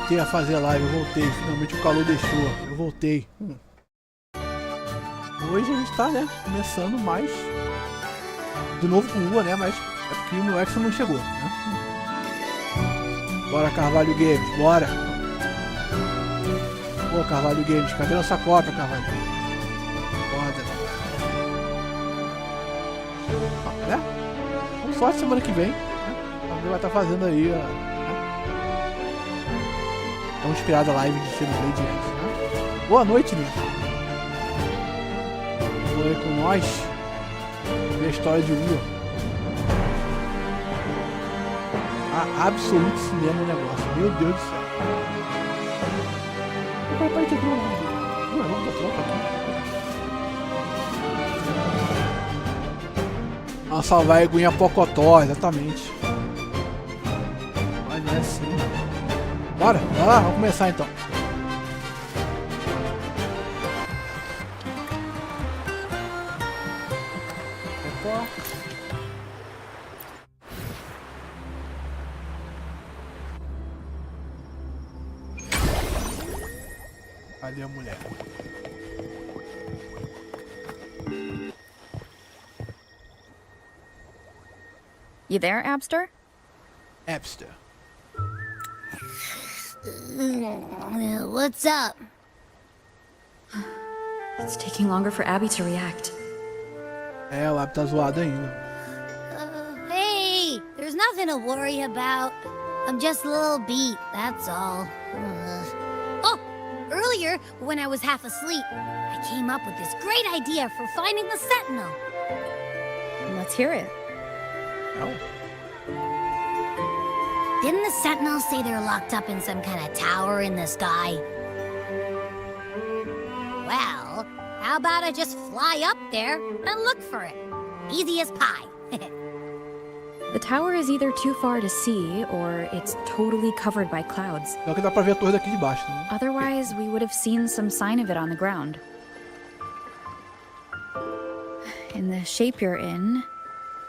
voltei a fazer live, eu voltei. Finalmente o calor deixou, eu voltei. Hoje a gente tá, né, começando mais. De novo com Lua, né, mas é porque o meu ex não chegou, né? Bora, Carvalho Games, bora. Pô, Carvalho Games, cadê nossa cópia, Carvalho? Foda. Né? Com sorte semana que vem, né? Alguém vai estar fazendo aí, ó, né? Tão inspirada a live de Xenoblade antes, né? Boa noite, Nito. Vou aí com nós ver a história de Lua. A absoluto cinema o negócio, meu Deus do céu. Vai para entender não é nome da tropa aqui. Vamos salvar a Eguinha Pocotó, exatamente. Mas não é assim. Bora, vai lá, vamos começar então. Ali a mulher. You there, Abster? Abster. What's up? It's taking longer for Abby to react. É, o lábio tá zoado ainda. Hey, there's nothing to worry about. I'm just a little beat, that's all. Oh, earlier, when I was half asleep, I came up with this great idea for finding the Sentinel. Let's hear it. Não. Didn't the Sentinels say they're locked up in some kind of tower in the sky? Well, how about I just fly up there and look for it? Easy as pie. The tower is either too far to see, or it's totally covered by clouds. Só que dá pra ver a torre daqui de baixo, né? Otherwise, we would have seen some sign of it on the ground. In the shape you're in,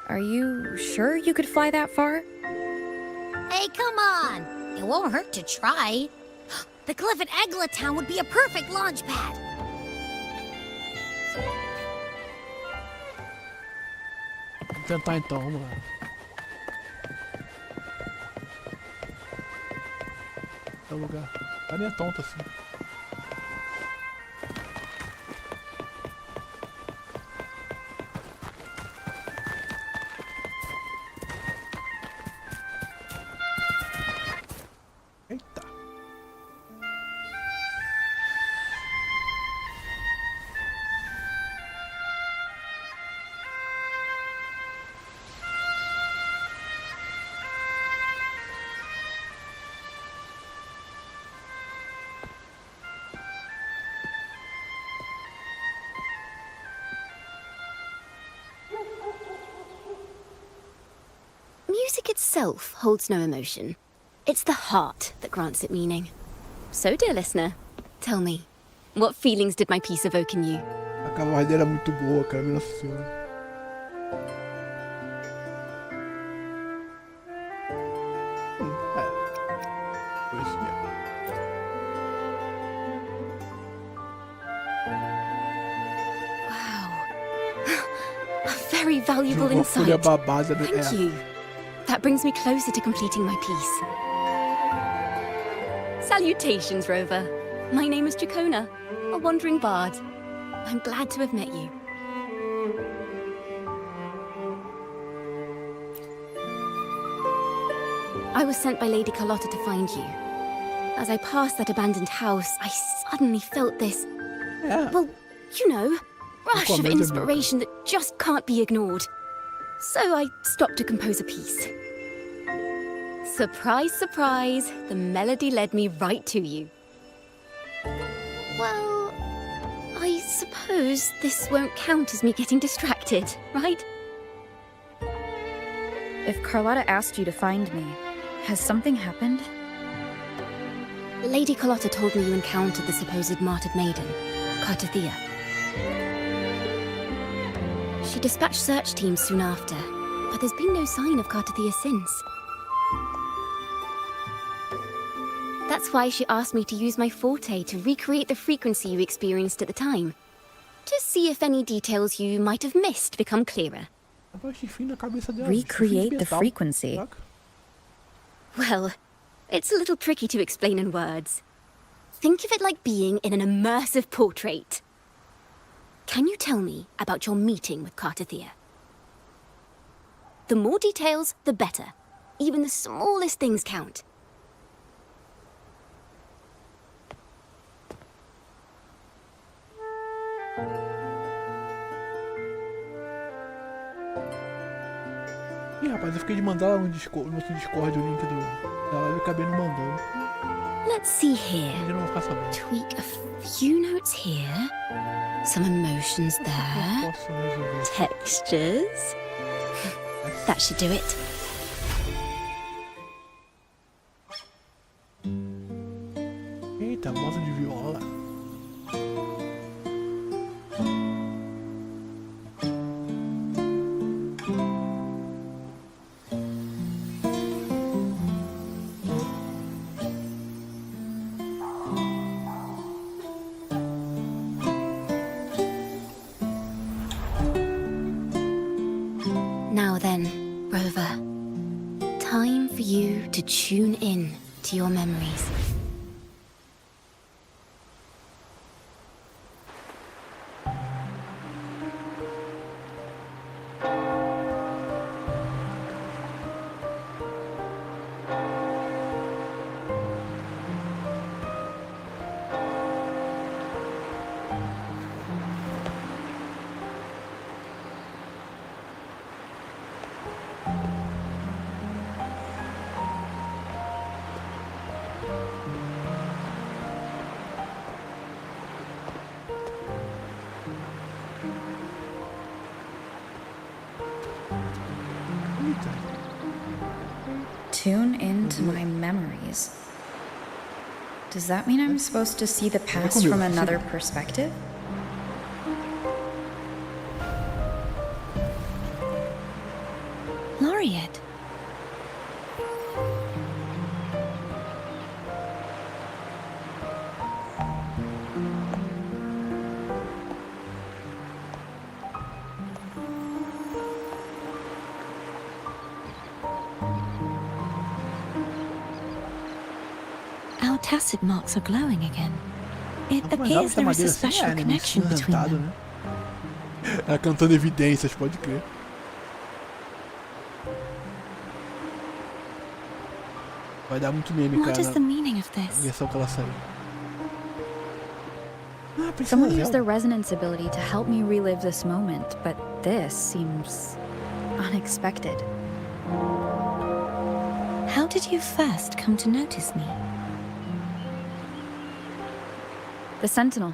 are you sure you could fly that far? Hey, come on! It won't hurt to try. The cliff at Egla Town would be a perfect launch pad. Vamos tentar então, vamos lá. É o lugar. Tá nem tonto assim. Eita. Music itself holds no emotion. It's the heart that grants it meaning. So, dear listener, tell me, what feelings did my piece evoke in you? A cavaleira é muito boa, cara. Nossa senhora. Foi isso mesmo. Wow. A very valuable Jogou a folha insight. babada do... Thank you. That brings me closer to completing my piece. Salutations, Rover. My name is Jacona, a wandering bard. I'm glad to have met you. I was sent by Lady Carlotta to find you. As I passed that abandoned house, I suddenly felt this, É. well, you know, rush of Comédia inspiration that just can't be ignored. So I stopped to compose a piece. Surprise, surprise, the melody led me right to you. Well, I suppose this won't count as me getting distracted, right? If Carlotta asked you to find me, has something happened? Lady Carlotta told me you encountered the supposed martyred maiden, Cartathea. She dispatched search teams soon after, but there's been no sign of Cartathea since. That's why she asked me to use my forte to recreate the frequency you experienced at the time. To see if any details you might have missed become clearer. Recreate the frequency. Well, it's a little tricky to explain in words. Think of it like being in an immersive portrait. Can you tell me about your meeting with Cartathea? The more details, the better. Even the smallest things count. Ih, rapaz, eu fiquei de mandar no Discord o link da live e acabei não mandando. Let's see here. Eu não vou ficar sabendo. Tweak a few notes here. Some emotions there. Posso resolver. Textures. That should do it. Eita, moça de viola. Now then, Rover. Time for you to tune in to your memories. Tune into my memories. Does that mean I'm supposed to see the past from another perspective? Laureate. Our tacit marks are glowing again. It appears there is a special connection between them. Ela cantando evidências, pode crer. Vai dar muito meme, What cara, is the meaning of na this? versão que ela saiu. Ah, Someone princesa used their Zelda. resonance ability to help me relive this moment, but this seems unexpected. How did you first come to notice me? The Sentinel.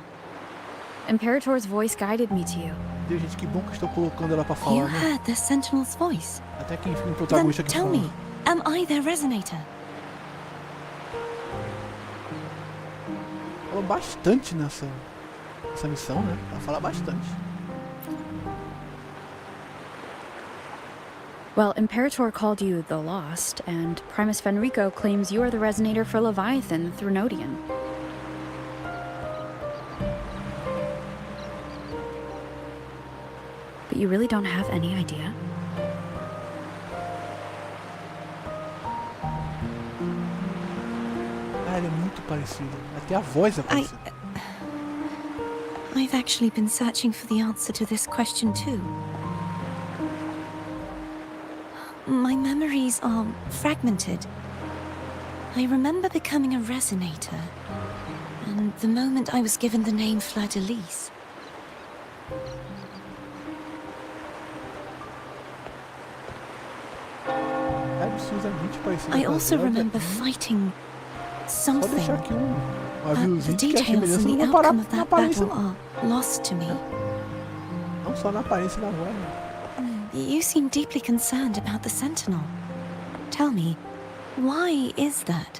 Imperator's voice guided me to you. Deus, gente, que bom que estou colocando ela pra You falar, né? heard the Sentinel's voice. Até que enfim o Then protagonista aqui tell fala. me, am I their resonator? Falou bastante nessa missão, né? Ela fala bastante. Well, Imperator called you the Lost, and Primus Fenrico claims you are the resonator for Leviathan, the Thrunodian. But you really don't have any idea? Ah, ele é muito parecido. Até a voz é parecida. I've actually been searching for the answer to this question too. My memories are fragmented. I remember becoming a resonator, and the moment I was given the name Fleur-de-Lis. É absurdamente parecido. I com a also Zelda. remember fighting Só deixar something. aqui um The aviãozinho de que a details semelhança and the não vai parar outcome of na that aparência, battle are lost to me. não só na aparência da voz. Né? You seem deeply concerned about the Sentinel. Tell me, why is that?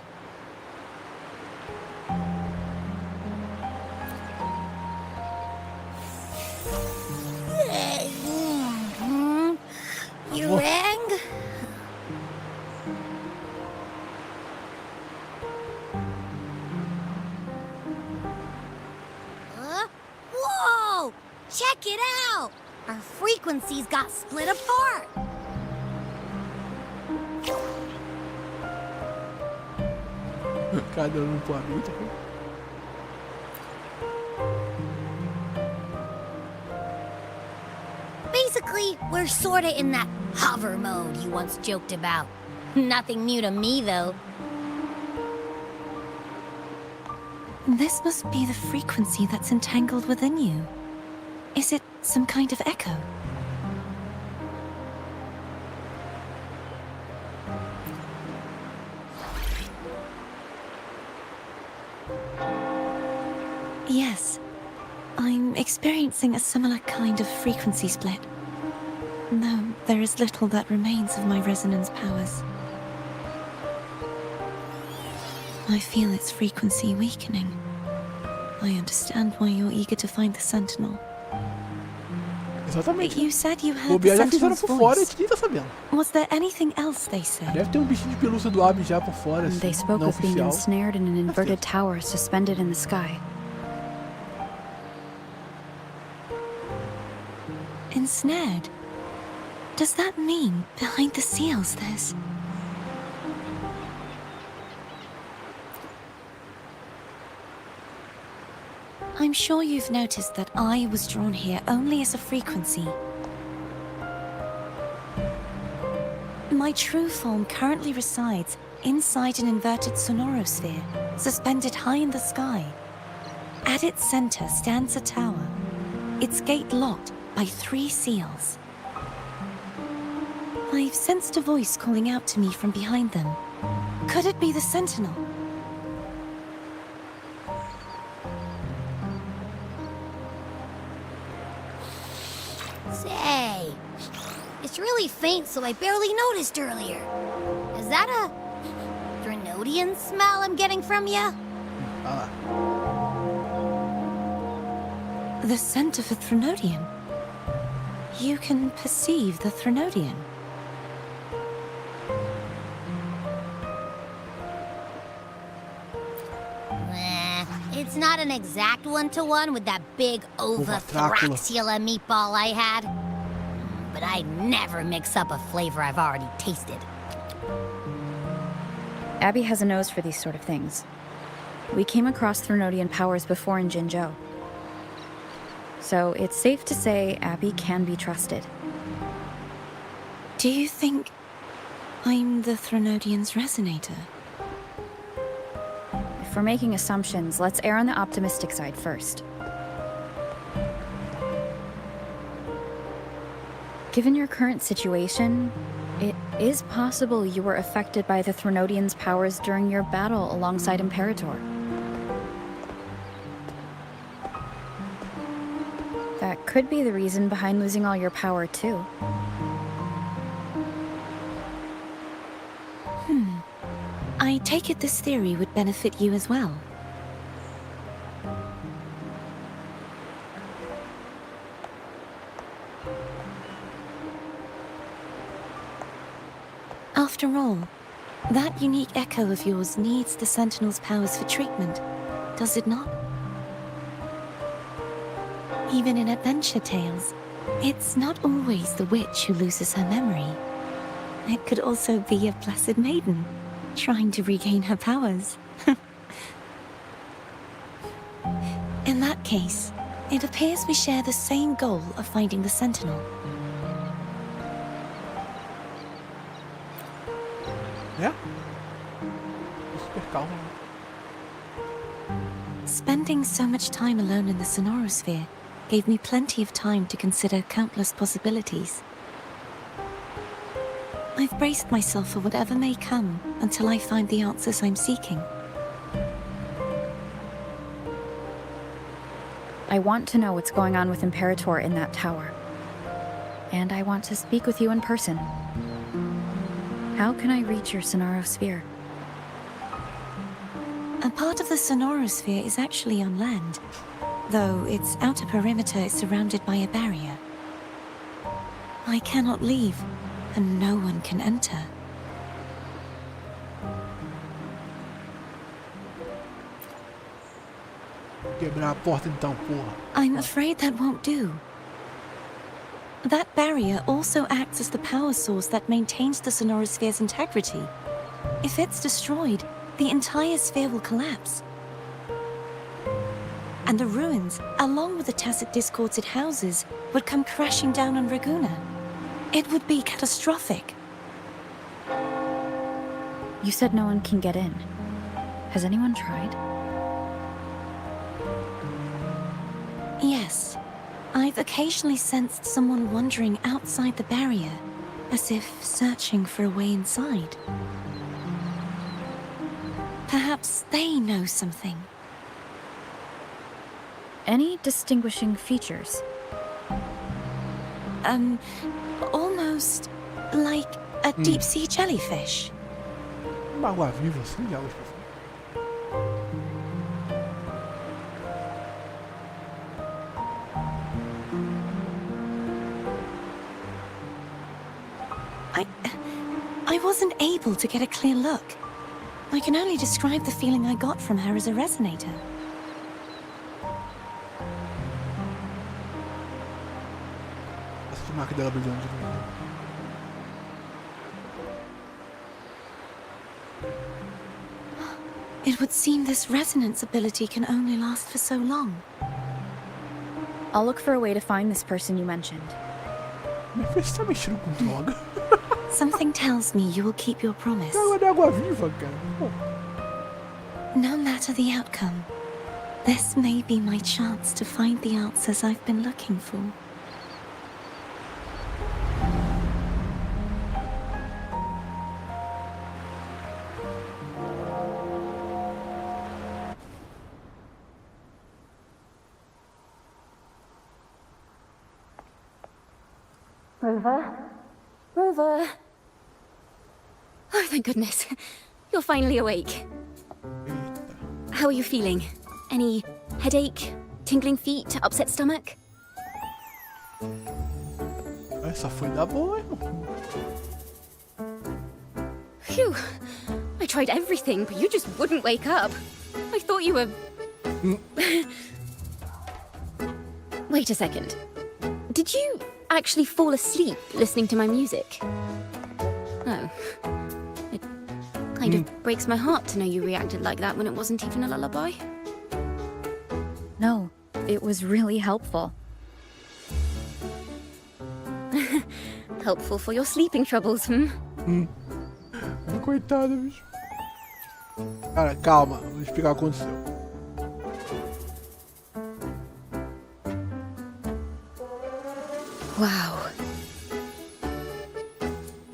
You rang? Check it out! Our frequencies got split apart. Cada um pro amigo, tá aqui. Basically, we're sorta in that hover mode you once joked about. Nothing new to me, though. This must be the frequency that's entangled within you. Is it some kind of echo? Yes, I'm experiencing a similar kind of frequency split. Though there is little that remains of my resonance powers. I feel its frequency weakening. I understand why you're eager to find the Sentinel. Exatamente. You said you O heard the Bia já fizeram Sentinel's por fora e voice. ninguém tá sabendo. Was there anything else they said? Deve ter um bichinho de pelúcia do Abby já por fora, assim, They spoke não of being oficial. ensnared in an inverted tower suspended in the sky. Ensnared? Does that mean behind the seals there's... I'm sure you've noticed that I was drawn here only as a frequency. My true form currently resides inside an inverted sonorosphere, suspended high in the sky. At its center stands a tower, its gate locked by 3 seals. I've sensed a voice calling out to me from behind them. Could it be the Sentinel? Say, it's really faint, so I barely noticed earlier. Is that a Drenodian smell I'm getting from you? Ah, The scent of a Threnodian. You can perceive the Threnodian. It's not an exact one-to-one with that big Ovathraxula meatball I had. But I'd never mix up a flavor I've already tasted. Abby has a nose for these sort of things. We came across Threnodian powers before in Jinzhou. So it's safe to say Abby can be trusted. Do you think I'm the Threnodian's resonator? If we're making assumptions, let's err on the optimistic side first. Given your current situation, it is possible you were affected by the Threnodian's powers during your battle alongside Imperator. That could be the reason behind losing all your power, too. I take it this theory would benefit you as well. After all, that unique echo of yours needs the Sentinel's powers for treatment, does it not? Even in adventure tales, it's not always the witch who loses her memory. It could also be a blessed maiden, trying to regain her powers. In that case, it appears we share the same goal of finding the Sentinel. né? Super calmo. Spending so much time alone in the sonorosphere gave me plenty of time to consider countless possibilities. I've braced myself for whatever may come until I find the answers I'm seeking. I want to know what's going on with Imperator in that tower. And I want to speak with you in person. How can I reach your sonorosphere? A part of the sonorosphere is actually on land, though its outer perimeter is surrounded by a barrier. I cannot leave, and no one can enter. Quebrar a porta então, porra. I'm afraid that won't do. That barrier also acts as the power source that maintains the sonorosphere's integrity. If it's destroyed, the entire sphere will collapse. And the ruins, along with the tacit discords it houses, would come crashing down on Raguna. It would be catastrophic. You said no one can get in. Has anyone tried? Yes. I've occasionally sensed someone wandering outside the barrier, as if searching for a way inside. Perhaps they know something. Any distinguishing features? Almost like a deep-sea jellyfish. Uma água viva assim, de águas profundas. I wasn't able to get a clear look. I can only describe the feeling I got from her as a resonator. Essa marca dela brilhando de novo. It would seem this resonance ability can only last for so long. I'll look for a way to find this person you mentioned. Você tá mexendo com droga? Something tells me you will keep your promise. Água de água viva, cara. Pô. No matter the outcome, this may be my chance to find the answers I've been looking for. Rover. Oh, thank goodness. You're finally awake. How are you feeling? Any headache, tingling feet, upset stomach? Essa foi da boa, irmão. Phew. I tried everything, but you just wouldn't wake up. I thought you were... Wait a second. Did you actually fall asleep listening to my music? Oh. It kind of breaks my heart to know you reacted like that when it wasn't even a lullaby. No, it was really helpful. Helpful for your sleeping troubles, Coitada, bicho. Cara, calma. Vou explicar o que aconteceu. Wow.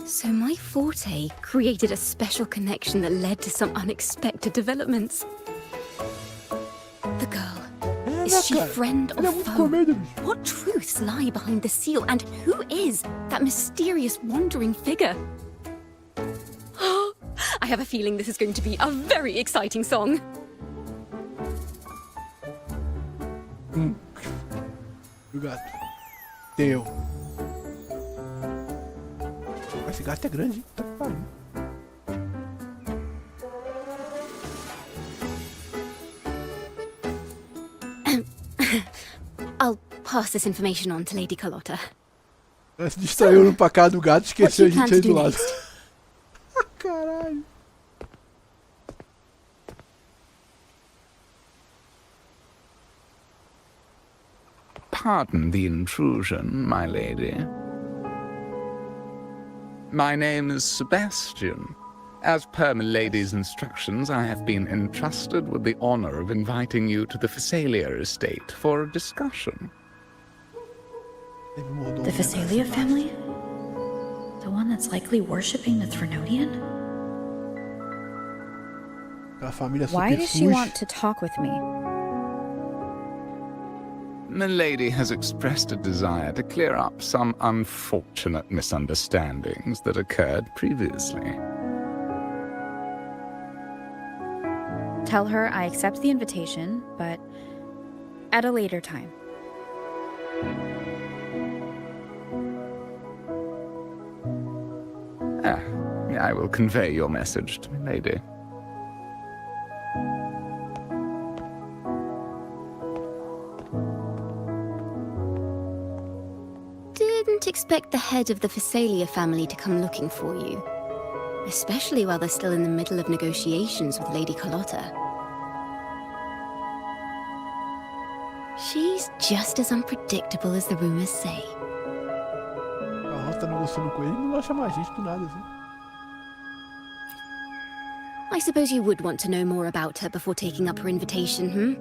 So my forte created a special connection that led to some unexpected developments. The girl. Is she friend or foe? What truths lie behind the seal? And who is that mysterious wandering figure? I have a feeling this is going to be a very exciting song. O gato. Teu. Esse gato é grande, hein? Tá que pariu. I'll pass this information on to Lady Carlotta. Ela se distraiu no pacado do gato e esqueceu a gente aí do lado. next? Caralho. Pardon the intrusion, my lady. My name is Sebastian. As per my lady's instructions, I have been entrusted with the honor of inviting you to the Phasalia estate for a discussion. The Phasalia family? The one that's likely worshipping the Threnodian? A família Why does she Superfus. want to talk with me? Milady has expressed a desire to clear up some unfortunate misunderstandings that occurred previously. Tell her I accept the invitation, but at a later time. I will convey your message to Milady. wouldn't expect the head of the Phasalia family to come looking for you. Especially while they're still in the middle of negotiations with Lady Carlotta. She's just as unpredictable as the rumors say. A Rosa tá negociando com ele e não vai chamar a gente do nada, assim. I suppose you would want to know more about her before taking up her invitation,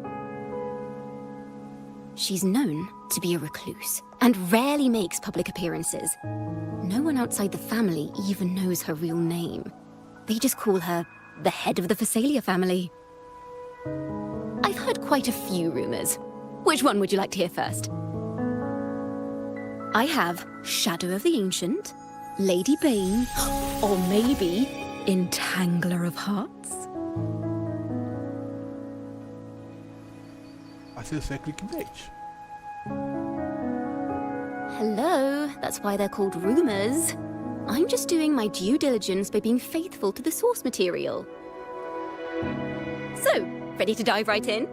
She's known to be a recluse, and rarely makes public appearances. No one outside the family even knows her real name. They just call her the head of the Phasalia family. I've heard quite a few rumors. Which one would you like to hear first? I have Shadow of the Ancient, Lady Bane, or maybe Entangler of Hearts. Isso é clickbait. Hello, that's why they're called rumors. I'm just doing my due diligence by being faithful to the source material. So, ready to dive right in?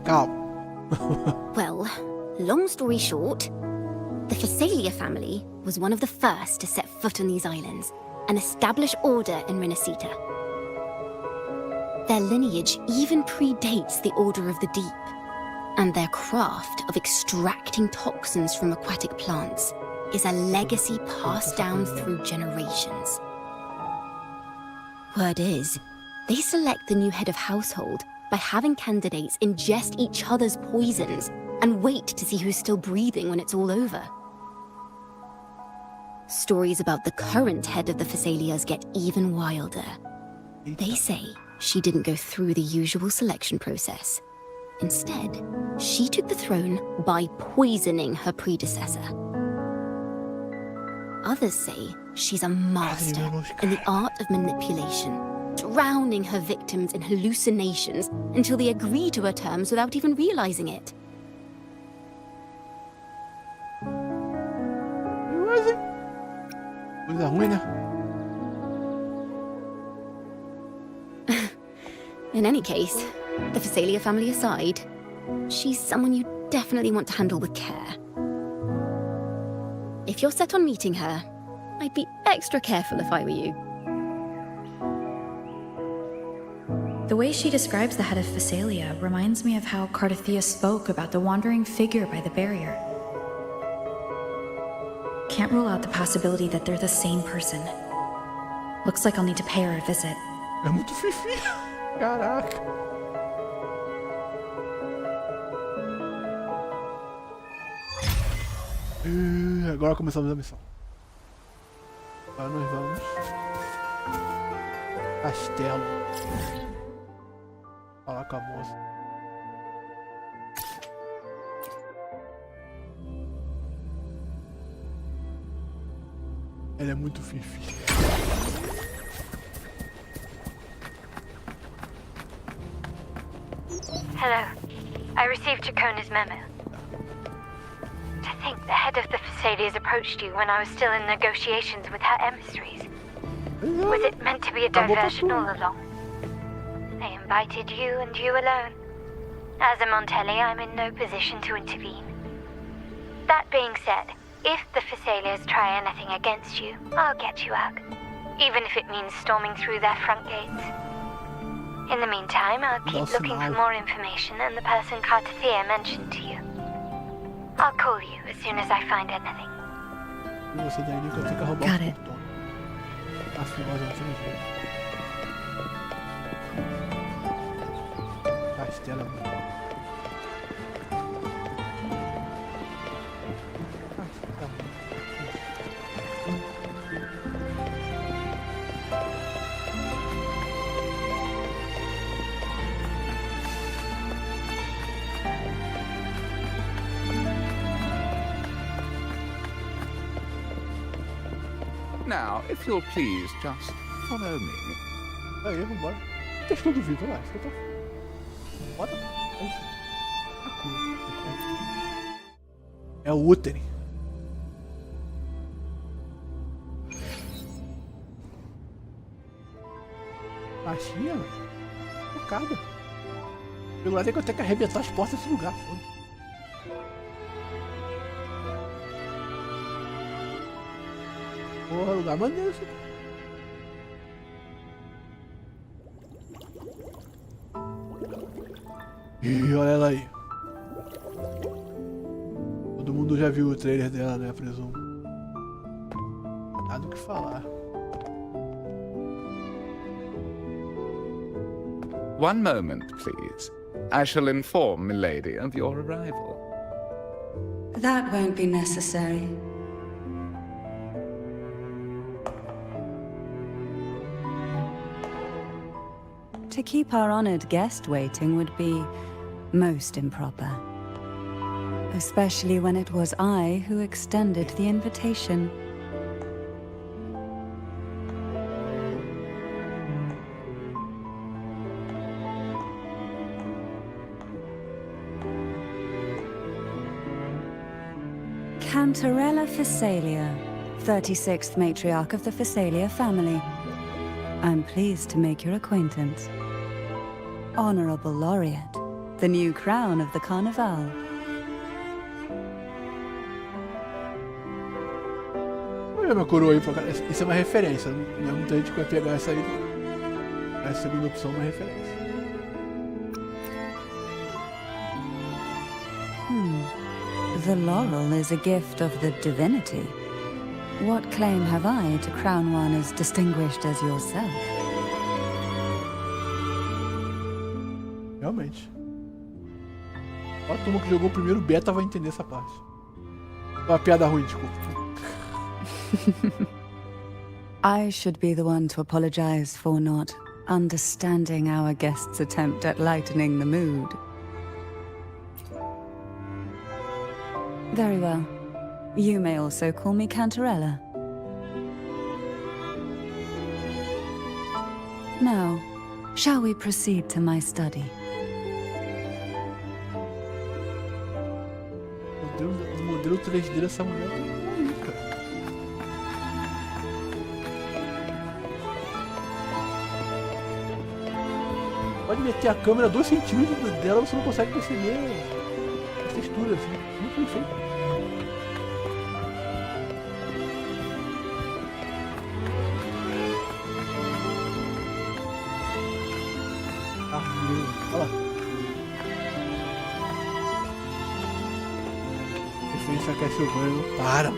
Calma. Well, long story short, the Phasalia family was one of the first to set foot on these islands and establish order in Rinascita. Their lineage even predates the Order of the Deep, and their craft of extracting toxins from aquatic plants is a legacy passed down through generations. Word is, they select the new head of household by having candidates ingest each other's poisons and wait to see who's still breathing when it's all over. Stories about the current head of the Phasalias get even wilder. They say she didn't go through the usual selection process. Instead, she took the throne by poisoning her predecessor. Others say she's a master in the art of manipulation, drowning her victims in hallucinations until they agree to her terms without even realizing it. Coisa ruim, né? In any case, the Phasalia family aside, she's someone you definitely want to handle with care. If you're set on meeting her, I'd be extra careful if I were you. The way she describes the head of Phasalia reminds me of how Cardothea spoke about the wandering figure by the barrier. Can't rule out the possibility that they're the same person. Looks like I'll need to pay her a visit. É muito fifi. Caraca. Agora começamos a missão. Agora nós vamos. Castelo. Falar com a moça. Ela é muito fifi. Hello. I received Chacona's memo. To think the head of the Phasalias approached you when I was still in negotiations with her emissaries. Was it meant to be a diversion all along? They invited you and you alone. As a Montelli, I'm in no position to intervene. That being said, if the Phasalias try anything against you, I'll get you out. Even if it means storming through their front gates. In the meantime, I'll keep looking for more information and the person Cardothea mentioned to you. I'll call you as soon as I find anything. Got it. Now, if you'll please just follow me. Aí, vambora. Texto do Vitor lá, isso que eu tô. Bota. É o Wuthering. Baixinha? Por trancada. Pelo lado é que eu tenho que arrebentar as portas desse lugar, foda. Porra, lugar maneiro isso aqui. Ih, olha ela aí. Todo mundo já viu o trailer dela, né, presumo. Nada o que falar. One moment, please. I shall inform milady of your arrival. That won't be necessary. To keep our honored guest waiting would be most improper. Especially when it was I who extended the invitation. Cantarella Phasalia, 36th matriarch of the Phasalia family. I'm pleased to make your acquaintance. Honorable Laureate, the new crown of the Carnival. Olha minha coroa aí pra cá. Isso é uma referência. Não é muita gente que vai pegar essa aí. A segunda opção é uma referência. The laurel is a gift of the divinity. What claim have I to crown one as distinguished as yourself? Realmente. Ó, a turma que jogou o primeiro beta vai entender essa parte. Uma piada ruim, desculpa. I should be the one to apologize for not understanding our guest's attempt at lightening the mood. Very well. You may also call me Cantarella. Now, shall we proceed to my study? O modelo 3D dessa mulher tá maluca. Pode meter a câmera 2 centímetros dela, você não consegue perceber as texturas, assim. Muito bem feito. Olha lá. Referência a Castlevania não param.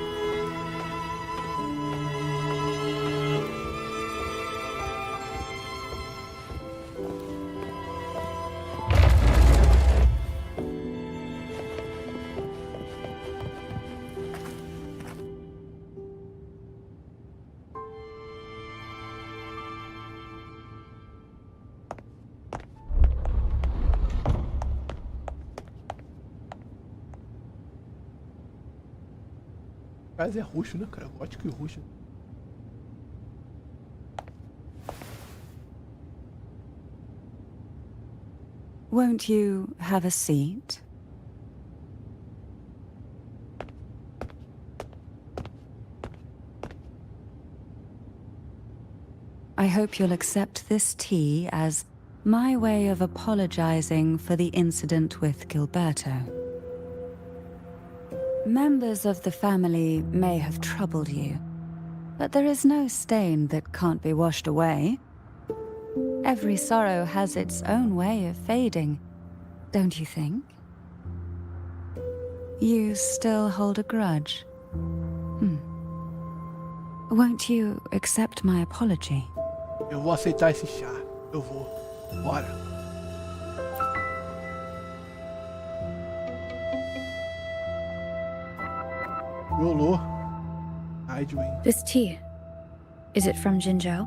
Mas é roxo, né, cara? Gótico e roxo. Won't you have a seat? I hope you'll accept this tea as my way of apologizing for the incident with Gilberto. Members of the family may have troubled you, but there is no stain that can't be washed away. Every sorrow has its own way of fading, don't you think? You still hold a grudge? Won't you accept my apology? Eu vou aceitar esse chá. Eu vou. Bora. Rolou. Idwin. This tea, is it from Jinzhou?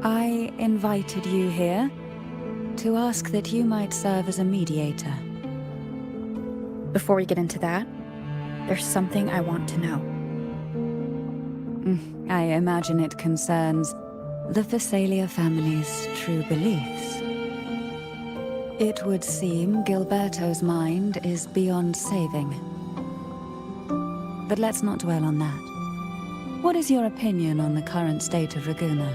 I invited you here to ask that you might serve as a mediator. Before we get into that, there's something I want to know. I imagine it concerns the Phasalia family's true beliefs. It would seem Gilberto's mind is beyond saving. But let's not dwell on that. What is your opinion on the current state of Raguna?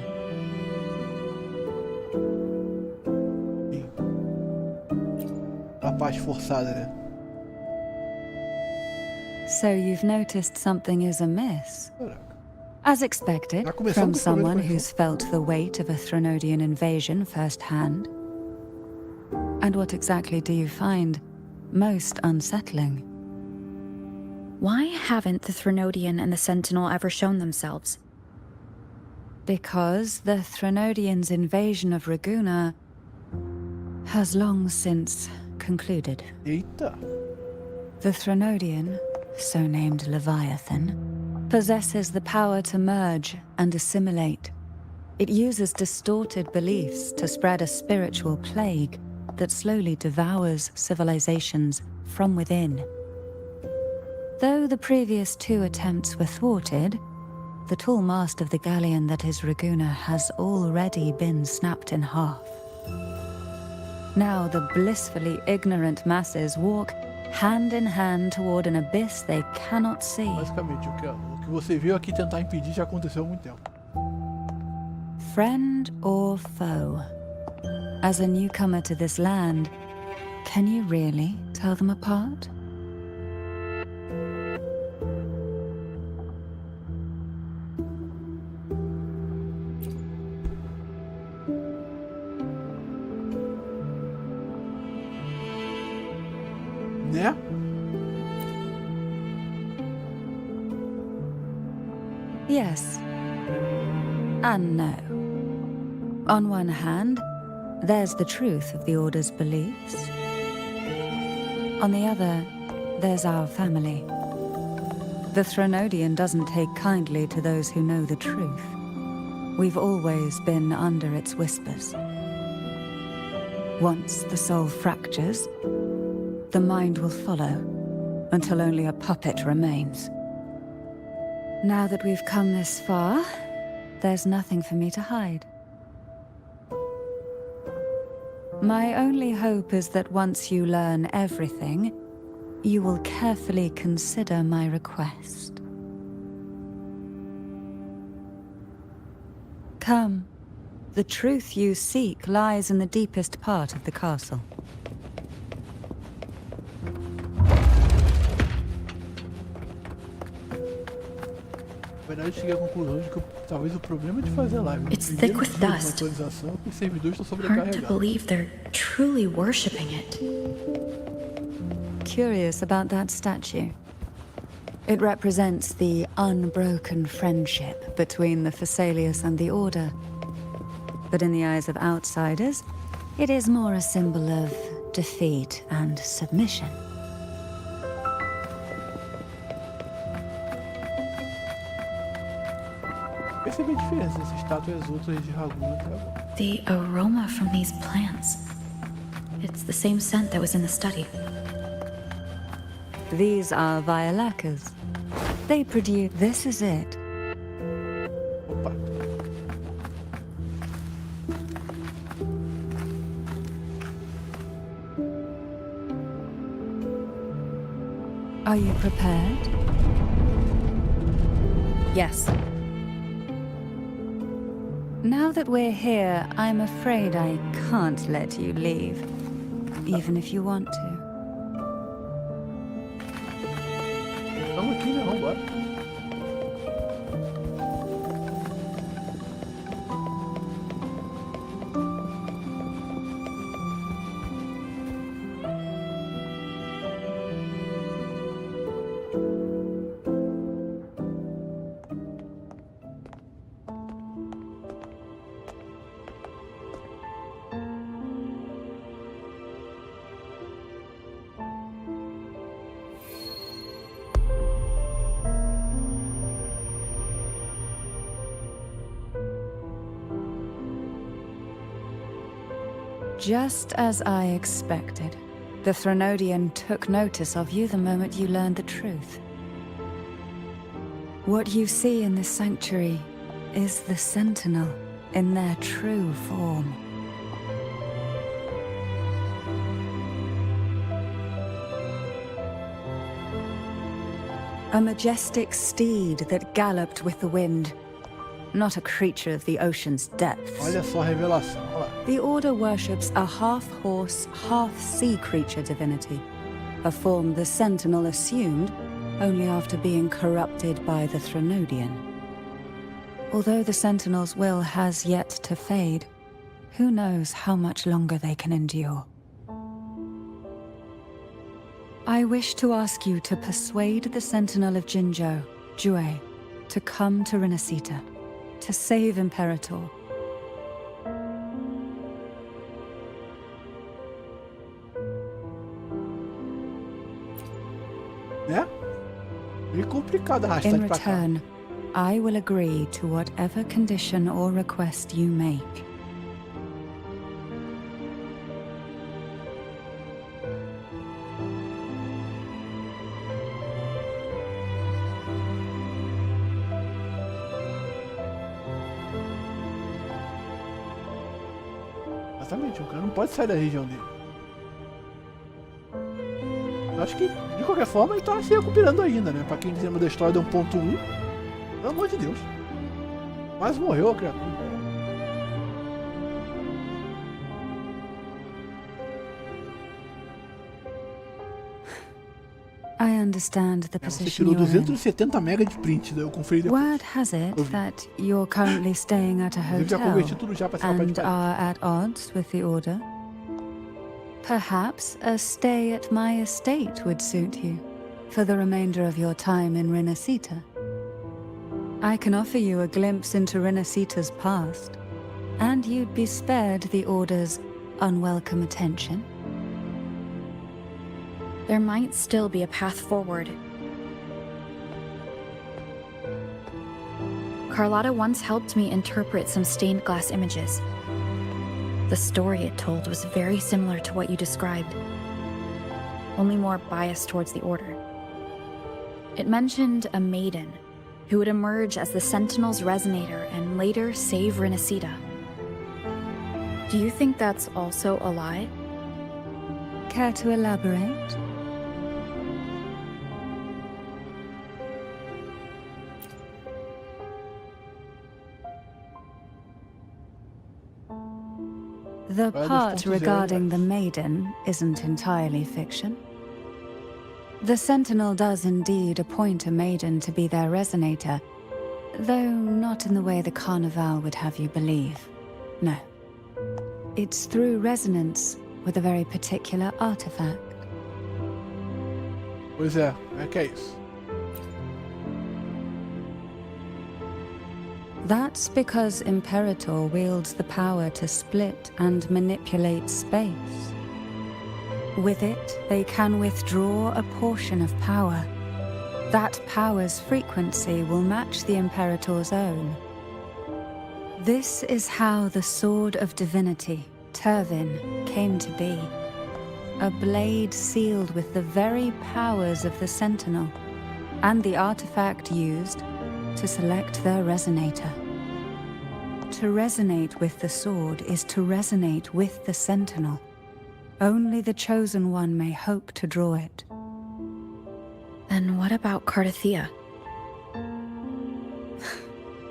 A paz forçada, né? So you've noticed something is amiss? As expected, from someone who's felt the weight of a Threnodian invasion firsthand. And what exactly do you find most unsettling? Why haven't the Threnodian and the Sentinel ever shown themselves? Because the Threnodians' invasion of Raguna has long since concluded. Eita. The Threnodian, so named Leviathan, possesses the power to merge and assimilate. It uses distorted beliefs to spread a spiritual plague that slowly devours civilizations from within. Though the previous 2 attempts were thwarted, the tall mast of the galleon that is Raguna has already been snapped in half. Now the blissfully ignorant masses walk hand in hand toward an abyss they cannot see. Basicamente, o que você viu aqui tentar impedir já aconteceu há muito tempo. Friend or foe? As a newcomer to this land, can you really tell them apart? Né? Yes. And no. On one hand, there's the truth of the Order's beliefs. On the other, there's our family. The Threnodian doesn't take kindly to those who know the truth. We've always been under its whispers. Once the soul fractures, the mind will follow, until only a puppet remains. Now that we've come this far, there's nothing for me to hide. My only hope is that once you learn everything, you will carefully consider my request. Come. The truth you seek lies in the deepest part of the castle. Na verdade, cheguei à conclusão de que talvez o problema de fazer live It's thick with dust. atualização que os servidores estão Hard to sobrecarregados. believe they're truly worshipping it. Curious about that statue. It represents the unbroken friendship between the Phasaelius and the Order. But in the eyes of outsiders, it is more a symbol of defeat and submission. Percebi a diferença dessa estátua e as outras de Raguna até agora. The aroma from these plants. It's the same scent that was in the study. These are violacas. They produce... This is it. Opa. Are you prepared? Yes. Now that we're here, I'm afraid I can't let you leave, even if you want to. Estamos aqui, né? Vambora. Just as I expected, the Threnodian took notice of you the moment you learned the truth. What you see in this sanctuary is the Sentinel, in their true form. A majestic steed that galloped with the wind, not a creature of the ocean's depths. Olha só a revelação. Olha lá. The Order worships a half-horse, half-sea creature divinity, a form the Sentinel assumed only after being corrupted by the Threnodian. Although the Sentinel's will has yet to fade, who knows how much longer they can endure. I wish to ask you to persuade the Sentinel of Jinzhou, Jue, to come to Rinascita, to save Imperator. Né? Meio complicado arrastar In de pra cá. return, I will agree to whatever condition or request you make. Exatamente, o cara não pode sair da região dele. Eu acho que, de qualquer forma, ele tá se recuperando ainda, né? Pra quem lembra da história do 1.1, pelo amor de Deus. Quase morreu a criatura. I understand the Você position tirou you're in. 270 MB de print, daí eu conferi depois. Word has it that you're currently staying at a Eu já hotel converti tudo já pra essa parte de and Paris. are at odds with the Order. Perhaps a stay at my estate would suit you for the remainder of your time in Rinascita. I can offer you a glimpse into Rinascita's past, and you'd be spared the Order's unwelcome attention. There might still be a path forward. Carlotta once helped me interpret some stained glass images. The story it told was very similar to what you described, only more biased towards the Order. It mentioned a maiden who would emerge as the Sentinel's resonator and later save Rinascita. Do you think that's also a lie? Care to elaborate? The part regarding the Maiden isn't entirely fiction. The Sentinel does indeed appoint a Maiden to be their resonator, though not in the way the Carnival would have you believe. No. It's through resonance with a very particular artifact. Pois é, como é que é isso? That's because Imperator wields the power to split and manipulate space. With it, they can withdraw a portion of power. That power's frequency will match the Imperator's own. This is how the Sword of Divinity, Turvin, came to be. A blade sealed with the very powers of the Sentinel, and the artifact used to select their resonator. To resonate with the sword is to resonate with the Sentinel. Only the Chosen One may hope to draw it. Then what about Cardothea?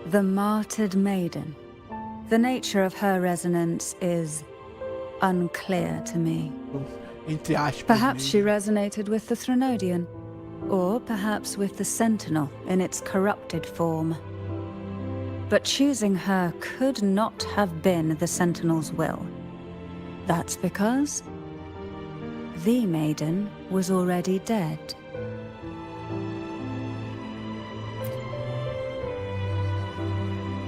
The martyred maiden. The nature of her resonance is unclear to me. Entre aspas. Perhaps she mesmo. resonated with the Threnodian, or perhaps with the Sentinel in its corrupted form. But choosing her could not have been the Sentinel's will. That's because the Maiden was already dead.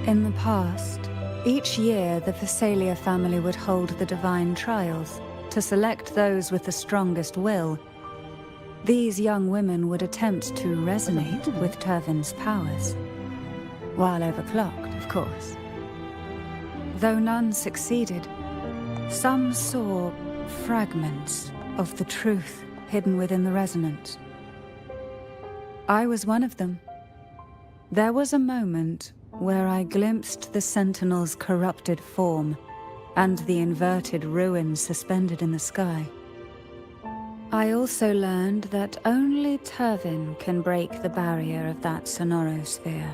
In the past, each year the Phasalia family would hold the divine trials to select those with the strongest will. These young women would attempt to resonate with Turvin's powers, while overclocked, of course. Though none succeeded, some saw fragments of the truth hidden within the resonance. I was one of them. There was a moment where I glimpsed the Sentinel's corrupted form and the inverted ruins suspended in the sky. I also learned that only Turvin can break the barrier of that sonorosphere.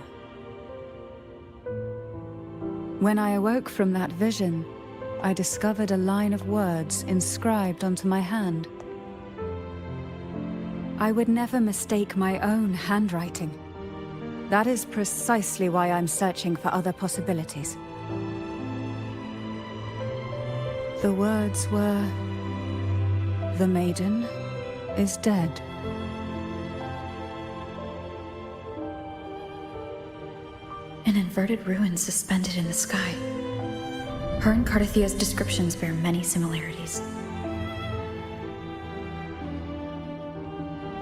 When I awoke from that vision, I discovered a line of words inscribed onto my hand. I would never mistake my own handwriting. That is precisely why I'm searching for other possibilities. The words were, "The Maiden is dead." An inverted ruin suspended in the sky. Her and Cardathia's descriptions bear many similarities.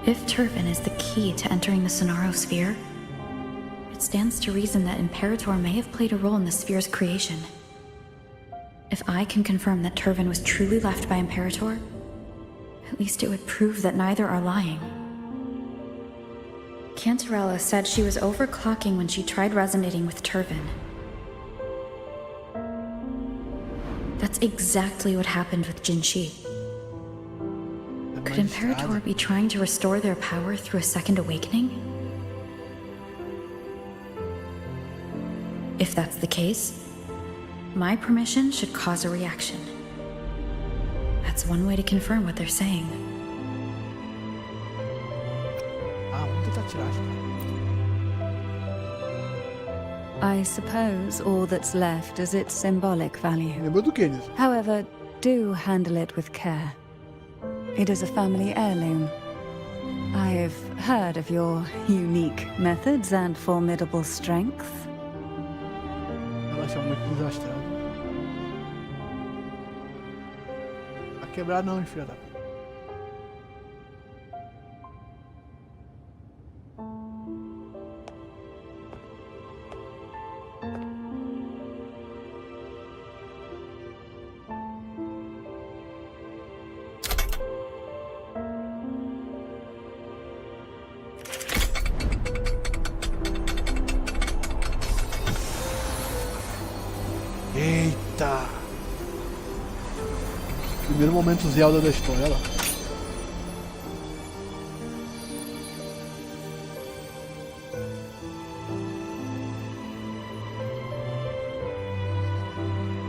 If Turvin is the key to entering the sonorosphere, it stands to reason that Imperator may have played a role in the sphere's creation. If I can confirm that Turvin was truly left by Imperator, at least it would prove that neither are lying. Cantarella said she was overclocking when she tried resonating with Turvin. That's exactly what happened with Jinshi. Could Imperator be trying to restore their power through a second awakening? If that's the case, my permission should cause a reaction. That's one way to confirm what they're saying. Vamos tentar tirar, I suppose all that's left is its symbolic value. Lembrou do que nisso? However, do handle it with care. It is a family heirloom. I've heard of your unique methods and formidable strength. Elas são muito desastradas. A quebrar não, filha da puta. Eita! Primeiro momento Zelda da história, olha lá.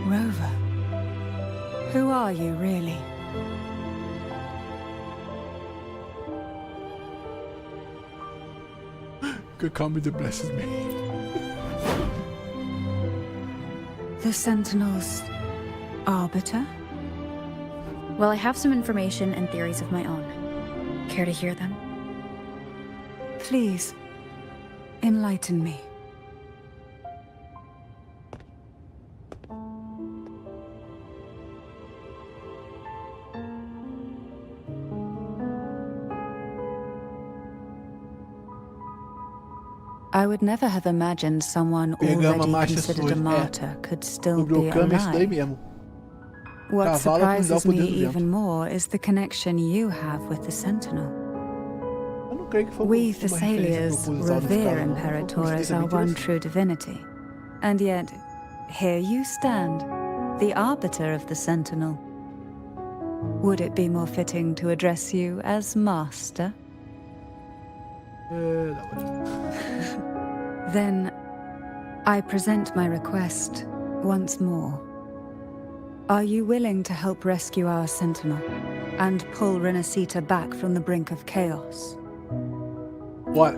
Rover, who are you really? Que calme the blesses me. The Sentinel's arbiter? Well, I have some information and theories of my own. Care to hear them? Please, enlighten me. I would never have imagined someone already considered a martyr could still be alive. What surprises me even more is the connection you have with the Sentinel. We Thessalians revere Imperator as our one true divinity. And yet, here you stand, the arbiter of the Sentinel. Would it be more fitting to address you as Master? Then, I present my request once more. Are you willing to help rescue our Sentinel and pull Rinascita back from the brink of chaos? What?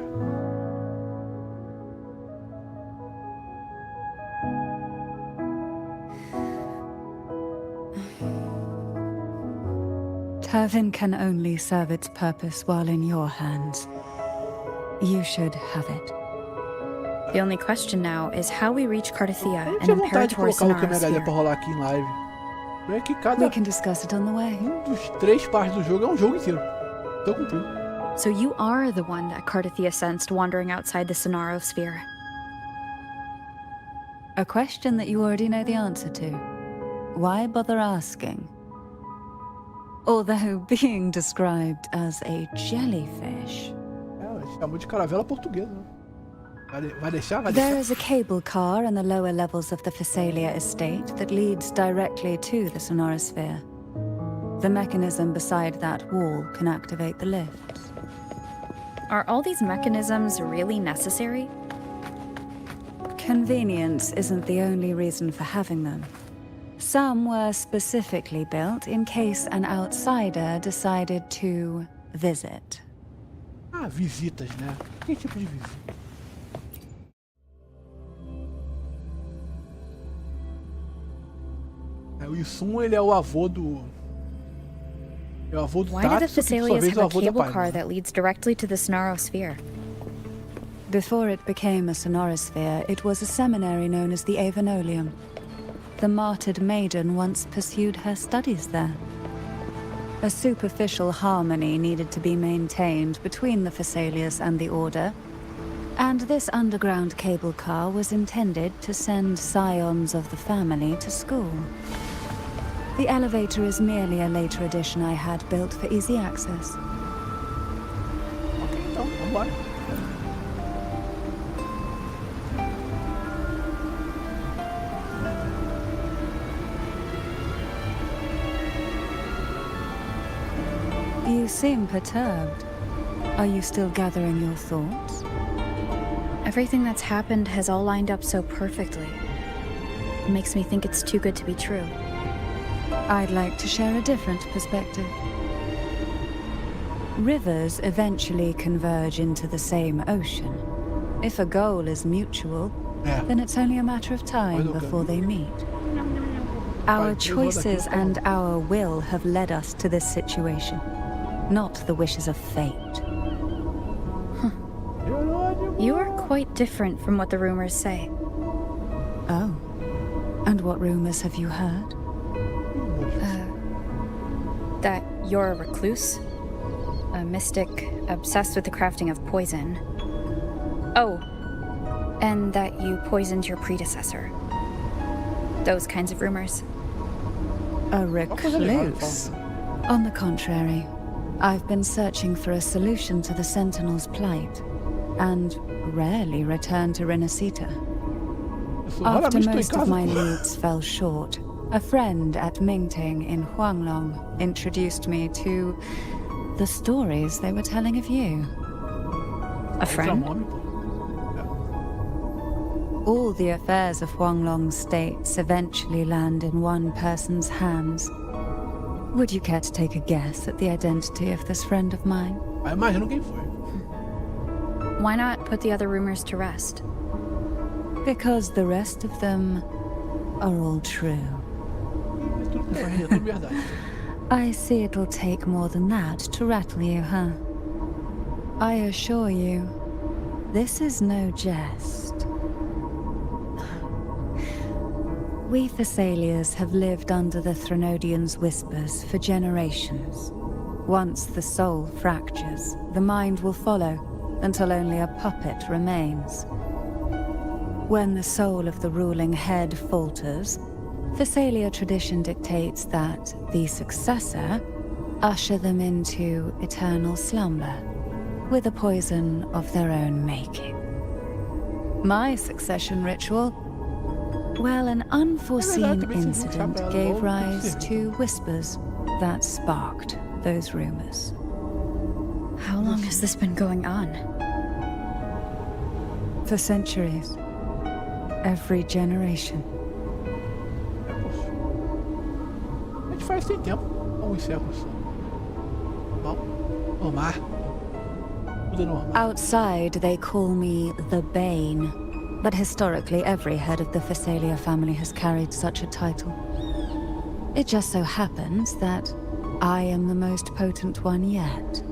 Turvin can only serve its purpose while in your hands. You should have it. The only question now is how we reach Cardathia Eu and tinha vontade de Imperator's colocar o Cameralha pra Sonorosphere. rolar aqui em live. É que cada We can discuss it on the way. dos 3 partes do jogo é um jogo inteiro. Tô cumprindo. So you are the one that Cardathia sensed wandering outside the Sonorosphere. A question that you already know the answer to. Why bother asking? Although being described as a jellyfish. É, chamou de caravela portuguesa. Né? Vai deixar? There is a cable car in the lower levels of the Phasalia estate that leads directly to the sonorosphere. The mechanism beside that wall can activate the lifts. Are all these mechanisms really necessary? Convenience isn't the only reason for having them. Some were specifically built in case an outsider decided to visit. Ah, visitas, né? Que tipo de visita? O Isum, ele é o avô do... É o avô do Why do the Tatsu, que por sua Phasalias vez é o have a avô da cable Paimon. car that leads directly to the sonorosphere? Before it became a sonorosphere, it was a seminary known as the Avenolium. The martyred Maiden once pursued her studies there. A superficial harmony needed to be maintained between the Phasalias and the Order, and this underground cable car was intended to send scions of the family to school. The elevator is merely a later addition I had built for easy access. Ok, então, vambora. You seem perturbed. Are you still gathering your thoughts? Everything that's happened has all lined up so perfectly. It makes me think it's too good to be true. I'd like to share a different perspective. Rivers eventually converge into the same ocean. If a goal is mutual, then it's only a matter of time before they meet. Our choices and our will have led us to this situation, not the wishes of fate. You are quite different from what the rumors say. Oh. And what rumors have you heard? That you're a recluse, a mystic obsessed with the crafting of poison. Oh, and that you poisoned your predecessor. Those kinds of rumors. A recluse? On the contrary, I've been searching for a solution to the Sentinel's plight, and rarely return to Rinascita. After most of my leads fell short, a friend at Mingting in Huanglong introduced me to the stories they were telling of you. A friend? All the affairs of Huanglong states eventually land in one person's hands. Would you care to take a guess at the identity of this friend of mine? I imagino quem foi. Why not put the other rumors to rest? Because the rest of them are all true. É tudo verdade. I see it'll take more than that to rattle you, huh? I assure you, this is no jest. We Thessalians have lived under the Threnodians' whispers for generations. Once the soul fractures, the mind will follow, until only a puppet remains. When the soul of the ruling head falters, Thessalia tradition dictates that the successor usher them into eternal slumber, with a poison of their own making. My succession ritual? Well, an unforeseen incident gave rise to whispers that sparked those rumors. How long has this been going on? For centuries. Every generation. A gente faz tem tempo. Alguns séculos. Bom, normal. Tudo normal. Outside, they call me the Bane. But historically, every head of the Phasalia family has carried such a title. It just so happens that I am the most potent one yet.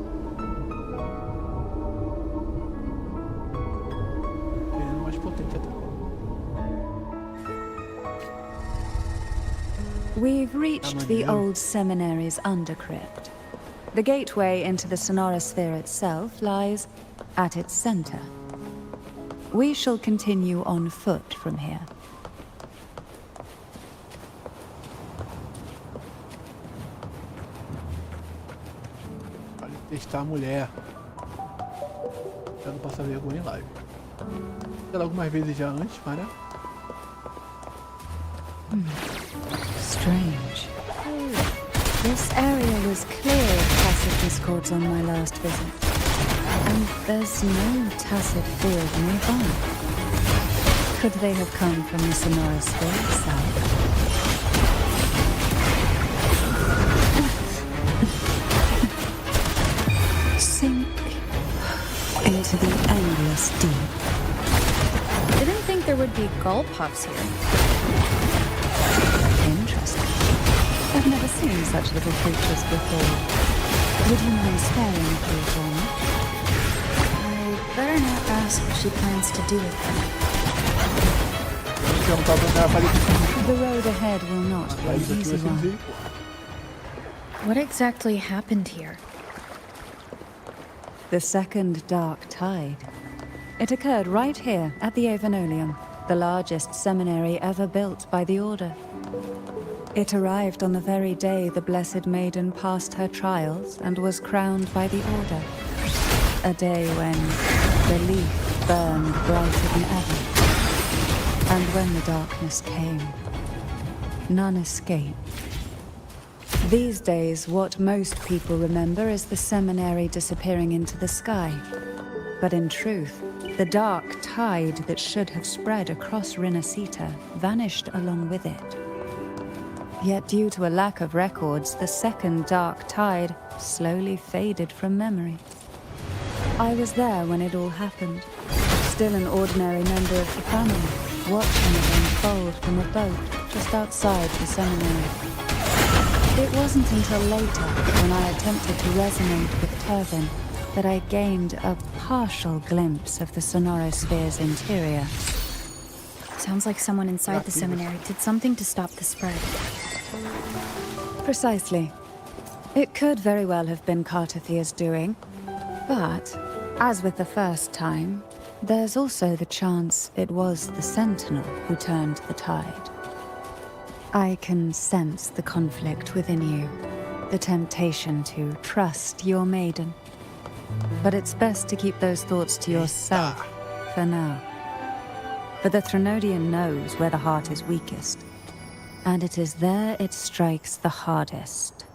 We've reached the old seminary's undercrypt. The gateway into the sonorosphere itself lies at its center. We shall continue on foot from here. Vale testar a mulher. Eu não posso vergonha em live. Ela algumas vezes já antes, mas né? Strange. This area was clear of tacit discords on my last visit. And there's no tacit field nearby. Could they have come from the sonorous field south? Sink into the endless deep. Didn't think there would be gull puffs here. Interesting. I've never seen such little creatures before. Would you mind sparing a few for me? I better not ask what she plans to do with them. The road ahead will not be an easy one. What exactly happened here? The second dark tide. It occurred right here at the Avenolium, the largest seminary ever built by the Order. It arrived on the very day the Blessed Maiden passed her trials and was crowned by the Order. A day when belief burned brighter than ever. And when the darkness came, none escaped. These days, what most people remember is the seminary disappearing into the sky. But in truth, the dark tide that should have spread across Rinascita vanished along with it. Yet due to a lack of records, the second dark tide slowly faded from memory. I was there when it all happened, still an ordinary member of the family, watching it unfold from a boat just outside the seminary. It wasn't until later, when I attempted to resonate with Turvin, that I gained a partial glimpse of the sonorosphere's interior. Sounds like someone inside the seminary did something to stop the spread. Precisely. It could very well have been Cartathia's doing, but, as with the first time, there's also the chance it was the Sentinel who turned the tide. I can sense the conflict within you, the temptation to trust your maiden. But it's best to keep those thoughts to yourself for now. For the Threnodian knows where the heart is weakest, and it is there it strikes the hardest.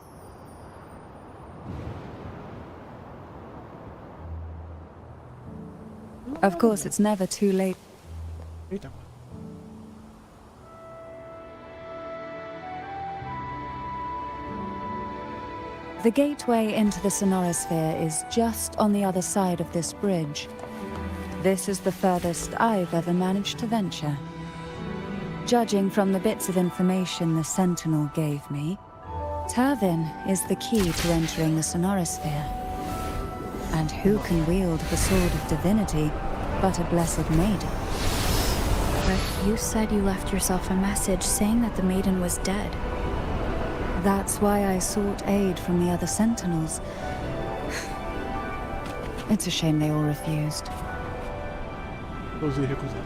Of course, it's never too late. Eita. The gateway into the sonorosphere is just on the other side of this bridge. This is the furthest I've ever managed to venture. Judging from the bits of information the Sentinel gave me, Turvin is the key to entering the sonorosphere. And who can wield the Sword of Divinity but a Blessed Maiden? But you said you left yourself a message saying that the Maiden was dead. That's why I sought aid from the other Sentinels. It's a shame they all refused. Ousei recusar.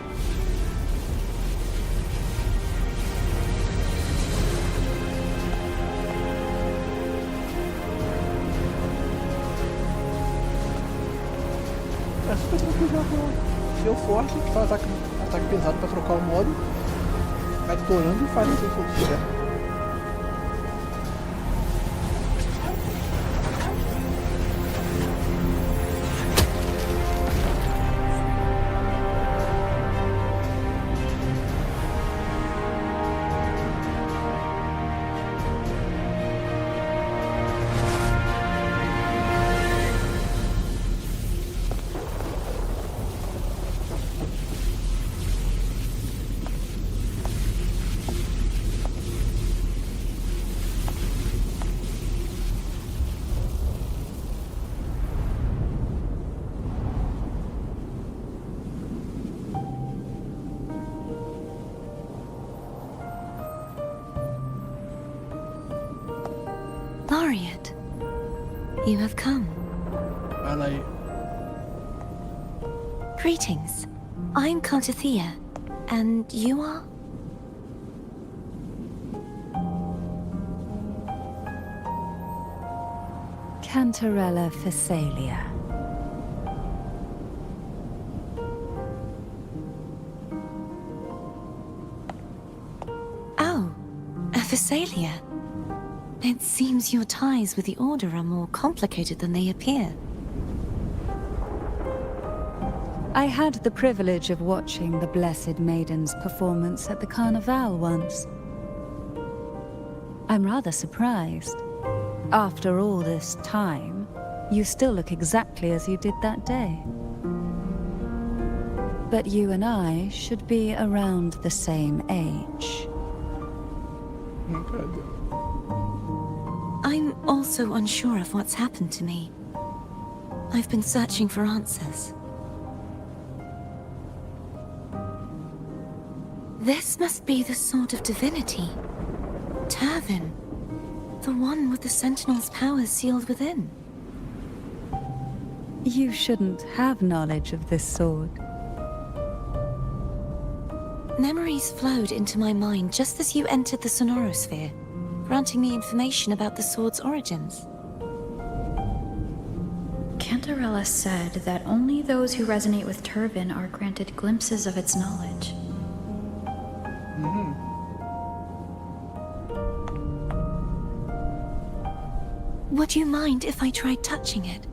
É super tranquilo já com seu forte, que faz ataque pesado pra trocar o modo. Vai estourando e faz assim que quiser. Laureate, you have come. Vai lá aí. Greetings. I'm Cartathea, and you are? Cantarella Phasalia. Physalia. It seems your ties with the Order are more complicated than they appear. I had the privilege of watching the Blessed Maiden's performance at the Carnival once. I'm rather surprised. After all this time, you still look exactly as you did that day. But you and I should be around the same age. I'm also unsure of what's happened to me. I've been searching for answers. This must be the sword of divinity. Turvin. The one with the Sentinel's powers sealed within. You shouldn't have knowledge of this sword. Memories flowed into my mind just as you entered the Sonorosphere, granting me information about the sword's origins. Cantarella said that only those who resonate with Turvin are granted glimpses of its knowledge. Would you mind if I tried touching it?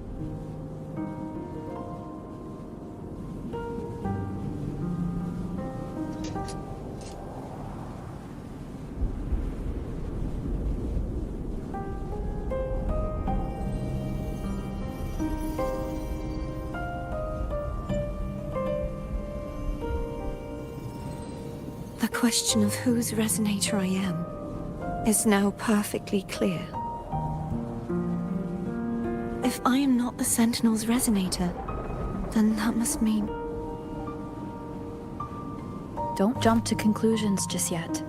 The question of whose resonator I am is now perfectly clear. If I am not the Sentinel's resonator, then that must mean... Don't jump to conclusions just yet.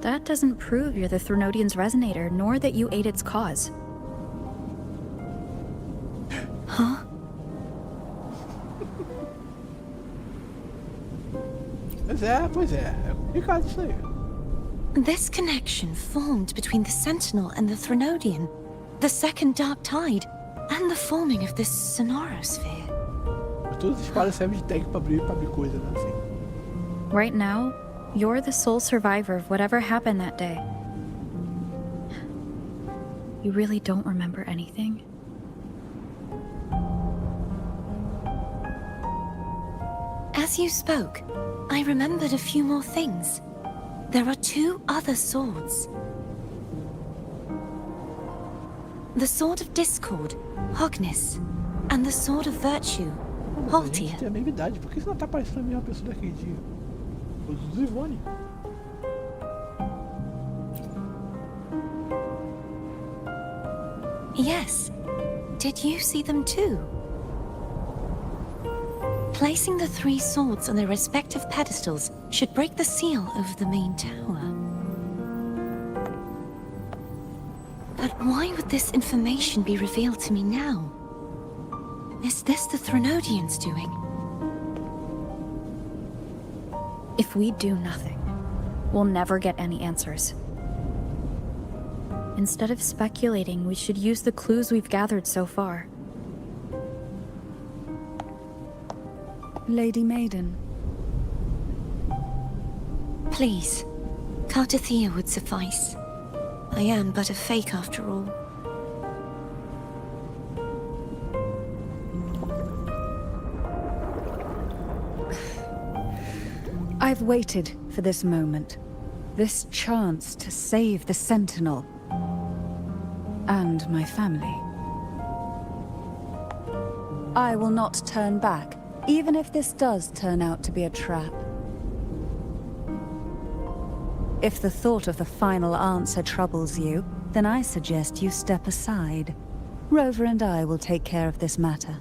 That doesn't prove you're the Threnodian's resonator, nor that you aid its cause. Huh? Pois é complicado isso aí. This connection formed between the Sentinel and the Threnodian, the second Dark Tide, and the forming of this Sonorosphere. Todas as espadas servem de tank pra abrir coisa, né? Assim. Right now, you're the sole survivor of whatever happened that day. You really don't remember anything? As you spoke, I remembered a few more things. There are two other swords. The Sword of Discord, Hognis, and the Sword of Virtue, A Haltia. gente tem a mesma idade, por que você não tá parecendo a mesma pessoa daquele dia? Os do Ivone. Yes. Did you see them too? Placing the three swords on their respective pedestals should break the seal over the main tower. But why would this information be revealed to me now? Is this the Threnodians' doing? If we do nothing, we'll never get any answers. Instead of speculating, we should use the clues we've gathered so far. Lady Maiden. Please, Cartathea would suffice. I am but a fake after all. I've waited for this moment. This chance to save the Sentinel. And my family. I will not turn back, even if this does turn out to be a trap. If the thought of the final answer troubles you, then I suggest you step aside. Rover and I will take care of this matter.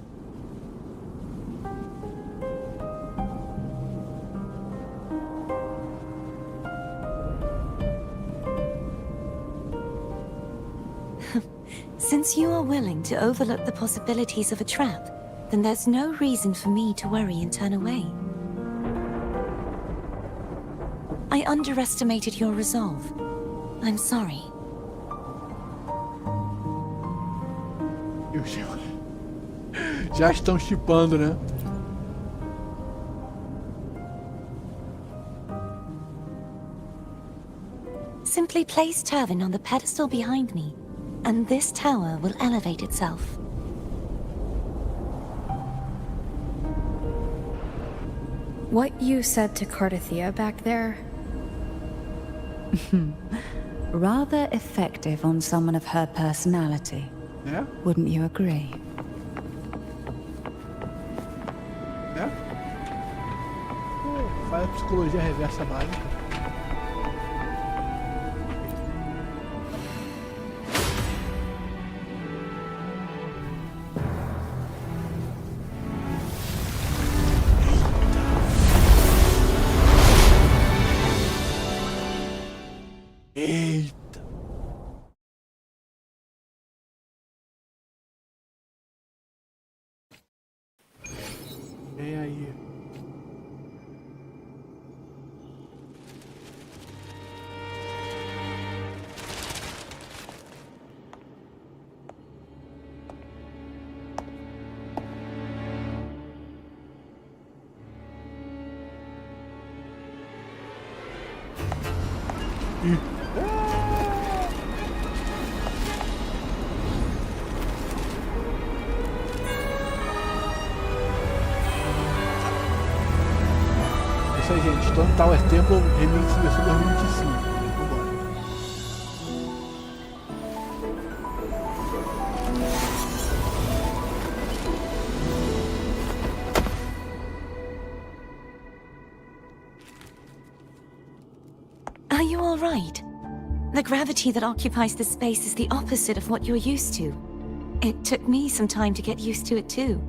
Since you are willing to overlook the possibilities of a trap, then there's no reason for me to worry and turn away. I underestimated your resolve. I'm sorry. Já estão chipando, né? Simply place Turvin on the pedestal behind me, and this tower will elevate itself. What you said to Cardathia back there? Rather effective on someone of her personality. Né? Wouldn't you agree? Né? Faz a psicologia reversa básica. Eita! Vem aí. Isso aí, gente. Stone Tower Temple Remix versão 2025. Vambora. Are you all right? The gravity that occupies this space is the opposite of what you're used to. It took me some time to get used to it too.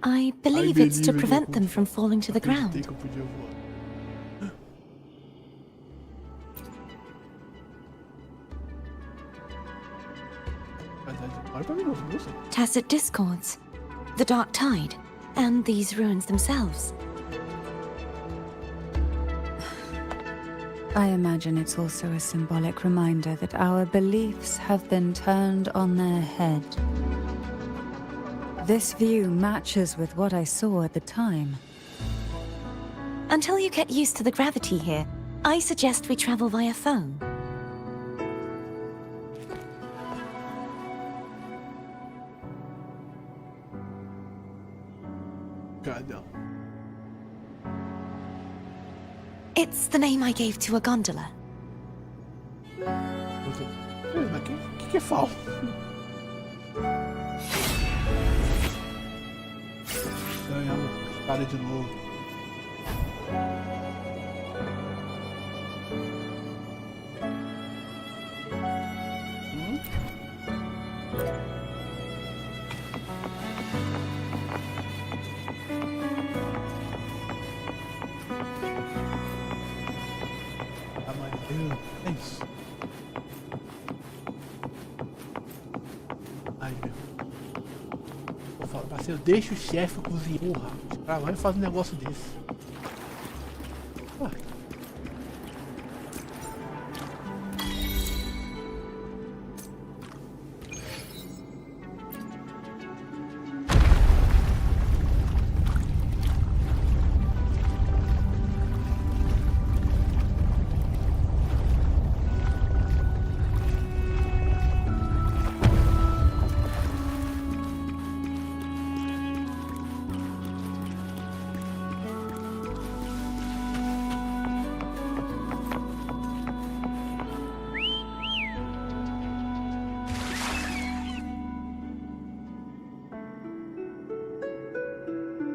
I believe it's to prevent them from falling to the ground. Tacit discords, the dark tide, and these ruins themselves. I imagine it's also a symbolic reminder that our beliefs have been turned on their head. This view matches with what I saw at the time. Until you get used to the gravity here, I suggest we travel via phone. Cadê? It's the name I gave to a gondola. Mas que é falso? Ganhamos a espada de novo. É isso. Ai, meu. Vou falar, parceiro, deixa o chefe cozinhar. Porra, pra lá e faz um negócio desse. Ah.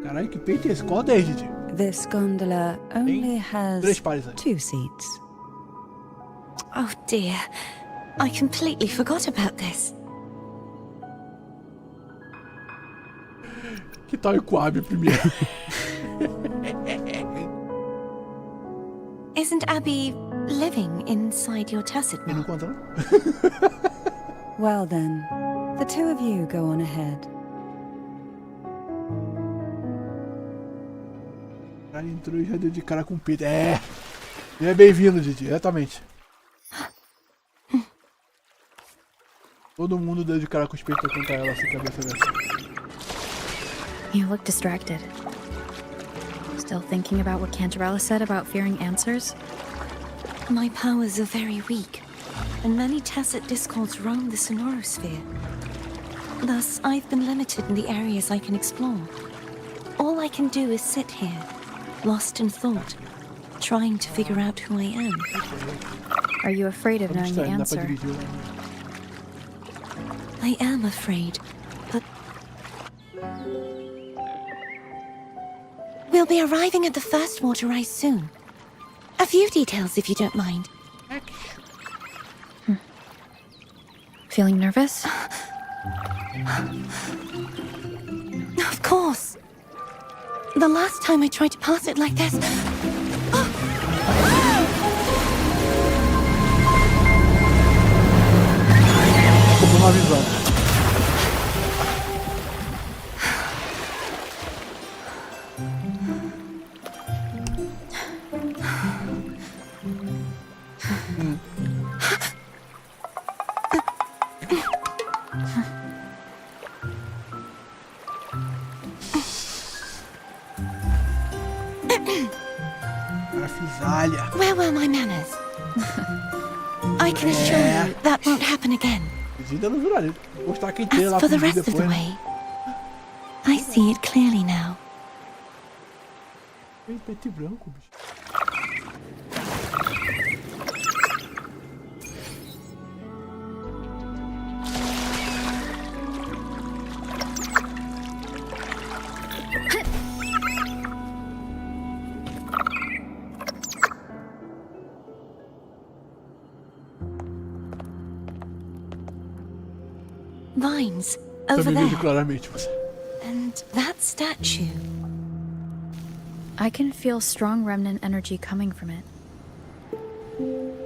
Caralho, que peito é esse? Qual 10, Didi? This gondola only has 3 pares aí. 2 seats. Oh dear, I completely forgot about this. Que tal o Coab primeiro? Isn't Abby living inside your tacit Ele não mark? conta, não? Well then, the two of you go on ahead. O cara entrou e já deu de cara com o peito. É! É bem-vindo, Didi, exatamente. Todo mundo deu de cara com os peitos pra contar ela assim, cabeça dessa. You look distracted. Still thinking about what Cantarella said about fearing answers? My powers are very weak, and many tacit discords roam the sonorosphere. Thus, I've been limited in the areas I can explore. All I can do is sit here, lost in thought, trying to figure out who I am. Are you afraid of knowing the answer? I am afraid, but... We'll be arriving at the first water rise soon. A few details, if you don't mind. Feeling nervous? Of course. The last time I tried to pass it like this... Tô uma visão. Where were my manners? I can assure you that won't happen again. As for the rest of the way, I see it clearly now. Preto e branco, bicho. Vines over there. Claramente. And that statue. I can feel strong remnant energy coming from it.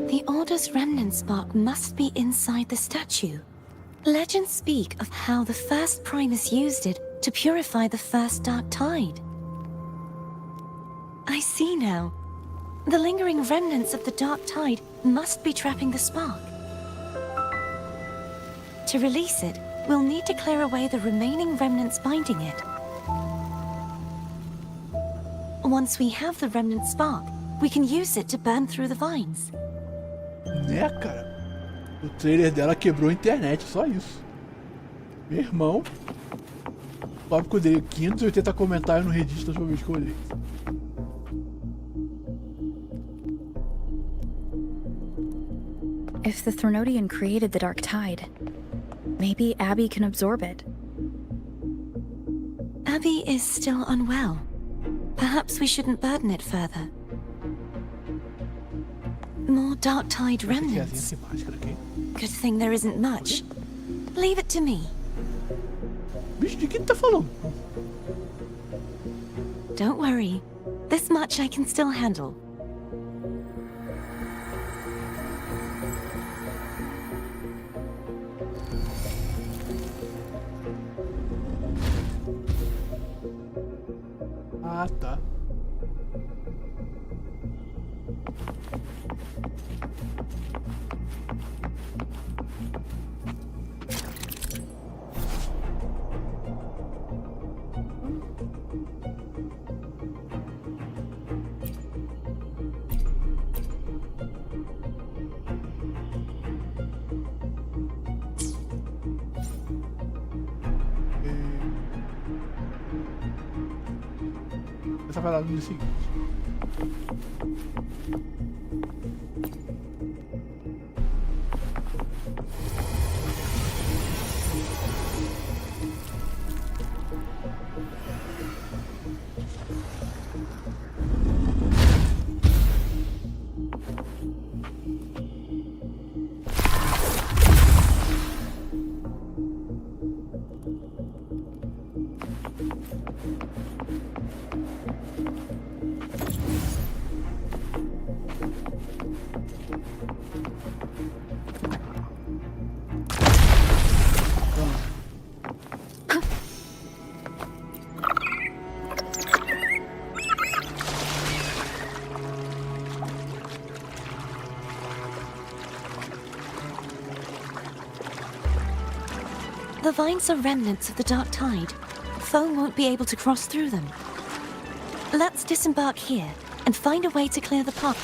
The Order's remnant spark must be inside the statue. Legends speak of how the first Primus used it to purify the first Dark Tide. I see now. The lingering remnants of the Dark Tide must be trapping the spark. To release it, we'll need to clear away the remaining remnants binding it. Once we have the remnant spark, we can use it to burn through the vines. Né, cara? O trailer dela quebrou a internet, só isso. Meu irmão. O tópico dele, 580 comentários no Reddit da última vez que eu olhei. If the Threnodian created the Dark Tide, maybe Abby can absorb it. Abby is still unwell. Perhaps we shouldn't burden it further. More Dark Tide remnants. Good thing there isn't much. Leave it to me. Bicho, de quem tá falando? Don't worry. This much I can still handle. Ah, tá. Essa vai lá no dia seguinte. The vines are remnants of the Dark Tide, foe won't be able to cross through them. Let's disembark here and find a way to clear the path.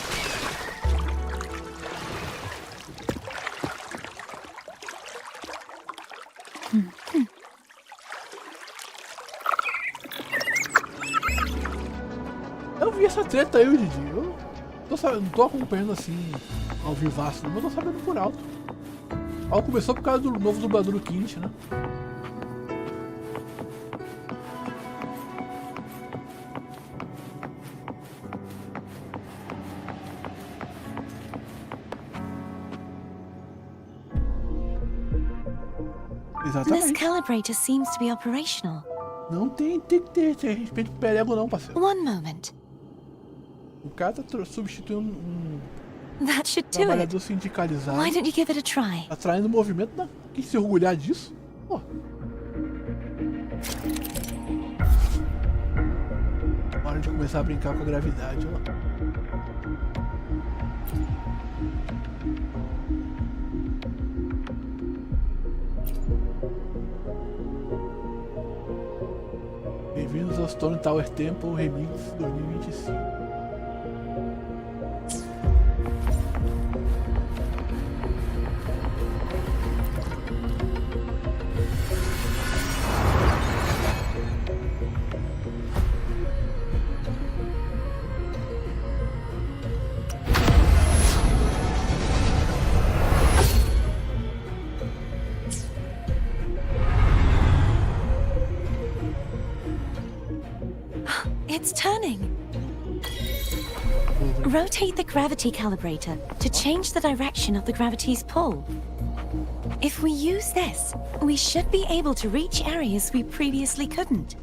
Eu vi essa treta aí, Didi. Eu não tô acompanhando assim ao vivaço, mas eu tô sabendo por alto. Ela começou por causa do novo dublador do Kinch, né? This Exatamente. calibrator seems to be operational. Não tem que ter respeito pro perego não, parceiro. One moment. O cara tá substituindo um That should do it. trabalhador sindicalizado. Why don't you give it a try? Atraindo movimento, né? Quem se orgulhar disso? Pô. Hora de começar a brincar com a gravidade, ó. Bem-vindos ao Stone Tower Temple Remix 2025. It's turning. Rotate the gravity calibrator to change the direction of the gravity's pull. If we use this, we should be able to reach areas we previously couldn't.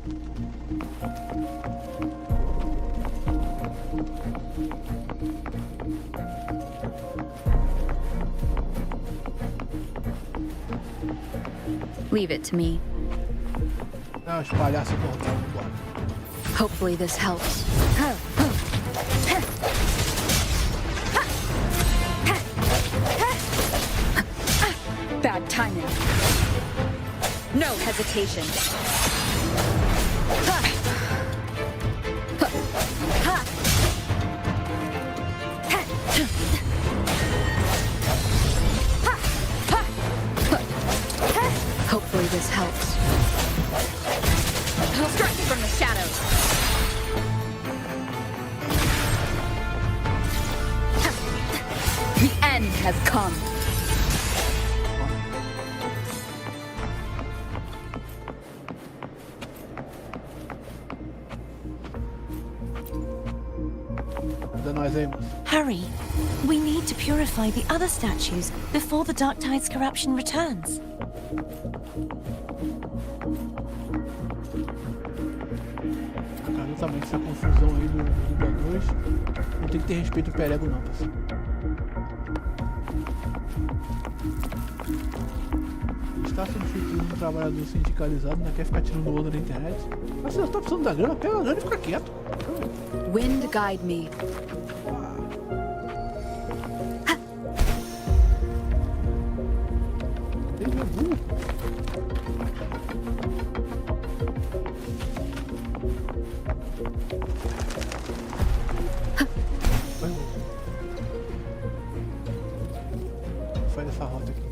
Leave it to me. Ah, os palhaços cortaram, bora. Hopefully this helps. Bad timing. No hesitation. Hopefully this helps. I'll strike from the shadows. The end has come. Ajuda nós aí, moço. Hurry. We need to purify the other statues before the Dark Tide's corruption returns. Cara, exatamente essa confusão aí dos dubladores. Não tem que ter respeito ao perego não, parceiro. Está substituindo um trabalhador sindicalizado, não quer ficar tirando onda na internet. Mas se você tá precisando da grana, pega a grana e fica quieto. Wind guide me. Tem meu burro. Faz essa rota aqui.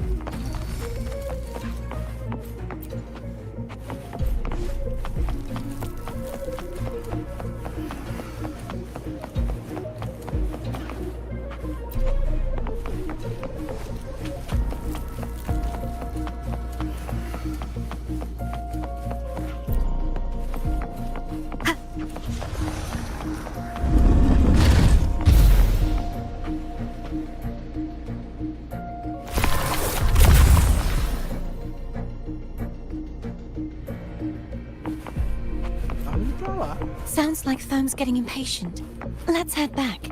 Sounds like Foam's getting impatient. Let's head back.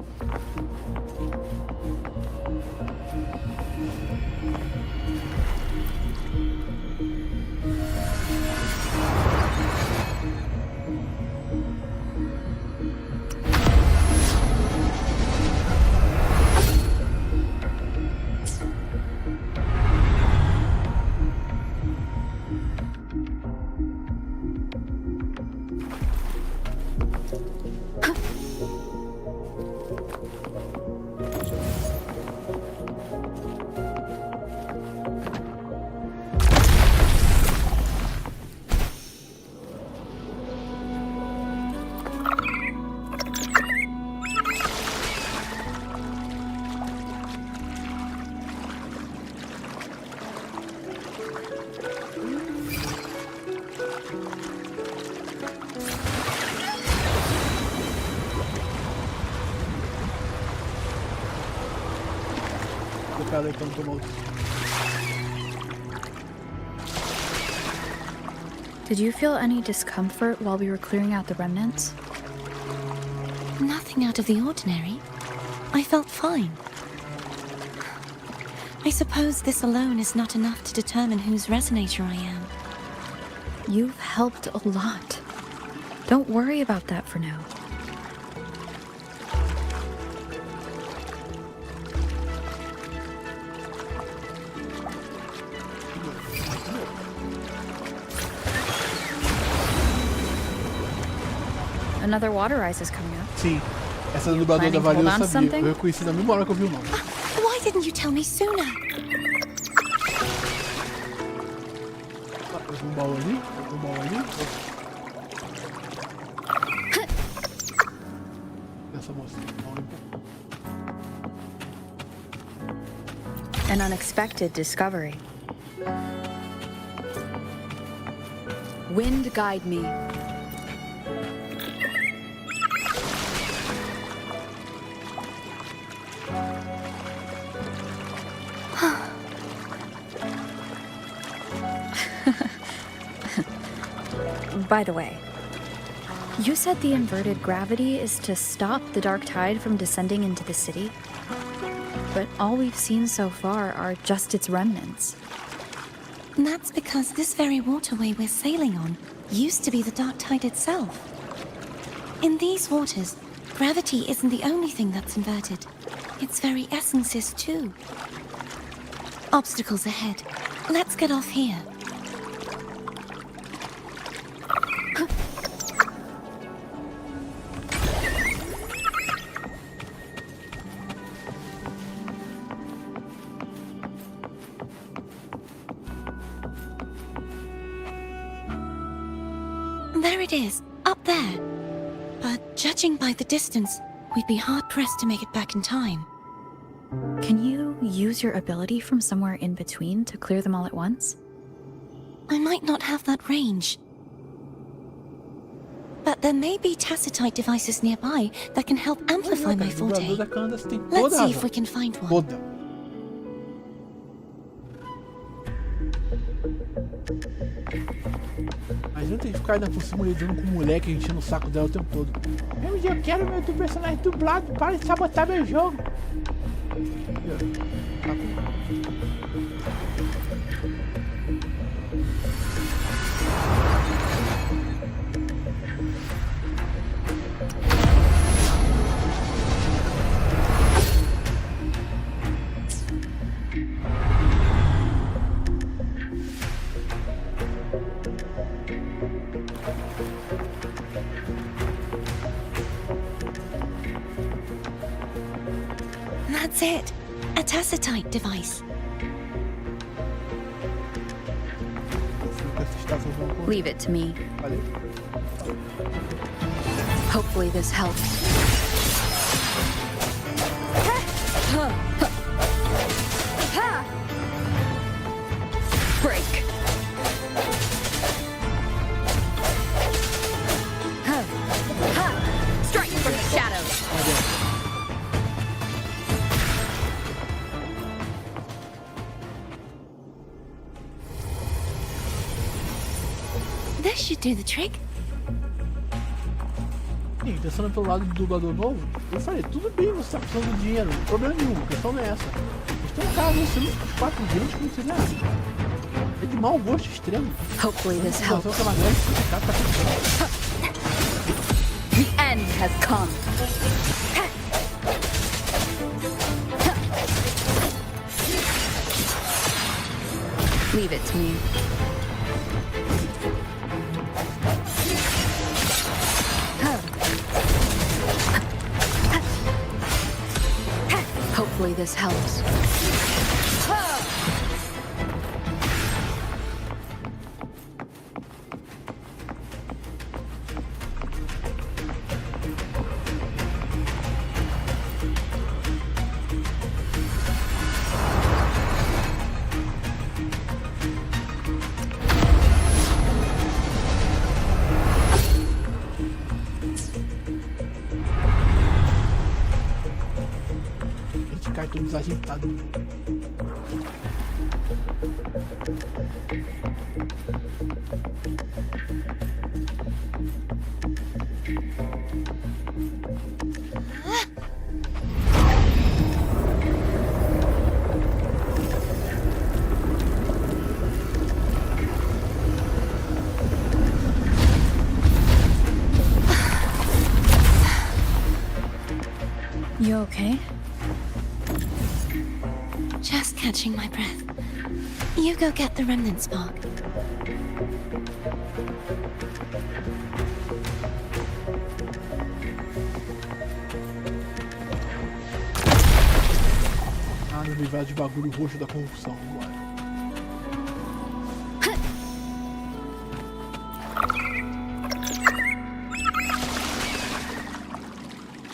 cara aí pra não tomar outro. Did you feel any discomfort while we were clearing out the remnants? Nothing out of the ordinary. I felt fine. I suppose this alone is not enough to determine whose resonator I am. You've helped a lot. Don't worry about that for now. Another water rise is coming up. Sim, essa dubladora da Valia eu sabia. Eu reconheci na mesma hora que eu vi o nome. Why didn't you tell me sooner? Um baú ali, um baú ali. Essa moça. An unexpected discovery. Wind guide me. By the way, you said the inverted gravity is to stop the dark tide from descending into the city, but all we've seen so far are just its remnants. And that's because this very waterway we're sailing on used to be the dark tide itself. In these waters, gravity isn't the only thing that's inverted. Its very essence is too. Obstacles ahead. Let's get off here. There it is, up there. But judging by the distance, we'd be hard-pressed to make it back in time. Can you use your ability from somewhere in between to clear them all at once? I might not have that range. But there may be tacitite devices nearby that can help amplify my forte. Let's see if we can find one. Toda. Imagina ter que ficar ainda por cima lidando com o moleque enchendo o saco dela o tempo todo. Eu quero meu personagem dublado, para de sabotar meu jogo. That's it. A tacitite device. Leave it to me. Hopefully this helps. Break. Strike from the shadows. This should do the trick. Sim, pensando pelo lado do dublador novo, eu falei, tudo bem, você tá precisando de dinheiro, não tem problema nenhum, a questão não é essa. Mas tem um cara anunciando os 4 gente que não sei nada. É de mau gosto extremo. Hopefully this helps. Que é uma grande sindicato tá pensando. The end has come. Leave it to me. Hopefully this helps. desajeitado. You okay? Just catching my breath. You go get the remnant spark. Ah, no universo de bagulho roxo da corrupção. Vambora.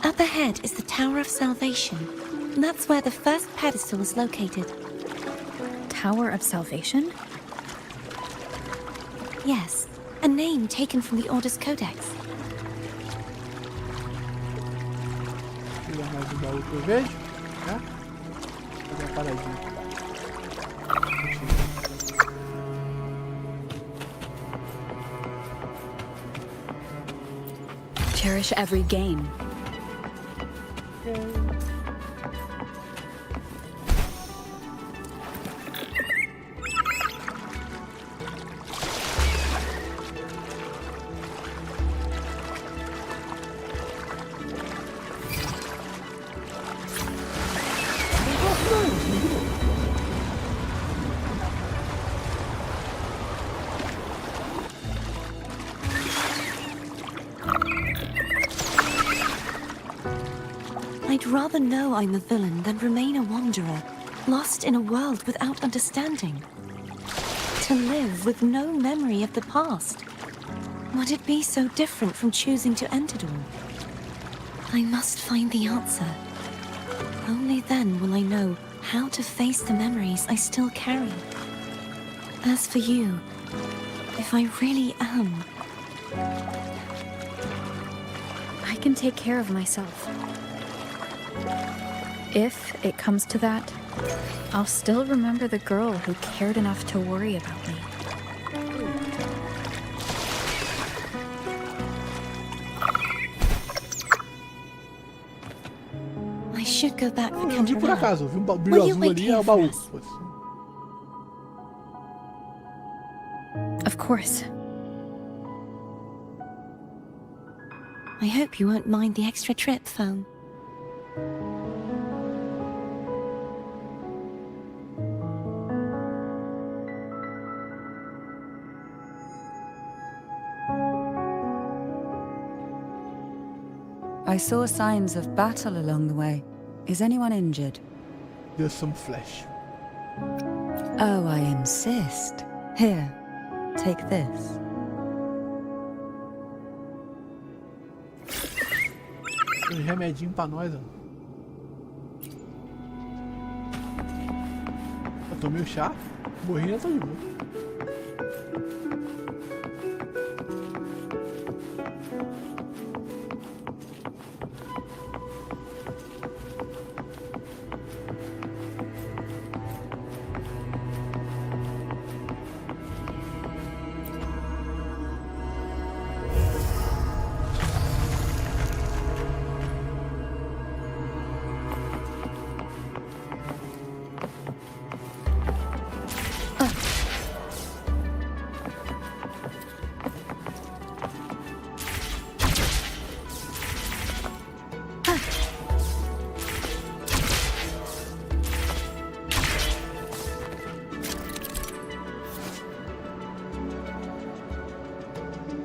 Up ahead is the Tower of Salvation. That's where the first pedestal is located. Tower of Salvation? Yes, a name taken from the Order's Codex. Pegar mais um baú que eu vejo, né? Fazer uma paradinha. Cherish every gain. I'd rather know I'm a villain than remain a wanderer, lost in a world without understanding. To live with no memory of the past. Would it be so different from choosing to end it all? I must find the answer. Only then will I know how to face the memories I still carry. As for you, if I really am... I can take care of myself. If it comes to that, I'll still remember the girl who cared enough to worry about me. I should go back for Eu vi por Canterbury. acaso, eu vi um brilho Will you azul wait ali, here é o for baú. us? Foda-se. Of course. I hope you won't mind the extra trip, phone. I saw signs of battle along the way. Is anyone injured? There's some flesh. Oh, I insist. Here, take this. Tem um remedinho pra nós, ó. Eu tomei o chá, morri e tô de boa.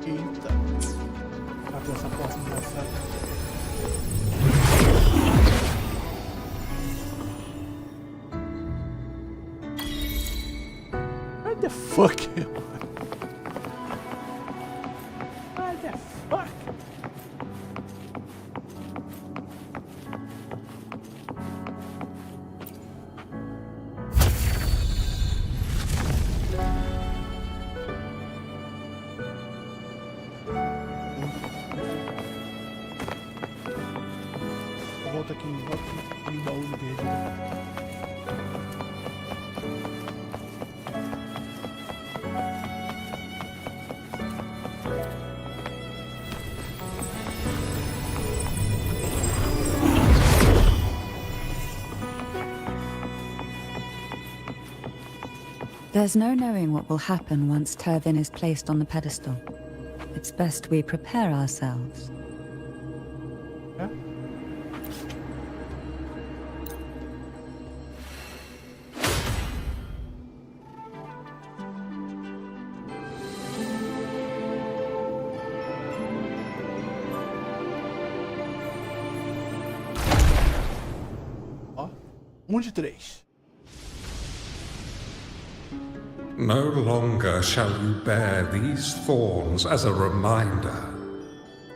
Eita. Abre essa porta engraçada. What the fuck? What the fuck? Volta aqui no baú do verde. There's no knowing what will happen once Turvin is placed on the pedestal. It's best we prepare ourselves. É? Ó, 1 de 3. No longer shall you bear these thorns as a reminder.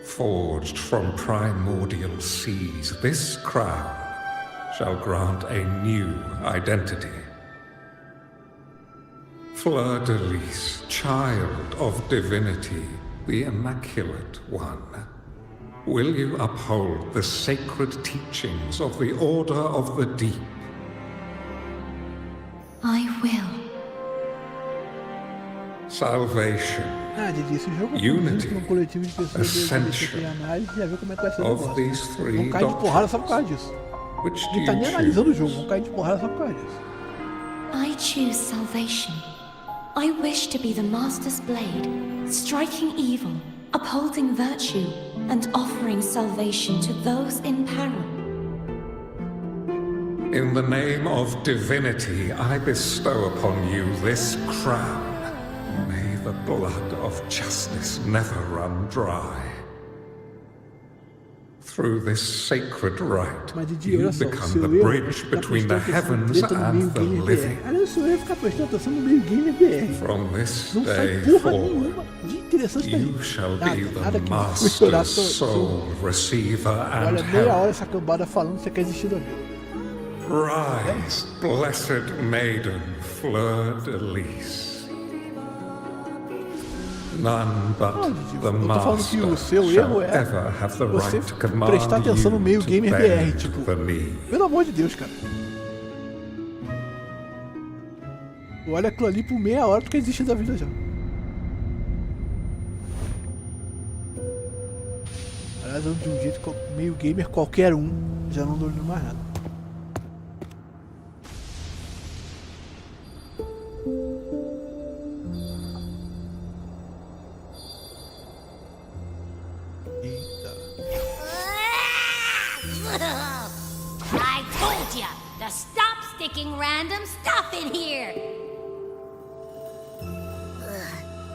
Forged from primordial seas, this crown shall grant a new identity. Fleur-de-lis, child of divinity, the Immaculate One, will you uphold the sacred teachings of the Order of the Deep? I will. Salvation, Didi, esse jogo Unity, é um coletivo de pessoas de análise e já viu como é que vai ser o of negócio. these three Vão cair de porrada só por causa disso. which do Não tá you nem analisando o jogo, choose? vão cair de porrada só por causa disso. I choose salvation. I wish to be the Master's blade, striking evil, upholding virtue, and offering salvation to those in peril. In the name of divinity, I bestow upon you this crown. May the blood of justice never run dry. Through this sacred rite, Mas Didi, you olha só, o become seu the erro bridge tá between the prestando atenção heavens treta no and meio the gamer living. BR. Olha o seu erro ficar prestando atenção no meio gamer BR. From this Não sai day porra forward, nenhuma de interessante dali. you shall Nada, be nada the que vou estourar Master's soul receiver and Olha, meia hora herald. essa cambada falando que você quer existir da vida. Rise, blessed maiden, fleur-de-lis. None but Não, Didi, the eu tô falando que o Master seu shall erro é ever have the você right to command prestar atenção no meio you to gamer BR, bend tipo, the knee. pelo amor de Deus, cara. Olha aquilo ali por meia hora, tu quer desistir da vida já. Aliás, de um jeito meio gamer qualquer um, já não domino mais nada. I told ya to stop sticking random stuff in here.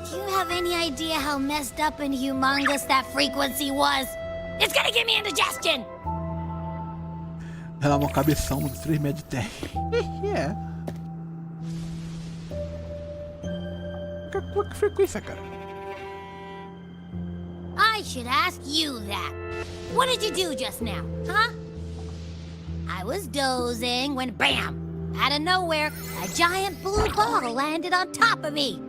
Do you have any idea how messed up and humongous that frequency was? It's gonna give me indigestion. Ela é uma cabeção de 3 metros de terra. É. Qual que frequência, cara? I should ask you that. What did you do just now, huh? I was dozing when bam! Out of nowhere, a giant blue ball landed on top of me.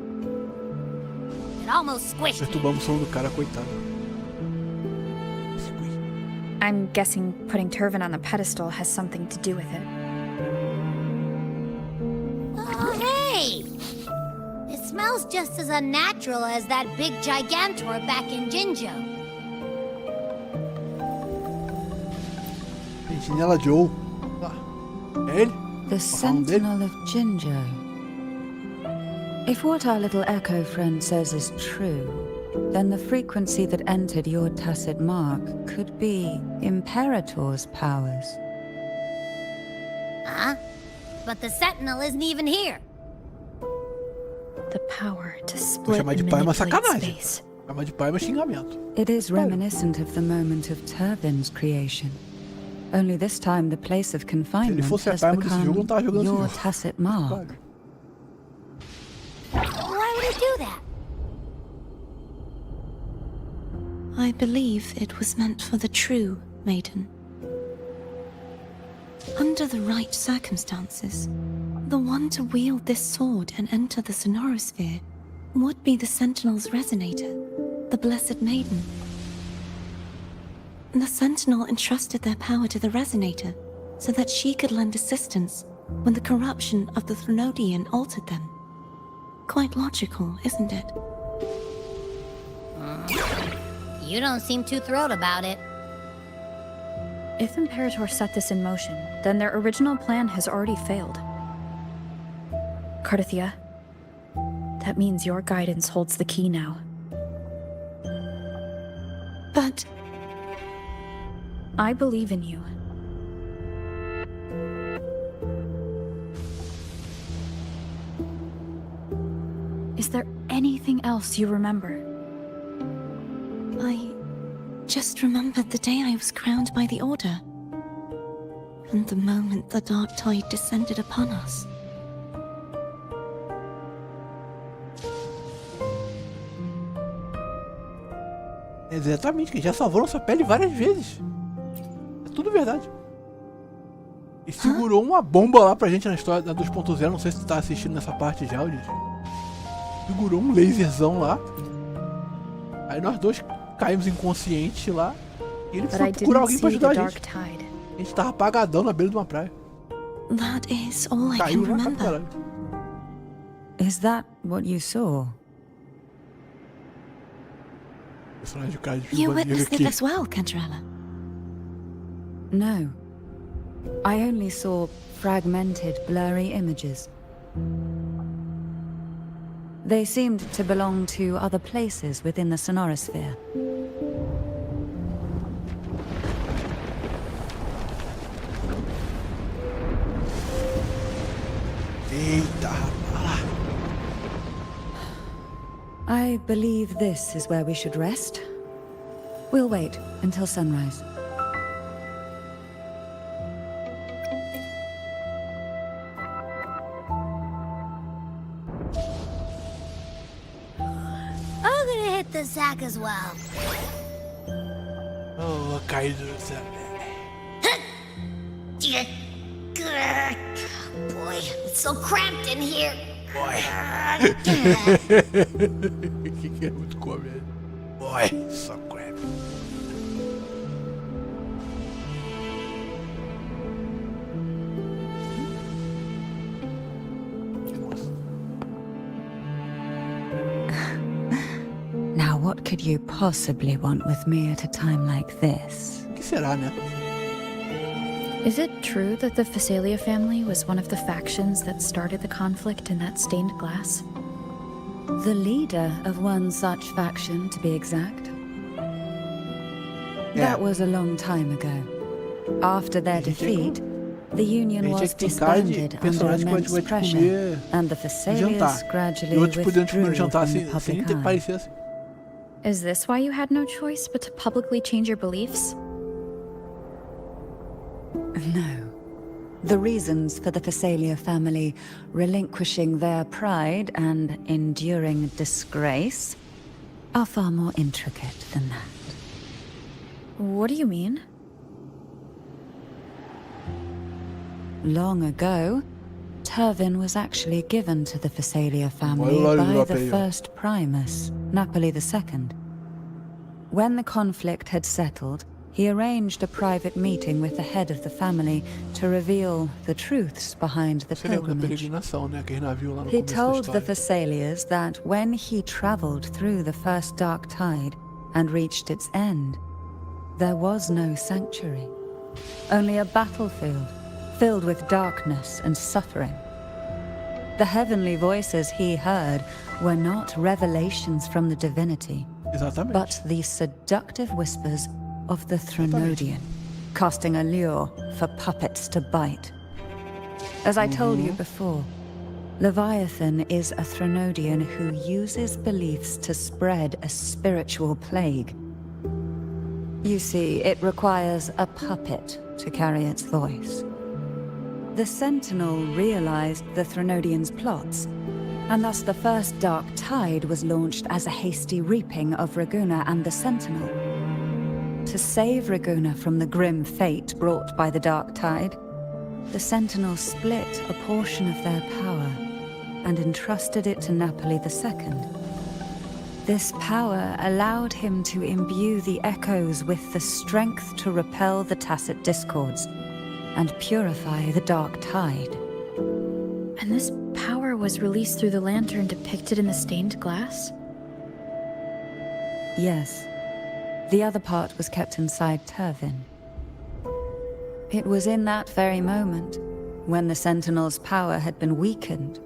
It almost squished me. Perturbamos o sono do cara, coitado. I'm guessing putting Turvin on the pedestal has something to do with it. Oh, hey! It smells just as unnatural as that big gigantor back in Jinjo. Sentinela Joe. Ah, é ele? The Sentinel of Jinjo. If what our little echo friend says is true, then the frequency that entered your tacit mark could be Imperator's powers. Huh? But the Sentinel isn't even here. The power to Vou split chamar de and pai é uma manipulate sacanagem. space. Chamar de pai é um xingamento. It is reminiscent of the moment of Turvin's creation. Only this time the place of confinement fosse a has time desse jogo, eu não tava become jogando esse your jogo. tacit mark. Why would he do that? I believe it was meant for the true Maiden. Under the right circumstances, the one to wield this sword and enter the sonorosphere would be the Sentinel's resonator, the Blessed Maiden. The Sentinel entrusted their power to the resonator so that she could lend assistance when the corruption of the Threnodian altered them. Quite logical, isn't it? You don't seem too thrilled about it. If Imperator set this in motion, then their original plan has already failed. Cardathia, That means your guidance holds the key now. But I believe in you. Is there anything else you remember? I just remembered the day I was crowned by the Order. And the moment the dark tide descended upon us. Exatamente, que já salvou nossa pele várias vezes. É tudo verdade. E segurou uma bomba lá pra gente na história da 2.0. Não sei se tu tá assistindo nessa parte já, Didi. Segurou um laserzão lá. Aí nós dois caímos inconscientes lá. E ele foi procurar alguém pra ajudar a gente. A gente tava apagadão na beira de uma praia. That is all I can Caiu lá pra remember. caralho. Is that what you saw? Personagem de cara de You chuva negra witnessed it aqui. as well, Cantarella. No. I only saw fragmented, blurry images. They seemed to belong to other places within the sonorosphere. Eita, rapaz. I believe this is where we should rest. We'll wait until sunrise. I'm gonna hit the sack as well. Oh, caído do céu. Boy, it's so cramped in here. Boy. Que é muito comédia. Boy, só crap. Now, what could you possibly want with me at a time like this? O que será, né? Is it true that the Phasalia family was one of the factions that started the conflict in that stained glass? The leader of one such faction, to be exact. Yeah. That was a long time ago. After their defeat, the Union was disbanded under immense pressure, and the Phasalias gradually E outros podendo comer withdrew no jantar from the sem nem public ter eye. parecer assim. Is this why you had no choice but to publicly change your beliefs? No. The reasons for the Phasalia family relinquishing their pride and enduring disgrace are far more intricate than that. What do you mean? Long ago, Turvin was actually given to the Phasalia family Olha lá, by the Defier. first Primus, Napoli II. When the conflict had settled, he arranged a private meeting with the head of the family to reveal the truths behind the Você lembra da pilgrimage. peregrinação, né? Aquele navio lá no He começo da told the história. Phasalias that when he traveled through the first dark tide and reached its end, there was no sanctuary, only a battlefield filled with darkness and suffering. The heavenly voices he heard were not revelations from the divinity, Exatamente. but the seductive whispers of the Threnodian, casting a lure for puppets to bite. As I told you before, Leviathan is a Threnodian who uses beliefs to spread a spiritual plague. You see, it requires a puppet to carry its voice. The Sentinel realized the Threnodian's plots, and thus the first Dark Tide was launched as a hasty reaping of Raguna and the Sentinel. To save Raguna from the grim fate brought by the Dark Tide, the Sentinel split a portion of their power and entrusted it to Napoli II. This power allowed him to imbue the echoes with the strength to repel the tacit discords and purify the Dark Tide. And this power was released through the lantern depicted in the stained glass? Yes. The other part was kept inside Turvin. It was in that very moment, when the Sentinel's power had been weakened,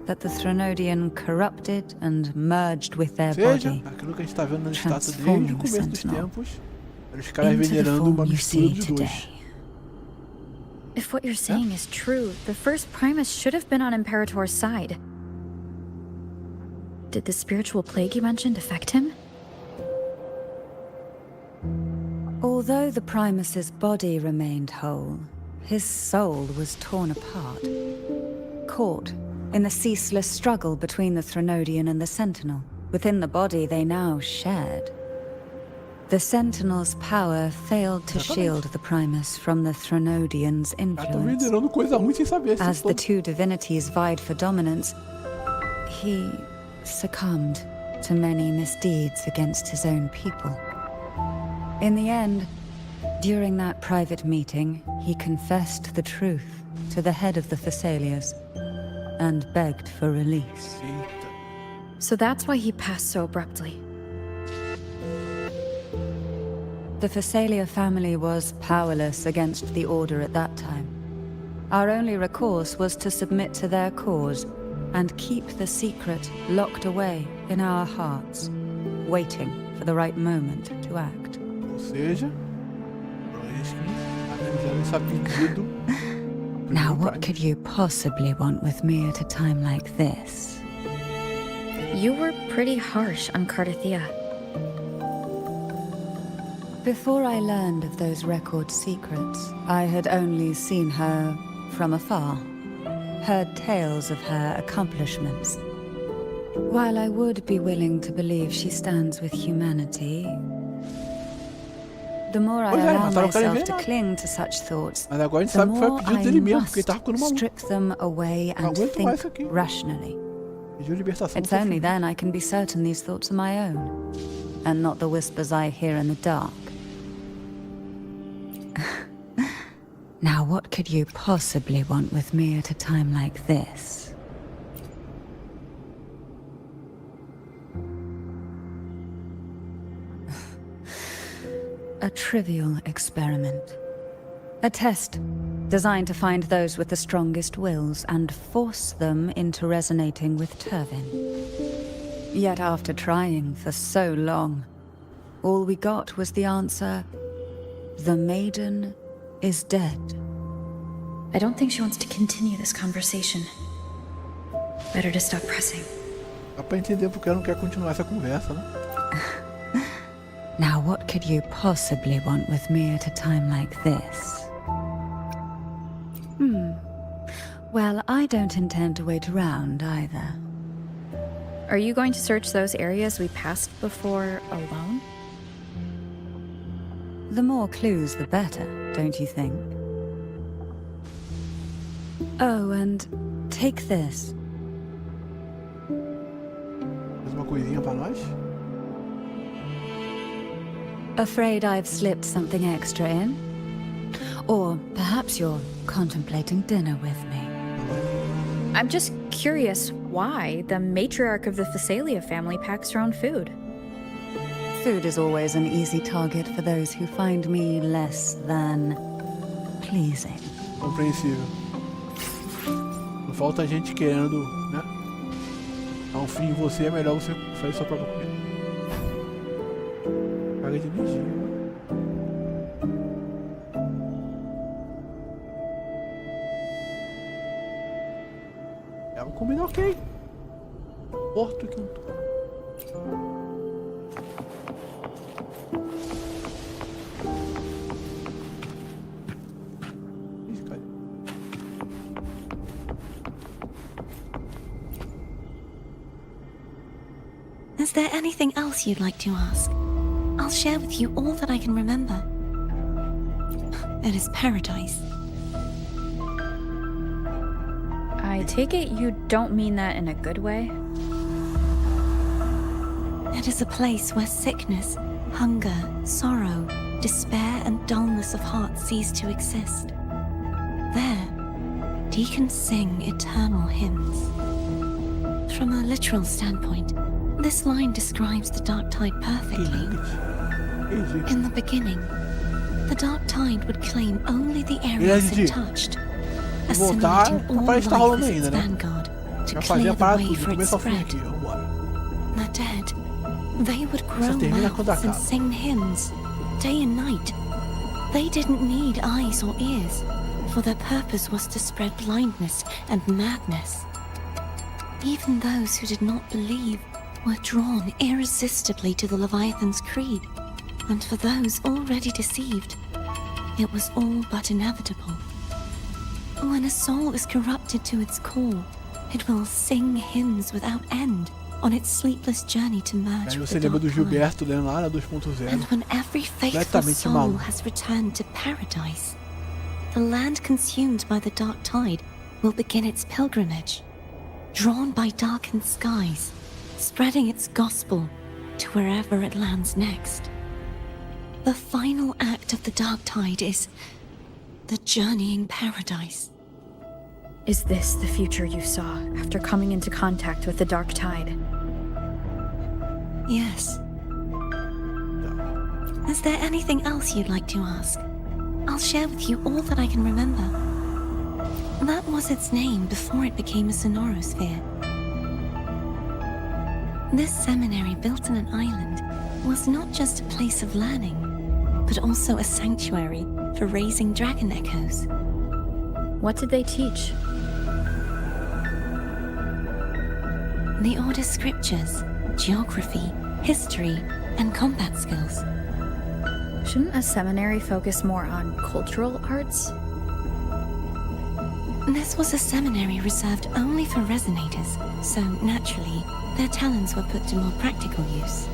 that the Threnodian corrupted and merged with their Seja, body, aquilo que a gente tá vendo na estátua desde o transforming the começo dos Sentinel tempos, eram os caras into the venerando uma form you mistura see dos dois. today. If what you're saying is true, the first Primus should have been on Imperator's side. Did the spiritual plague you mentioned affect him? Although the Primus's body remained whole, his soul was torn apart, caught in the ceaseless struggle between the Threnodian and the Sentinel. Within the body they now shared. The Sentinel's power failed to shield the Primus from the Threnodian's influence. Venerando coisa ruim sem saber. As the two divinities vied for dominance, he succumbed to many misdeeds against his own people. In the end, during that private meeting, he confessed the truth to the head of the Thessalians and begged for release. So that's why he passed so abruptly. The Thessalia family was powerless against the Order at that time. Our only recourse was to submit to their cause and keep the secret locked away in our hearts, waiting for the right moment to act. Ou seja, esse pedido. Now what could you possibly want with me at a time like this? You were pretty harsh on Cardathia. Before I learned of those record secrets, I had only seen her from afar, heard tales of her accomplishments. While I would be willing to believe she stands with humanity, the more I allow myself to cling to such thoughts, the more I must strip them away and think rationally. It's only then I can be certain these thoughts are my own, and not the whispers I hear in the dark. Now what could you possibly want with me at a time like this? A trivial experiment. A test designed to find those with the strongest wills and force them into resonating with Turvin. Yet after trying for so long, all we got was the answer, the Maiden is dead. I don't think she wants to continue this conversation. Better to stop pressing. Dá pra entender porque ela não quer continuar essa conversa, né? Now what could you possibly want with me at a time like this? Well, I don't intend to wait around either. Are you going to search those areas we passed before alone? The more clues, the better, don't you think? Oh, and take this. Mais uma coisinha pra nós? Afraid I've slipped something extra in? Or perhaps you're contemplating dinner with me. I'm just curious why the matriarch of the Thessalia family packs her own food. Food is always an easy target for those who find me less than pleasing. Compreensível. Não falta gente querendo, né? Dar um fim em você, é melhor você fazer sua própria comida. Carga de energia. É uma comida ok. Porto que não tô. Is there anything else you'd like to ask? I'll share with you all that I can remember. It is paradise. I take it you don't mean that in a good way? It is a place where sickness, hunger, sorrow, despair, and dullness of heart cease to exist. There, deacons sing eternal hymns. From a literal standpoint, this line describes the dark tide perfectly. In the beginning, the dark tide would claim only the areas it touched, assimilating all life as its vanguard, to Já fazia clear the para way tudo, for its começo ao fim spread. aqui, vambora. The dead, they would grow termina quando mouths and acaba. sing hymns, day and night. They didn't need eyes or ears, for their purpose was to spread blindness and madness. Even those who did not believe were drawn irresistibly to the Leviathan's creed, and for those already deceived, it was all but inevitable. When a soul is corrupted to its core, it will sing hymns without end on its sleepless journey to merge Aí with você the lembra dark do light. Gilberto lendo lá na 2.0. And when every faithful Completamente soul maluco. has returned to paradise, the land consumed by the dark tide will begin its pilgrimage, drawn by darkened skies, spreading its gospel to wherever it lands next. The final act of the dark tide is the journeying paradise. Is this the future you saw after coming into contact with the dark tide? Yes. Is there anything else you'd like to ask? I'll share with you all that I can remember. That was its name before it became a sonorosphere. This seminary, built on an island, was not just a place of learning, but also a sanctuary for raising dragon echoes. What did they teach? The Order's scriptures, geography, history, and combat skills. Shouldn't a seminary focus more on cultural arts? This was a seminary reserved only for resonators, so naturally, their talents were put to more practical use.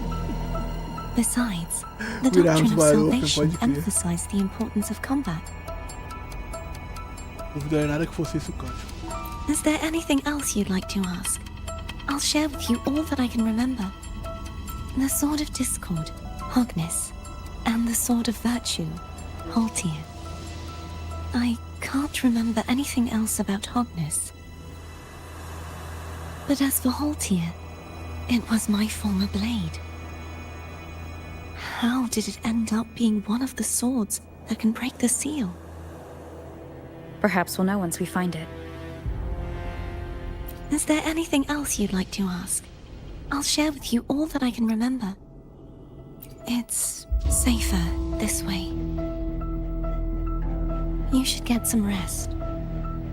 Besides, the doctrine of salvation emphasized the importance of combat. Duvidaria nada que fosse isso o cântico. Is there anything else you'd like to ask? I'll share with you all that I can remember. The Sword of Discord, Hogness, and the Sword of Virtue, Haltir. I can't remember anything else about Hogness. But as for Haltir, it was my former blade. How did it end up being one of the swords that can break the seal? Perhaps we'll know once we find it. Is there anything else you'd like to ask? I'll share with you all that I can remember. It's safer this way. You should get some rest.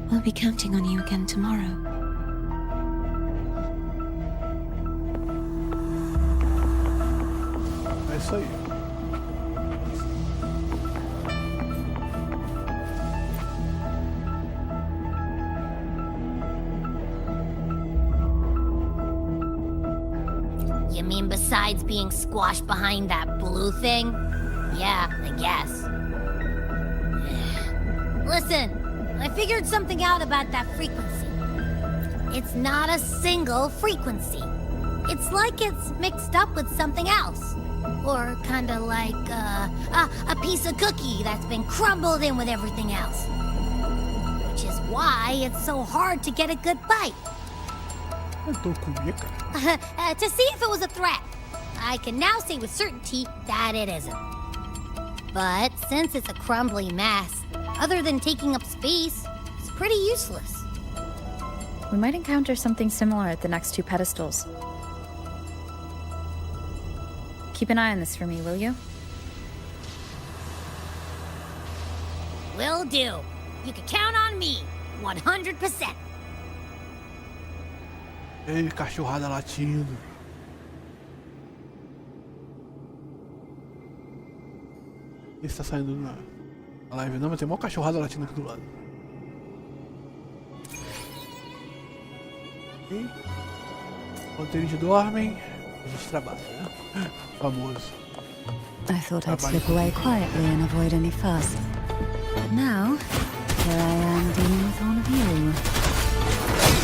We'll be counting on you again tomorrow. É isso aí. You mean besides being squashed behind that blue thing? Yeah, I guess. Listen, I figured something out about that frequency. It's not a single frequency. It's like it's mixed up with something else. Or kinda like, a piece of cookie that's been crumbled in with everything else. Which is why it's so hard to get a good bite. Eu tô comigo, cara. To see if it was a threat. I can now say with certainty that it isn't. But since it's a crumbly mess, other than taking up space, it's pretty useless. We might encounter something similar at the next two pedestals. Keep an eye on this for me, will you? Will do. You can count on me, 100%. Ei, cachorrada latindo. Esse tá saindo na live não, mas tem uma cachorrada latindo aqui do lado. Ok. Enquanto eles dormem, a gente trabalha, né? Famoso. I thought I'd slip away quietly and avoid any fuss. But now, here I am dealing with all of you.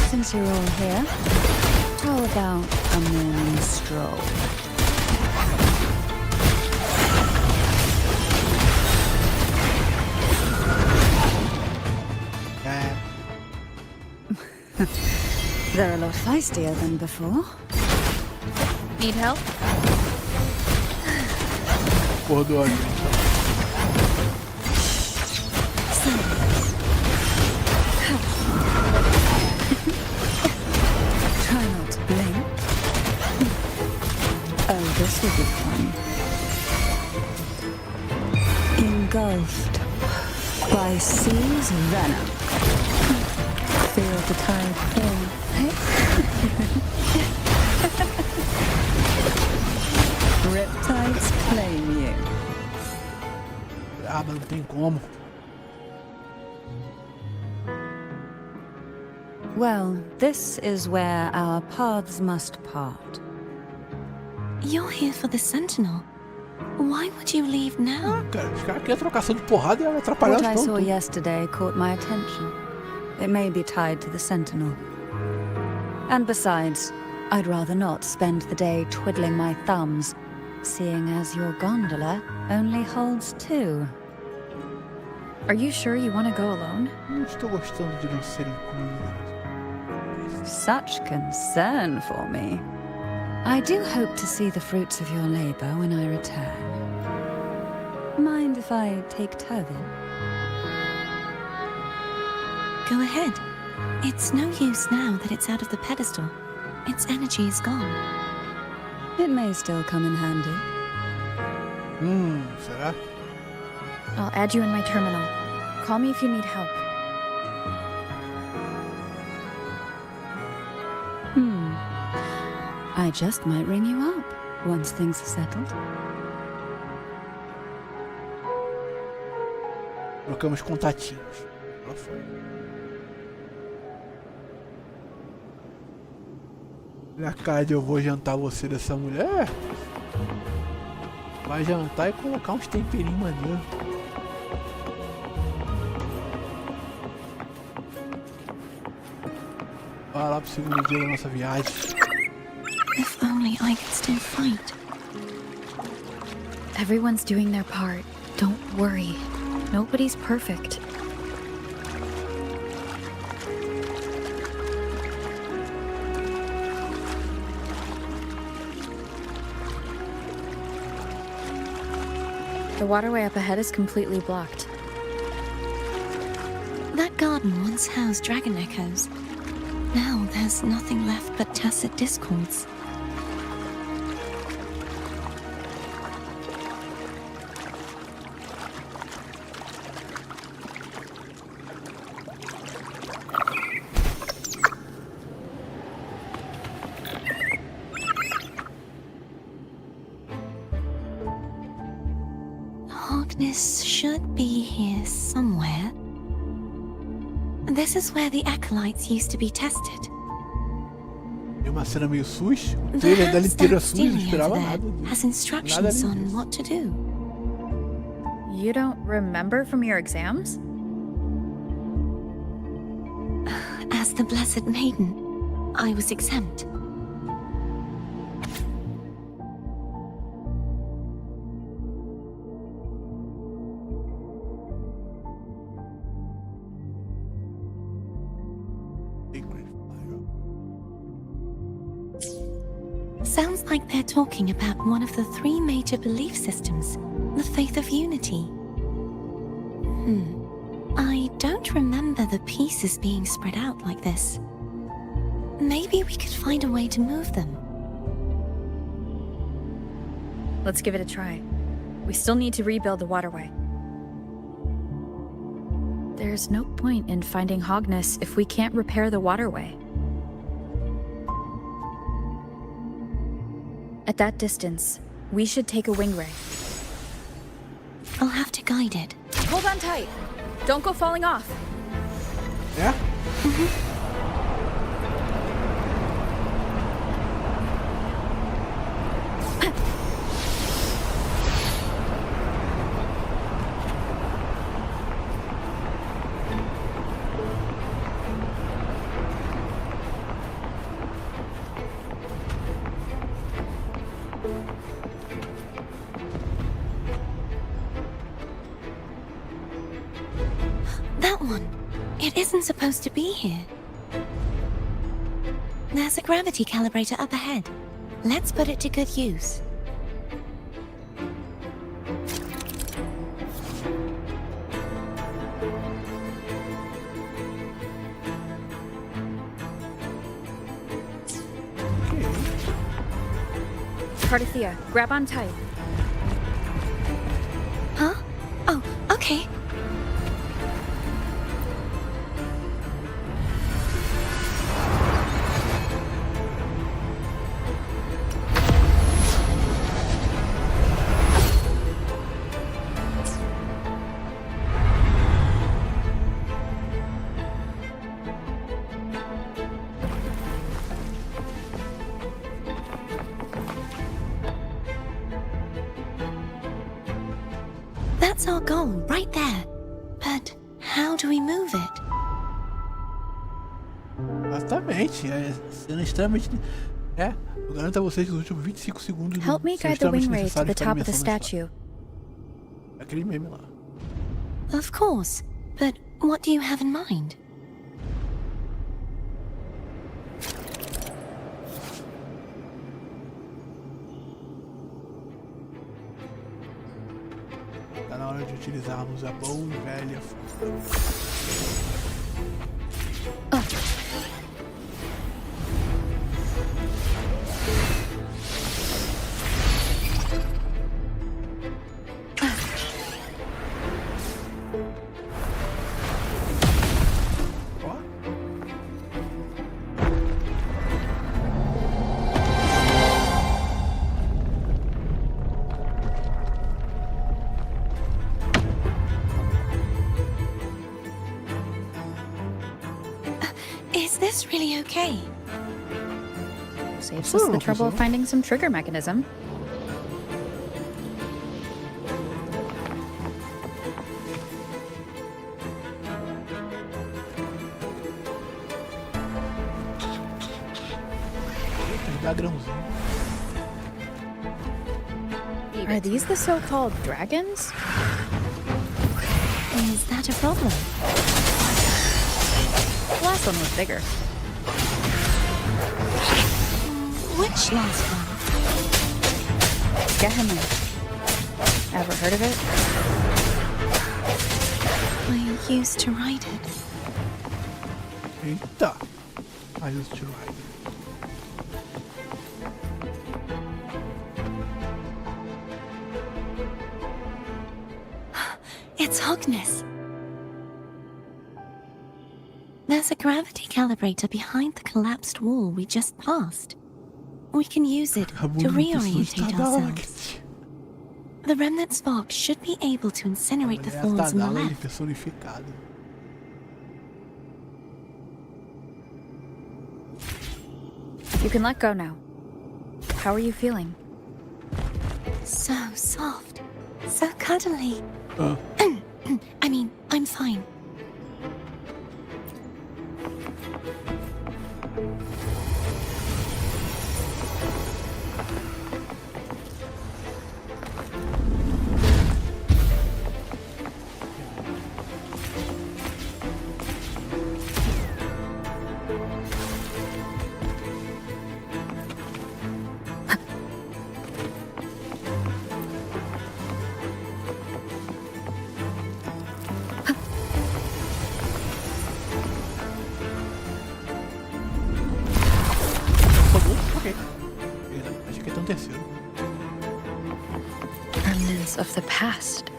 Since you're all here, how about a morning stroll? They're a lot feistier than before. Need help? Acordou a gente. This will be fun. Engulfed by sea's venom. Feel the tide fall. Riptides claim you. Ah, mas não tem como. Well, this is where our paths must part. You're here for the Sentinel. Why would you leave now? Ah, cara, os caras querem trocação de porrada e atrapalhar What os I planos saw tudo. yesterday caught my attention. It may be tied to the Sentinel. And besides, I'd rather not spend the day twiddling my thumbs, seeing as your gondola only holds 2. Are you sure you want to go alone? Não estou gostando de não ser incluído. Such concern for me. I do hope to see the fruits of your labor when I return. Mind if I take Turvin? Go ahead. It's no use now that it's out of the pedestal. Its energy is gone. It may still come in handy. Será? I'll add you in my terminal. Call me if you need help. I just might ring you up once things are settled. Trocamos contatinhos. Lá foi. Na cara de eu vou jantar você dessa mulher. Vai jantar e colocar uns temperinhos maneiros. Vai lá pro segundo dia da nossa viagem. If only I could still fight. Everyone's doing their part. Don't worry. Nobody's perfect. The waterway up ahead is completely blocked. That garden once housed dragon echoes. Now there's nothing left but tacit discords. Harkness should be here somewhere. This is where the acolytes used to be tested. Tem uma cena meio sus. O trailer dela inteira sus, não esperava nada. Has instructions on what to do. You don't remember from your exams? As the Blessed Maiden, I was exempt. Sounds like they're talking about one of the 3 major belief systems, the faith of unity. I don't remember the pieces being spread out like this. Maybe we could find a way to move them. Let's give it a try. We still need to rebuild the waterway. There's no point in finding Hogness if we can't repair the waterway. At that distance, we should take a wing ray. I'll have to guide it. Hold on tight. Don't go falling off. É? That one. It isn't supposed to be here. There's a gravity calibrator up ahead. Let's put it to good use. Cardathea, grab on tight. Huh? Oh, okay. That's our goal, right there. But how do we move it? Exatamente, é cena extremamente. Eu garanto a vocês que os últimos 25 segundos Help me são guide the extremamente wing ray to necessários the para a top of the imersão na história. statue. Aquele meme lá. Of course. But what do you have in mind? Tá na hora de utilizarmos a boa e velha força. Is this really okay? Saves us the trouble of finding some trigger mechanism. Are these the so-called dragons? Is that a problem? The last one was bigger. Which last one? Gehenna. Ever heard of it? I used to ride it. Eita! I used to ride. It's Hogness. There's a gravity calibrator behind the collapsed wall we just passed. We can use it to reorientate ourselves. The remnant spark should be able to incinerate the thorns on the left. You can let go now. How are you feeling? So soft. So cuddly. I mean, I'm fine. Remnants of the past.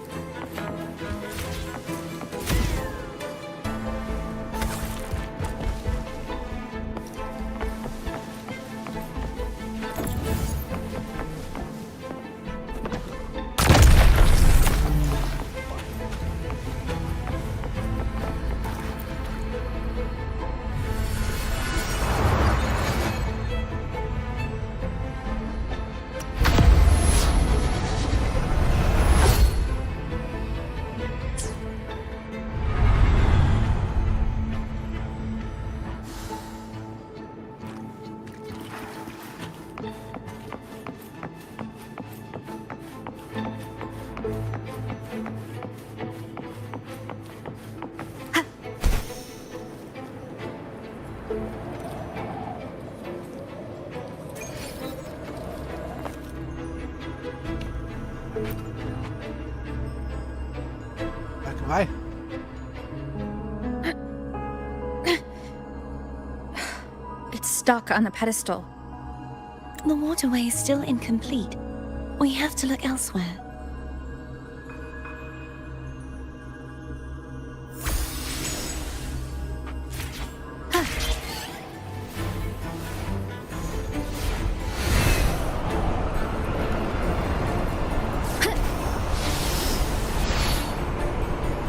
Vai. It's stuck on the pedestal. The waterway is still incomplete. We have to look elsewhere.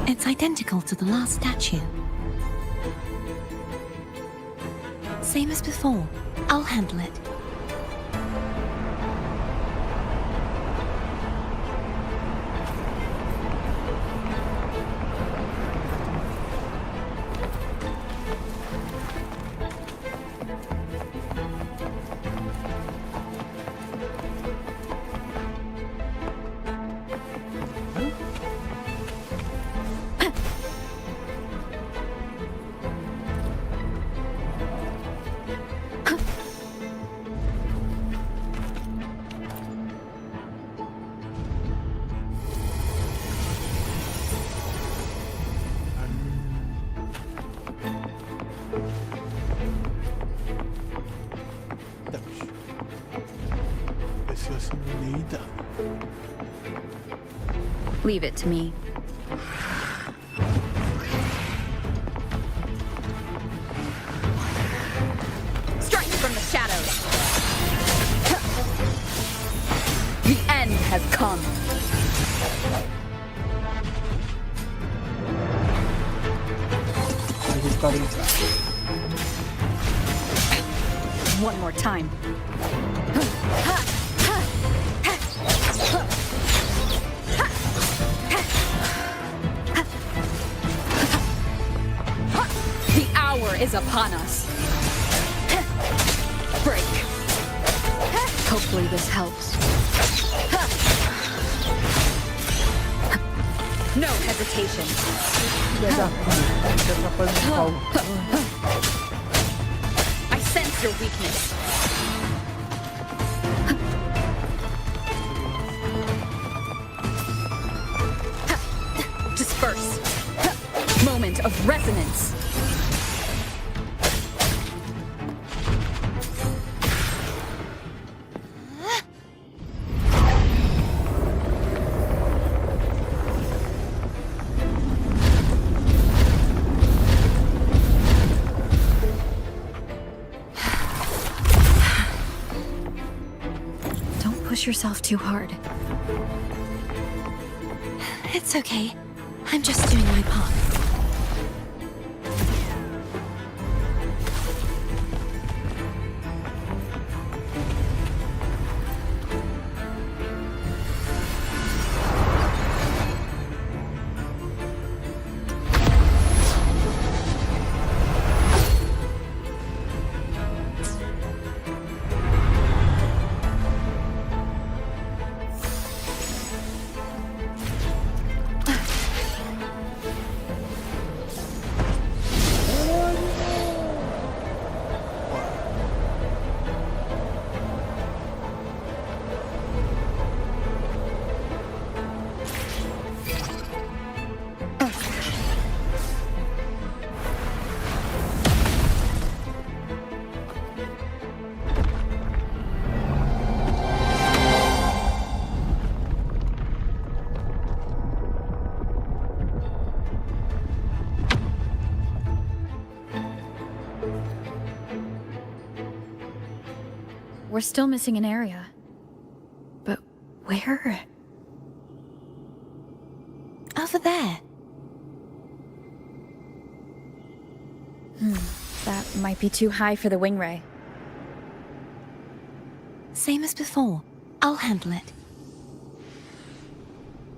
It's identical to the last statue. Same as before. I'll handle it. Leave it to me. Strike from the shadows. The end has come. One more time. The hour is upon us. Break. Hopefully this helps. No hesitation. I sense your weakness. Disperse. Moment of resonance. Push yourself too hard. It's okay. I'm just doing my part. We're still missing an area. But where? Over there. That might be too high for the wing ray. Same as before. I'll handle it.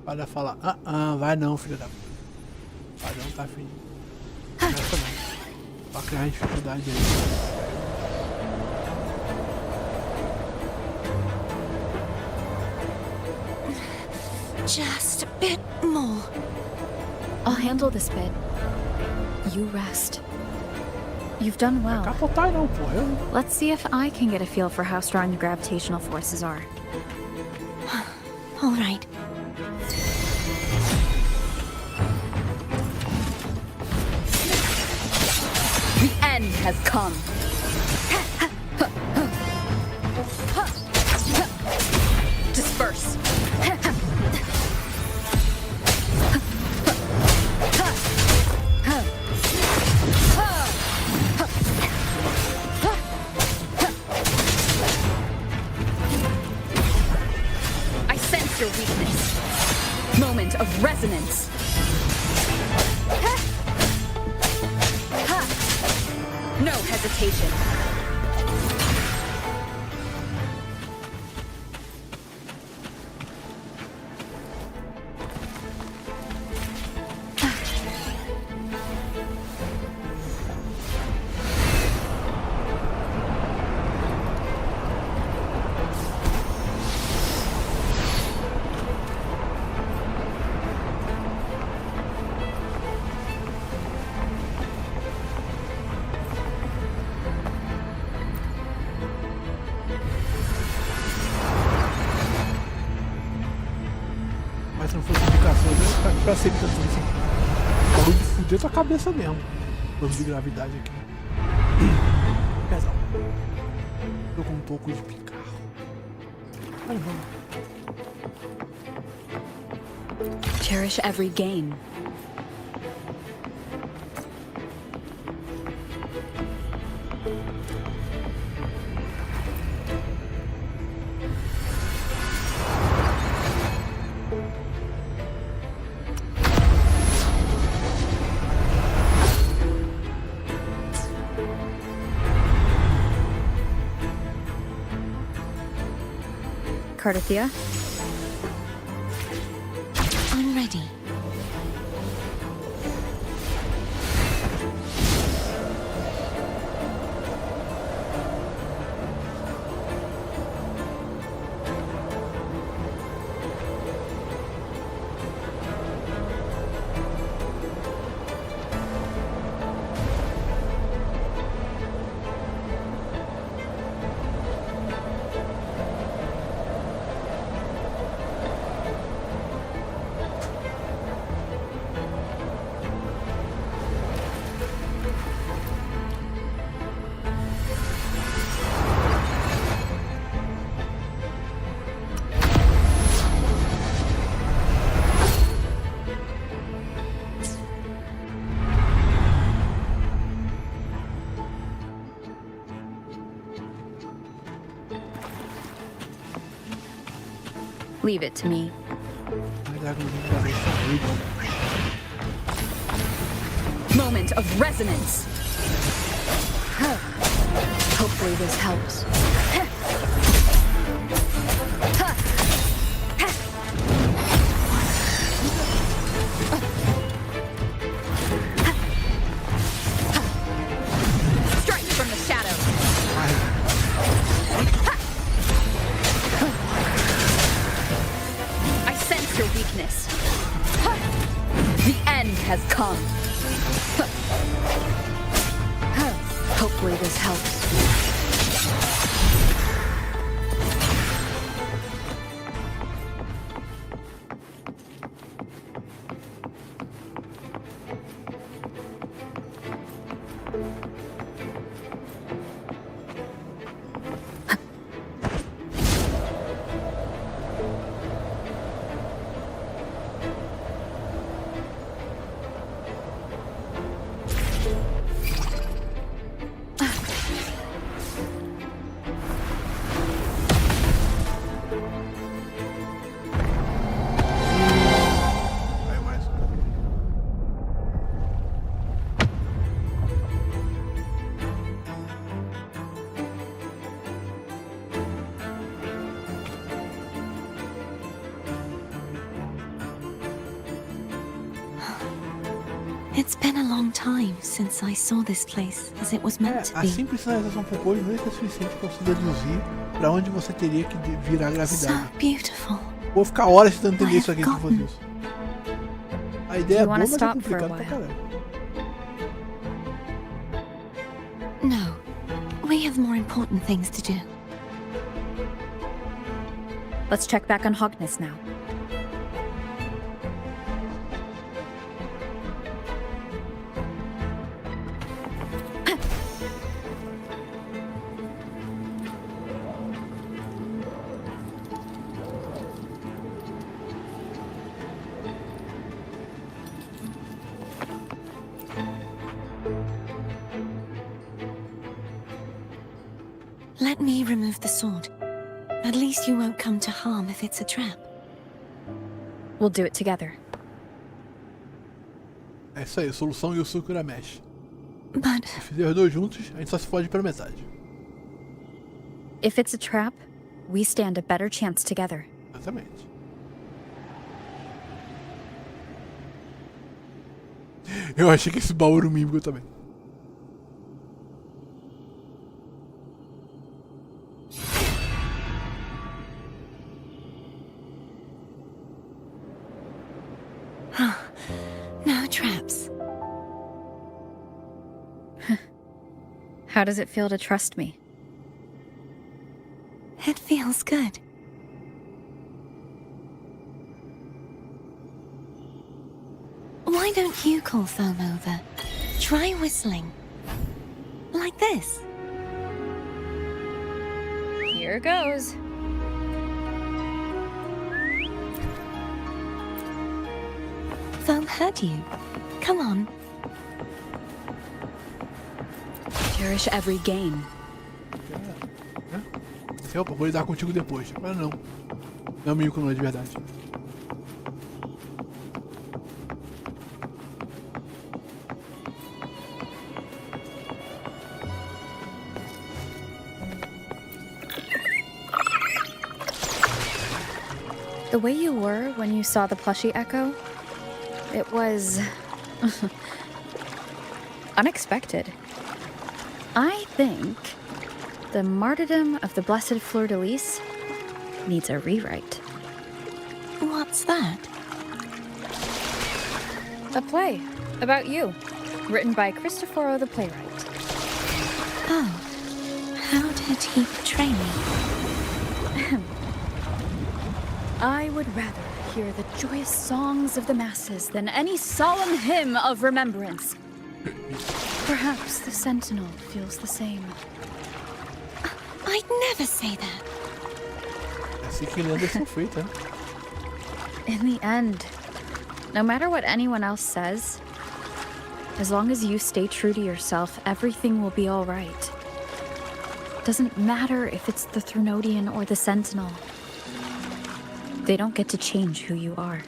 Olha, fala, vai não, filho da... Vai não, tá afim. Essa não. Pra criar dificuldade aí. Just a bit more. I'll handle this bit. You rest. You've done well. Capotar não, pô. Let's see if I can get a feel for how strong the gravitational forces are. All right. The end has come. Disperse. I sense your weakness. Moment of resonance. No hesitation. Mas se não fosse indicação, eu ia pra sempre tanto assim. Acabou de fuder tua cabeça mesmo. Coisa de gravidade aqui. Pesado. Tô com um pouco de picarro. Vamos. Cherish every gain. Cardathia? I'm ready. Leave it to me. Moment of resonance. Hopefully this helps. Strike from the shadow. I sense your weakness. The end has come. Hopefully this helps. It's been a long time since I saw this place as it was meant to A be. simples sinalização por cor não é suficiente para você deduzir para onde você teria que virar a So gravidade. beautiful. Vou ficar horas tentando entender I isso aqui have se fosse isso. A ideia é You boa, wanna mas é stop for a complicado pra while? caralho. No, we have more important things to do. Let's check back on Hogness now. Let me remove the sword. At least you won't come to harm if it's a trap. We'll do it together. É isso aí, a solução e o Sakura mexe. But Se fizer os dois juntos, a gente só se fode pela metade. If it's a trap, we stand a better chance together. Exatamente. Eu achei que esse baú era um mímico também. no traps. How does it feel to trust me? It feels good. Why don't you call Foam over? Try whistling. Like this. Here goes. Foam heard you. Come on. Cherish every game. Opa, vou lidar contigo depois. Mas não. Não é mímico, não é de verdade. The way you were when you saw the plushie echo, it was unexpected. I think the martyrdom of the Blessed Fleur-de-Lis needs a rewrite. What's that? A play about you, written by Cristoforo the playwright. Oh, how did he portray me? I would rather hear the joyous songs of the masses than any solemn hymn of remembrance. Perhaps the Sentinel feels the same. I'd never say that. É assim que lendas são feitas, né? In the end, no matter what anyone else says, as long as you stay true to yourself, everything will be all right. Doesn't matter if it's the Threnodian or the Sentinel. They don't get to change who you are.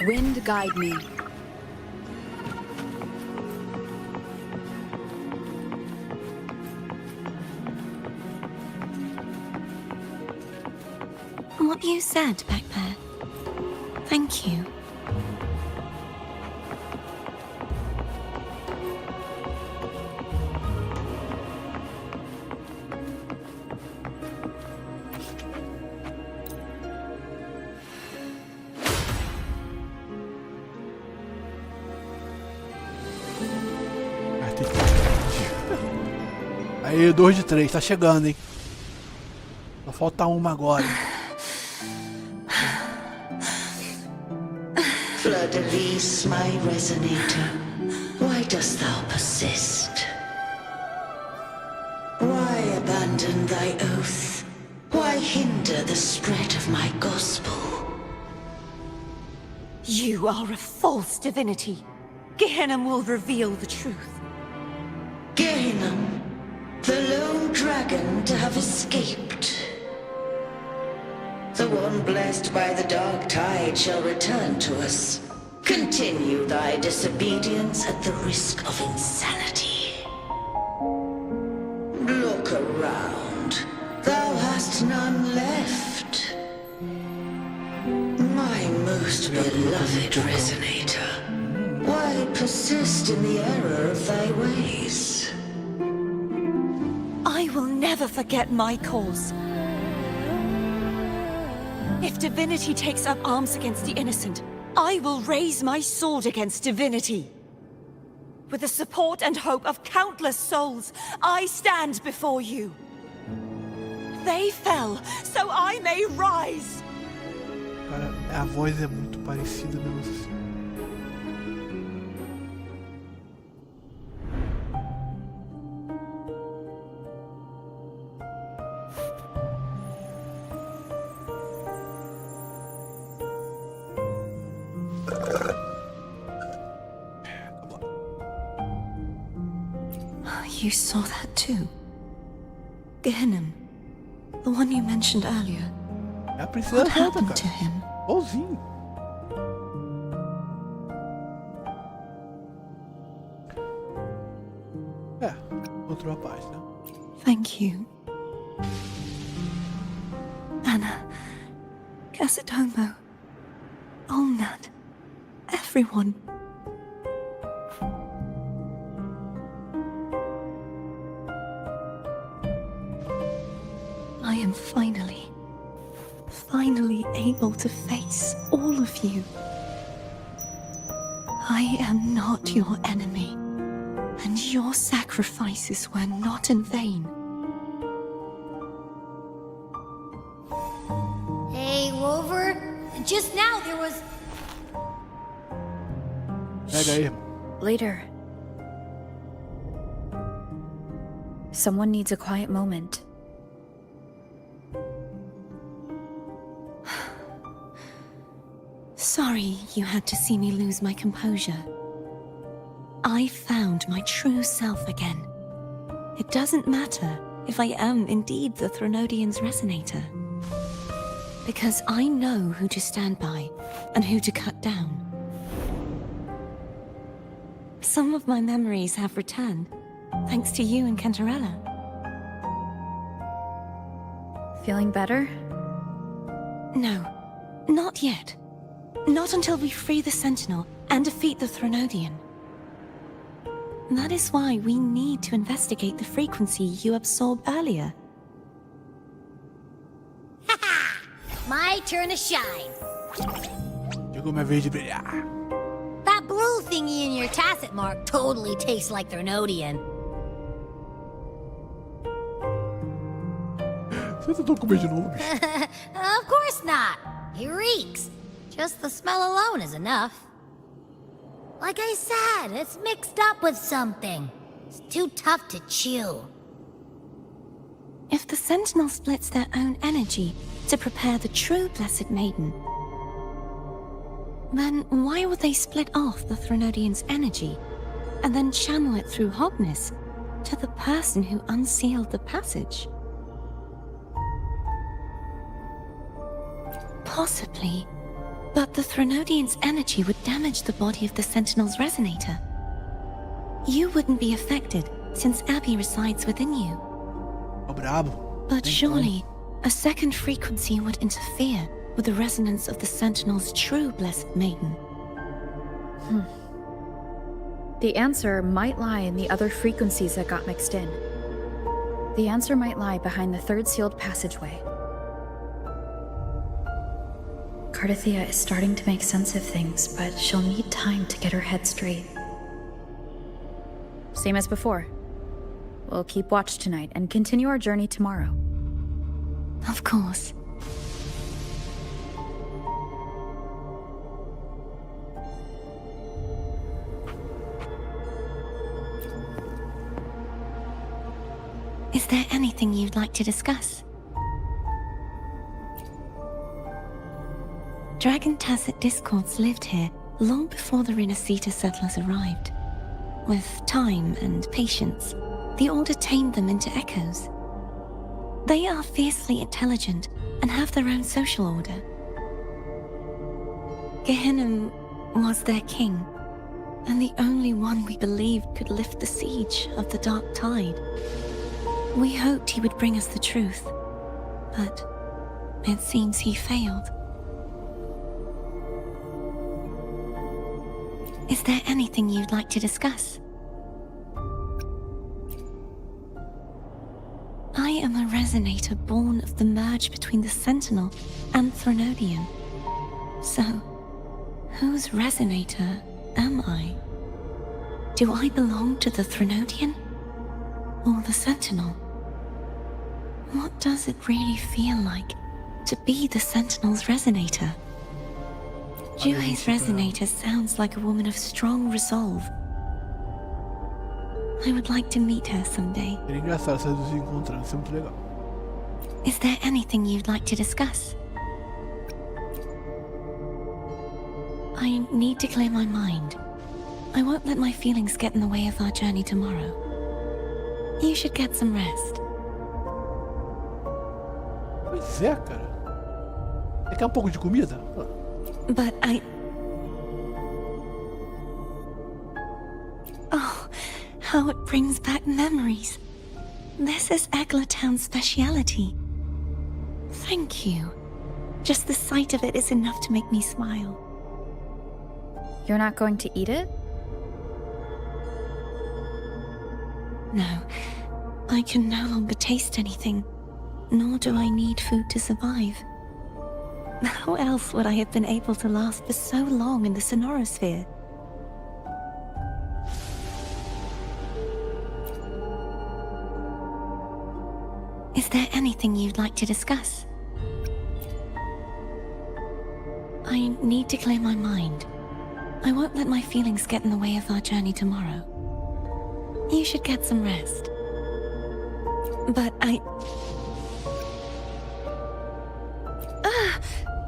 Wind guide me. What you said back there. Thank you. Aí, 2 de 3, tá chegando, hein? Só falta uma agora. Fleur-de-Lis, my resonator, why dost thou persist? Why abandon thy oath? Why hinder the spread of my gospel? You are a false divinity. Gehenna will reveal the truth. Gehenna, the lone dragon to have escaped. The one blessed by the dark tide shall return to us. Continue thy disobedience at the risk of insanity. Look around. Thou hast none left. My most beloved resonator, why persist in the error of thy ways? I will never forget my cause. If divinity takes up arms against the innocent, I will raise my sword against divinity. With the support and hope of countless souls, I stand before you. They fell, so I may rise. Cara, a voz é muito parecida mesmo assim. You saw that too? Gehinnom, the one you mentioned earlier. É a princesa What Zelda, happened to cara. him? Igualzinho. É, encontrou a paz, né? Thank you. Anna, Casatomo, Olnat, everyone. I am finally able to face all of you. I am not your enemy, and your sacrifices were not in vain. Hey, Rover, just now there was... Pega aí, irmão. Later. Someone needs a quiet moment. Sorry you had to see me lose my composure. I found my true self again. It doesn't matter if I am indeed the Threnodian's resonator. Because I know who to stand by and who to cut down. Some of my memories have returned, thanks to you and Cantarella. Feeling better? No, not yet. Not until we free the Sentinel and defeat the Threnodian. That is why we need to investigate the frequency you absorbed earlier. My turn to shine. Chegou minha vez de brilhar. That blue thingy in your tacit mark totally tastes like Threnodian. Você tentou comer de novo, bicho? Of course not. He reeks. Just the smell alone is enough. Like I said, it's mixed up with something. It's too tough to chew. If the Sentinel splits their own energy to prepare the true Blessed Maiden, then why would they split off the Threnodian's energy and then channel it through Hognis to the person who unsealed the passage? Possibly, but the Threnodian's energy would damage the body of the Sentinel's resonator. You wouldn't be affected since Abby resides within you. Ó, brabo. But Tem surely, a second frequency would interfere with the resonance of the Sentinel's true Blessed Maiden. The answer might lie in the other frequencies that got mixed in. The answer might lie behind the third sealed passageway. Cardathea is starting to make sense of things, but she'll need time to get her head straight. Same as before. We'll keep watch tonight and continue our journey tomorrow. Of course. Is there anything you'd like to discuss? Dragon Tacet discords lived here long before the Rinascita settlers arrived. With time and patience, the Order tamed them into echoes. They are fiercely intelligent and have their own social order. Gehinnom was their king, and the only one we believed could lift the siege of the Dark Tide. We hoped he would bring us the truth, but it seems he failed. Is there anything you'd like to discuss? I am a resonator born of the merge between the Sentinel and Threnodian. So, whose resonator am I? Do I belong to the Threnodian? Or the Sentinel? What does it really feel like to be the Sentinel's resonator? Juhe's resonator sounds like a woman of strong resolve. I would like to meet her someday. Seria engraçado essas duas se encontrando, isso é muito legal. Is there anything you'd like to discuss? I need to clear my mind. I won't let my feelings get in the way of our journey tomorrow. You should get some rest. Pois é, cara. Você quer um pouco de comida? But Oh, how it brings back memories. This is Eglatown's speciality. Thank you. Just the sight of it is enough to make me smile. You're not going to eat it? No, I can no longer taste anything, nor do I need food to survive. How else would I have been able to last for so long in the sonorosphere? Is there anything you'd like to discuss? I need to clear my mind. I won't let my feelings get in the way of our journey tomorrow. You should get some rest. But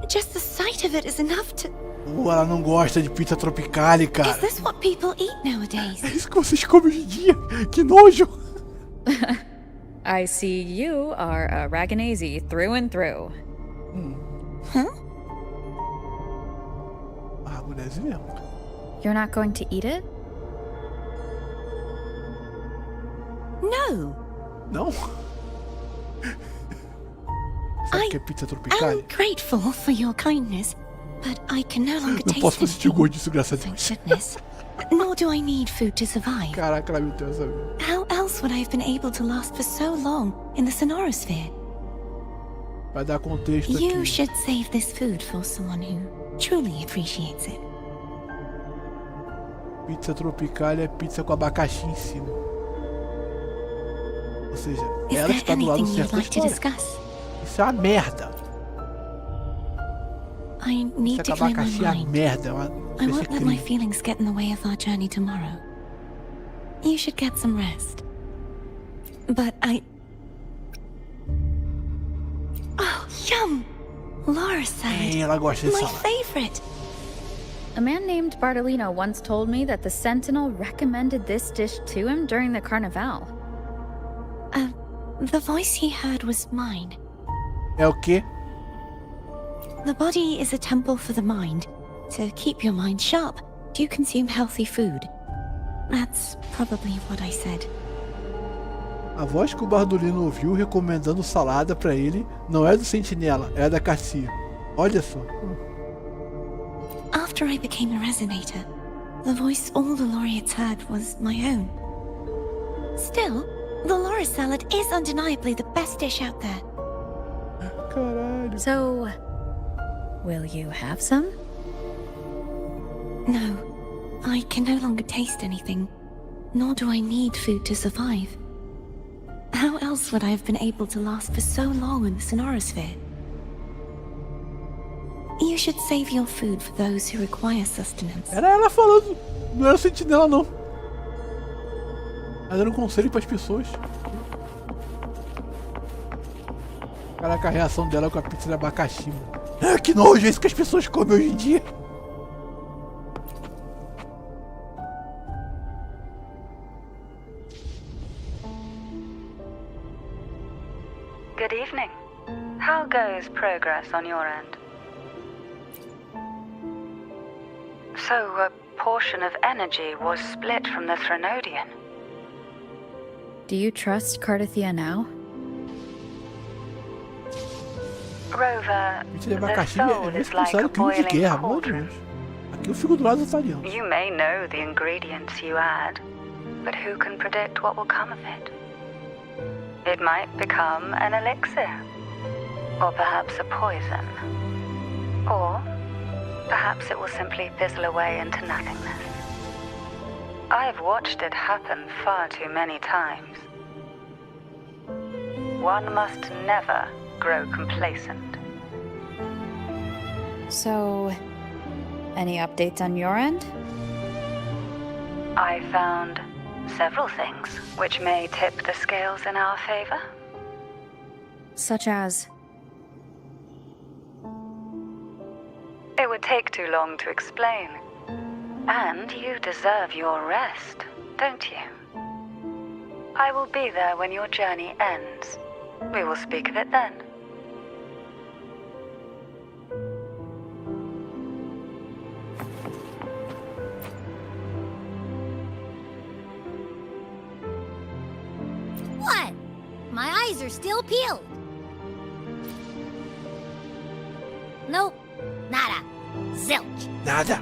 just the sight of it is enough to... Ela não gosta de pizza tropicale, Is cara. this what people eat nowadays? É isso que vocês comem hoje em dia. Que nojo. I see you are a Raganazi through and through. Huh? Ah, mulherzinha mesmo. You're not going to eat it? No. Não? Sabe o que é pizza tropicale? I'm grateful for your kindness, but I can no longer Não taste posso it. sentir o gosto disso, graças a Thank Deus. goodness. Nor do I need food to survive. Caraca, ela me deu essa... How else would I have been able to last for so long in the sonorosphere? Vai dar contexto You aqui. should save this food for someone who truly appreciates it. Pizza tropicale é pizza com abacaxi em cima. Ou seja, Is ela there está do lado anything certo you'd da like to história. discuss? Isso é uma merda. I need Isso to é clear my abacaxi é uma mind. merda. É uma... I Esse won't let my crime. feelings get in the way of our journey tomorrow. You should get some rest. But Oh, yum! Laura salad. Ela gosta de My salada. favorite. A man named Bartolino once told me that the Sentinel recommended this dish to him during the Carnival. The voice he heard was mine. É o quê? The body is a temple for the mind. To keep your mind sharp, do you consume healthy food? That's probably what I said. A voz que o Bardolino ouviu recomendando salada pra ele não é do Sentinela, é da Cassia. Olha só. After I became a resonator, the voice all the laureates heard was my own. Still, the Laura salad is undeniably the best dish out there. Caralho. So, will you have some? No, I can no longer taste anything, nor do I need food to survive. How else would I have been able to last for so long in the sonorosphere? You should save your food for those who require sustenance. Era ela falando, não era o Sentinela não. Ela dando um conselho pras pessoas. Caraca, a reação dela com a pizza de abacaxi, mano. Ah, que nojo, é isso que as pessoas comem hoje em dia. Good evening. How goes progress on your end? So, a portion of energy was split from the Threnodian. Do you trust Cardathia now? Rover, Pizza de the abacaxi soul é is like a responsável crime de boiling guerra, meu cauldron. Deus. Aqui eu fico do lado dos italianos. You may know the ingredients you add, but who can predict what will come of it? It might become an elixir, or perhaps a poison, or perhaps it will simply fizzle away into nothingness. I've watched it happen far too many times. One must never grow complacent. So, any updates on your end? I found several things which may tip the scales in our favor. Such as? It would take too long to explain. And you deserve your rest, don't you? I will be there when your journey ends. We will speak of it then. What? My eyes are still peeled. Nope. Nada. Zilch. Nada.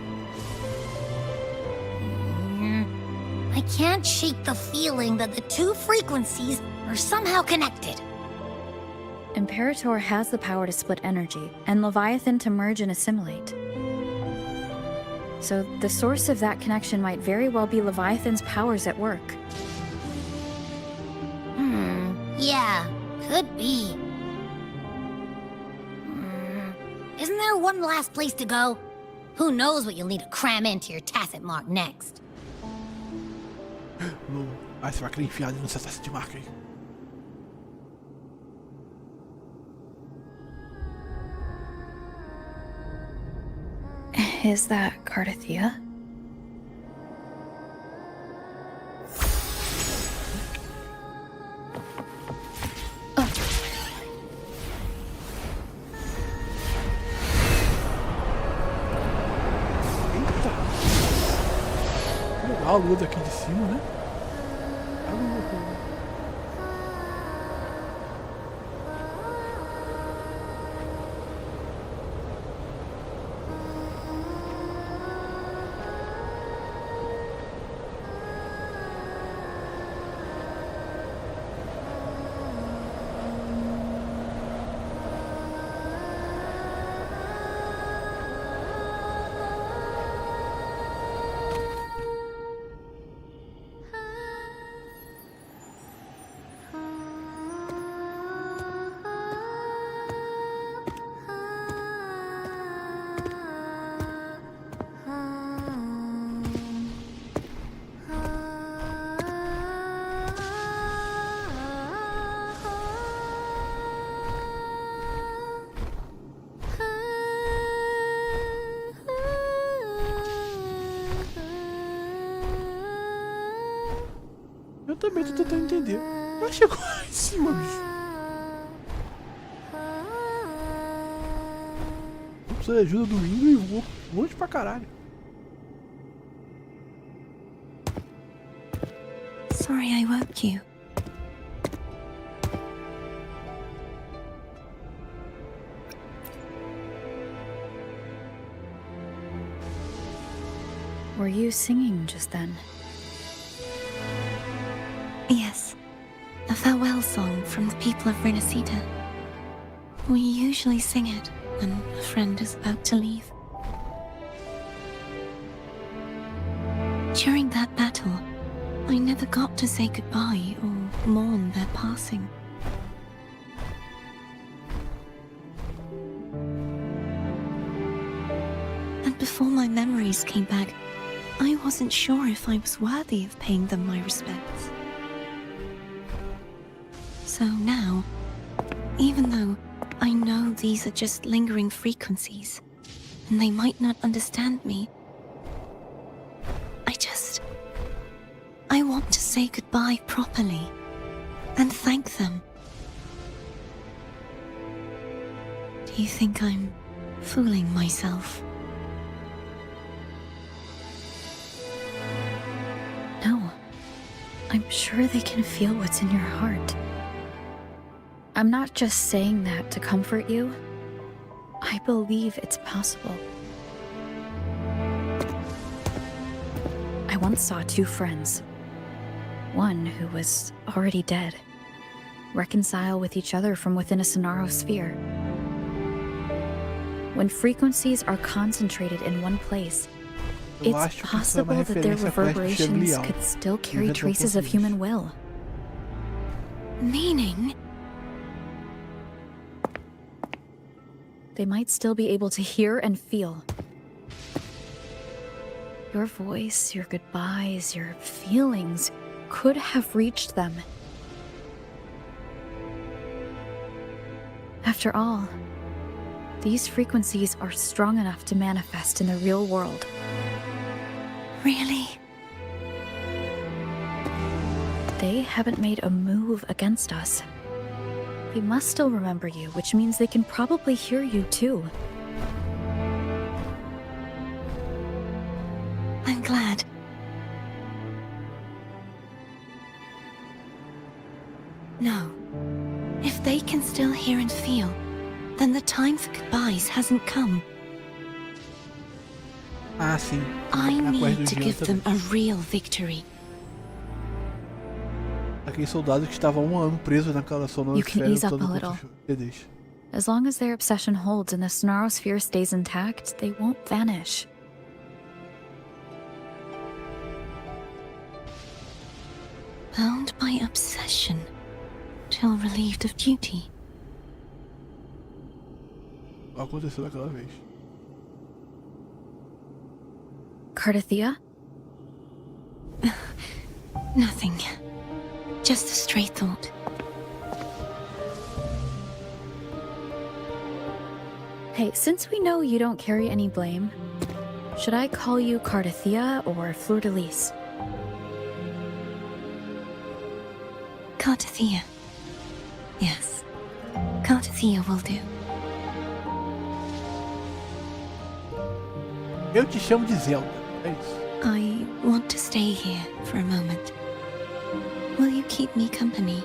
I can't shake the feeling that the two frequencies are somehow connected. Imperator has the power to split energy, and Leviathan to merge and assimilate. So the source of that connection might very well be Leviathan's powers at work. Yeah, could be. Isn't there one last place to go? Who knows what you'll need to cram into your tacit mark next? Ai, você vai querer enfiar ali no seu taça de marca aí. Is that Cardathia? A lua daqui de cima, né? A lua. Eu também tô tentando entender. Mas chegou lá em cima, bicho. Eu preciso de ajuda do Indo e vou longe pra caralho. Sorry I woke you. Were you singing just then? Yes, a farewell song from the people of Rinascita. We usually sing it when a friend is about to leave. During that battle, I never got to say goodbye or mourn their passing. And before my memories came back, I wasn't sure if I was worthy of paying them my respects. So now, even though I know these are just lingering frequencies, and they might not understand me, I want to say goodbye properly, and thank them. Do you think I'm fooling myself? No. I'm sure they can feel what's in your heart. I'm not just saying that to comfort you. I believe it's possible. I once saw two friends. One who was already dead, reconcile with each other from within a Sonaro sphere. When frequencies are concentrated in one place, it's possible that their reverberations could still carry traces of human will. Meaning? They might still be able to hear and feel. Your voice, your goodbyes, your feelings could have reached them. After all, these frequencies are strong enough to manifest in the real world. Really? they haven't made a move against us. They must still remember you, which means they can probably hear you too. I'm glad. No. If they can still hear and feel, then the time for goodbyes hasn't come. Ah, sim. I A coisa need do to gelo give them também. a real victory. Aquele soldado que estava há 1 ano preso naquela You can sonorisfera ease up a lutando little. contra os CDs. As long as their obsession holds and the Sonosphere stays intact, they won't vanish. Bound by obsession, till relieved of duty. Aconteceu daquela vez. Cardathia? Nothing. Just a stray thought. Hey, since we know you don't carry any blame, should I call you Cardathia or Fleur-de-Lis? Cardathia. Yes. Cardathia will do. Eu te chamo de Zelda, é isso. I want to stay here for a moment. Will you keep me company?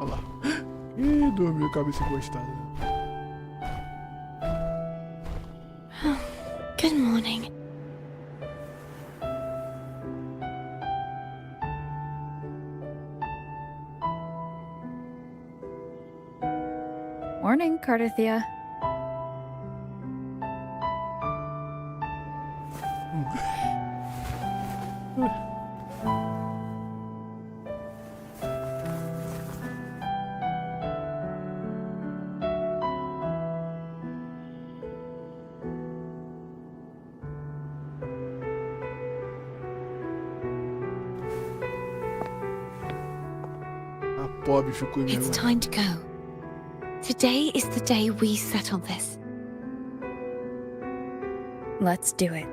Olha lá. Ih, dormiu, cabeça encostada. Good morning. Morning, Cardathia. A pobre ficou It's envergonhada. time to go. Today is the day we settle this. Let's do it.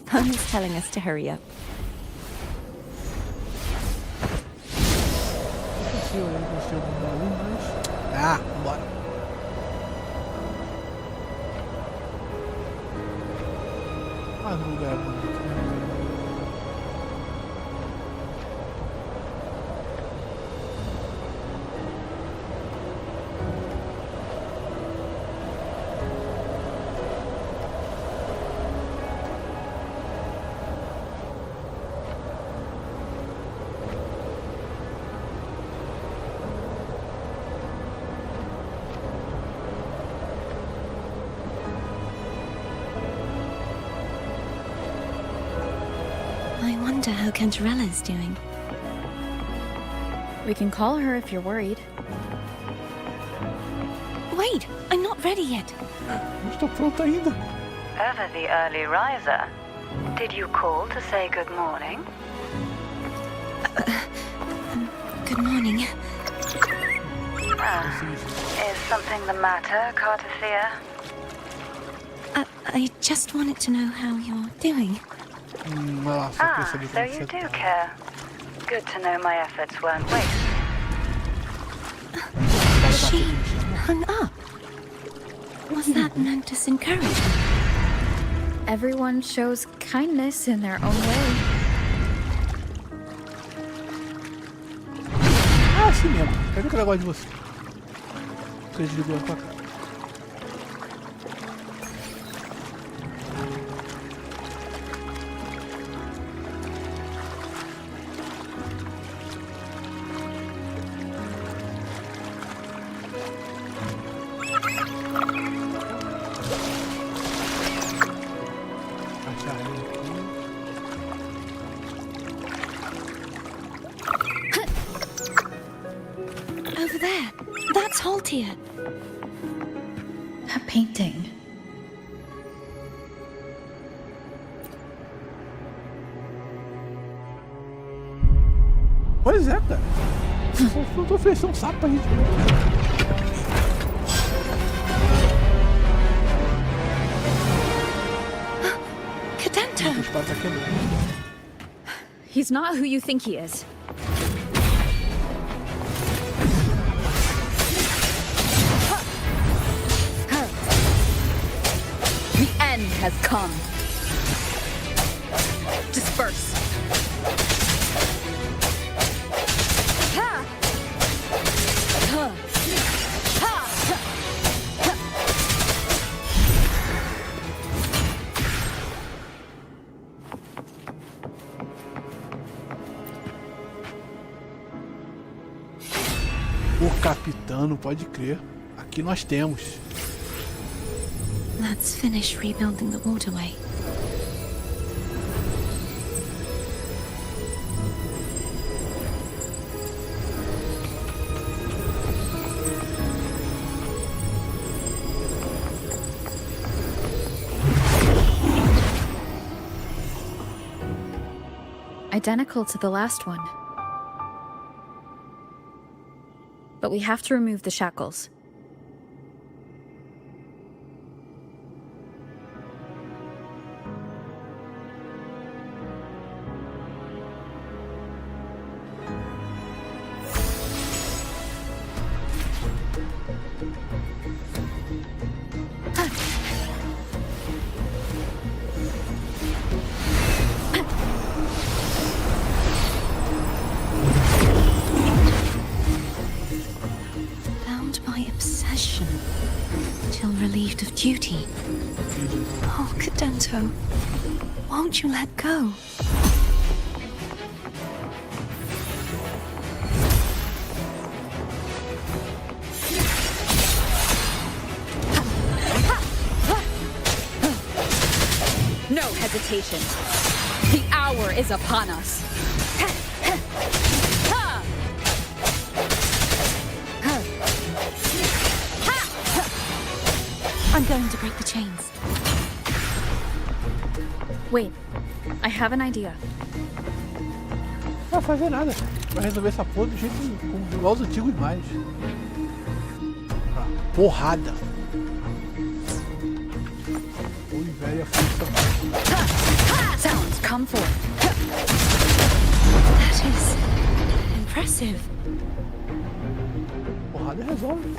Pony's telling us to hurry up. Se eu gostei do baú, mas... Ah, bora. Ah, no lugar bonito, né? I wonder how Cantarella's doing. We can call her if you're worried. Wait, I'm not ready yet. Não estou pronta ainda. Ever the early riser. Did you call to say good morning? Good morning. Is something the matter, Cardathia? I just wanted to know how you're doing. Nossa, eu percebi So como you você do tá. care. Good to know my efforts weren't wasted. She hung up. Was that meant to encourage? Everyone shows kindness in their own way. Ah, assim mesmo. Quer ver que ela gosta de você? Você desligou a tua cara. It's Haltia. That painting. Pois é, cara. Eu tô oferecendo um sapo pra gente. Cadento! O espada tá quebrando. He's not who you think he is. The end has come. Disperse. O capitano, pode crer. Aqui nós temos. Let's finish rebuilding the waterway. Identical to the last one. But we have to remove the shackles. Relieved of duty. Oh, Cadento, won't you let go? No hesitation. The hour is upon us. I'm going to break the chains. Wait, I have an idea. Não vai fazer nada. Vai resolver essa porra do jeito igual os antigos mais. Porrada. Oi, velha força. Sounds, come forth. That is impressive. Porrada resolve.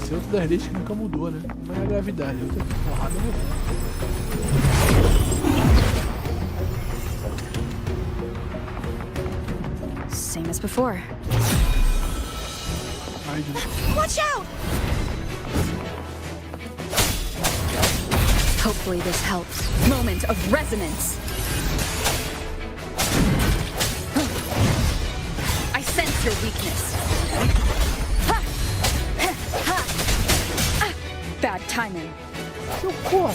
Esse é outro das leis que nunca mudou, né? Não é a gravidade, é outra porrada resolve. Same as before. Maiden. Watch out! Hopefully this helps. Moment of resonance. I sense your weakness. Bad timing. Seu porra.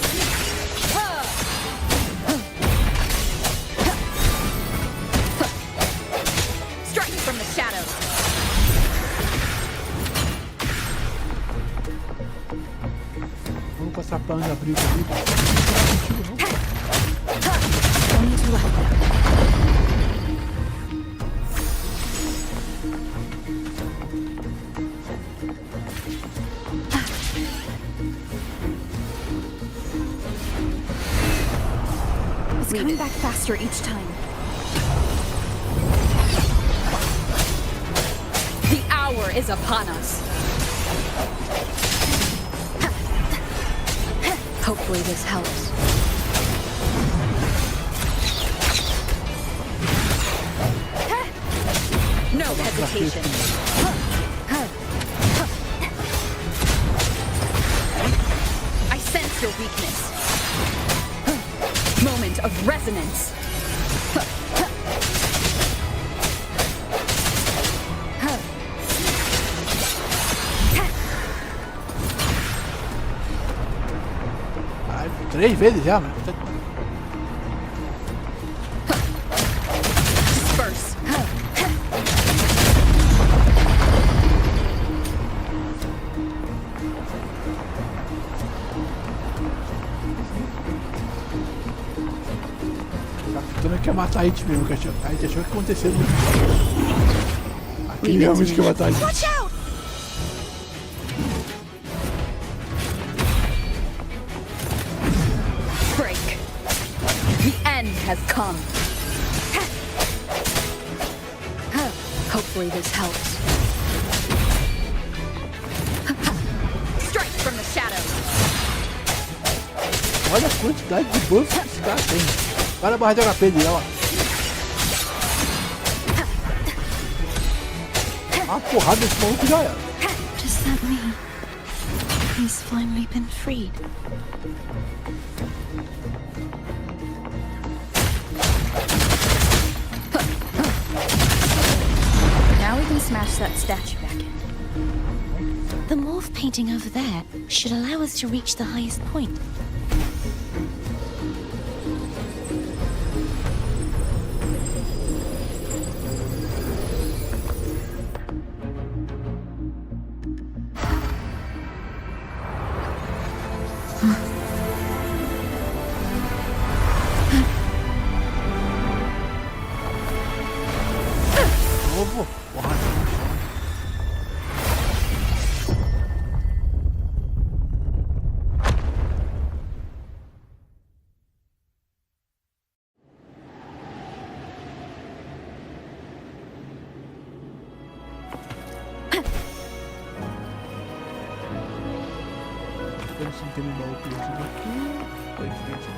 Strike from the shadows. Vamos passar pano na briga ali. It's coming back faster each time. The hour is upon us. Hopefully this helps. No hesitation. I sense your weakness. Moment of resonance. Ai, 3 vezes já, mano. Disperse. quer matar a gente mesmo, a gente achou que aconteceu no... Aqui realmente quer matar a gente. Watch out! Break. The end has come. Hopefully this helps. Strike from the shadows. Olha a quantidade de buff que esse cara tem. Olha a barra de HP dele, ó. Uma porrada desse maluco já era. Does that mean he's finally been freed? Now we can smash that statue back in. The morph painting over there should allow us to reach the highest point. Novo, porra. Vamos terminar o perdido aqui. Foi em frente.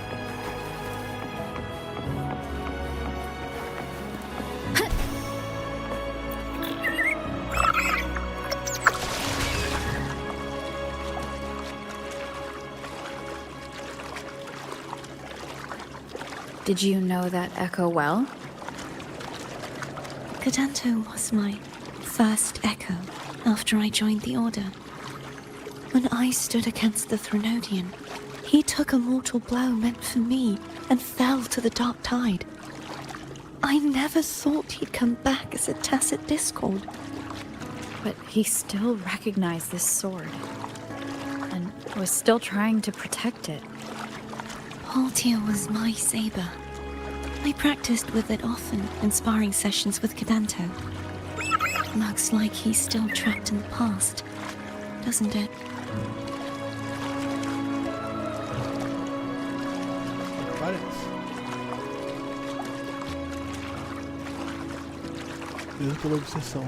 Did you know that echo well? Cadanto was my first echo after I joined the Order. When I stood against the Threnodian, he took a mortal blow meant for me and fell to the dark tide. I never thought he'd come back as a tacit discord. But he still recognized this sword. And was still trying to protect it. Haltier was my saber. I practiced with it often in sparring sessions with Cadanto. Looks like he's still trapped in the past, doesn't it? Parece. Preso pela obsessão.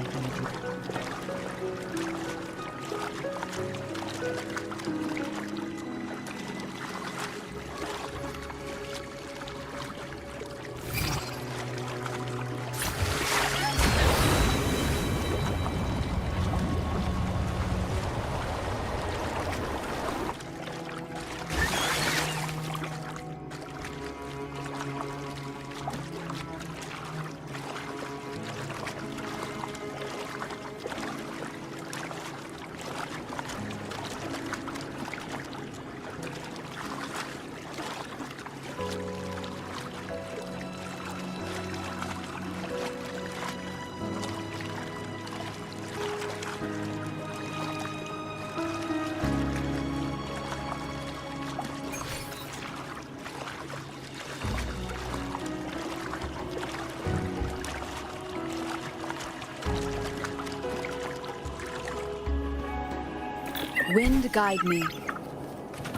Wind guide me.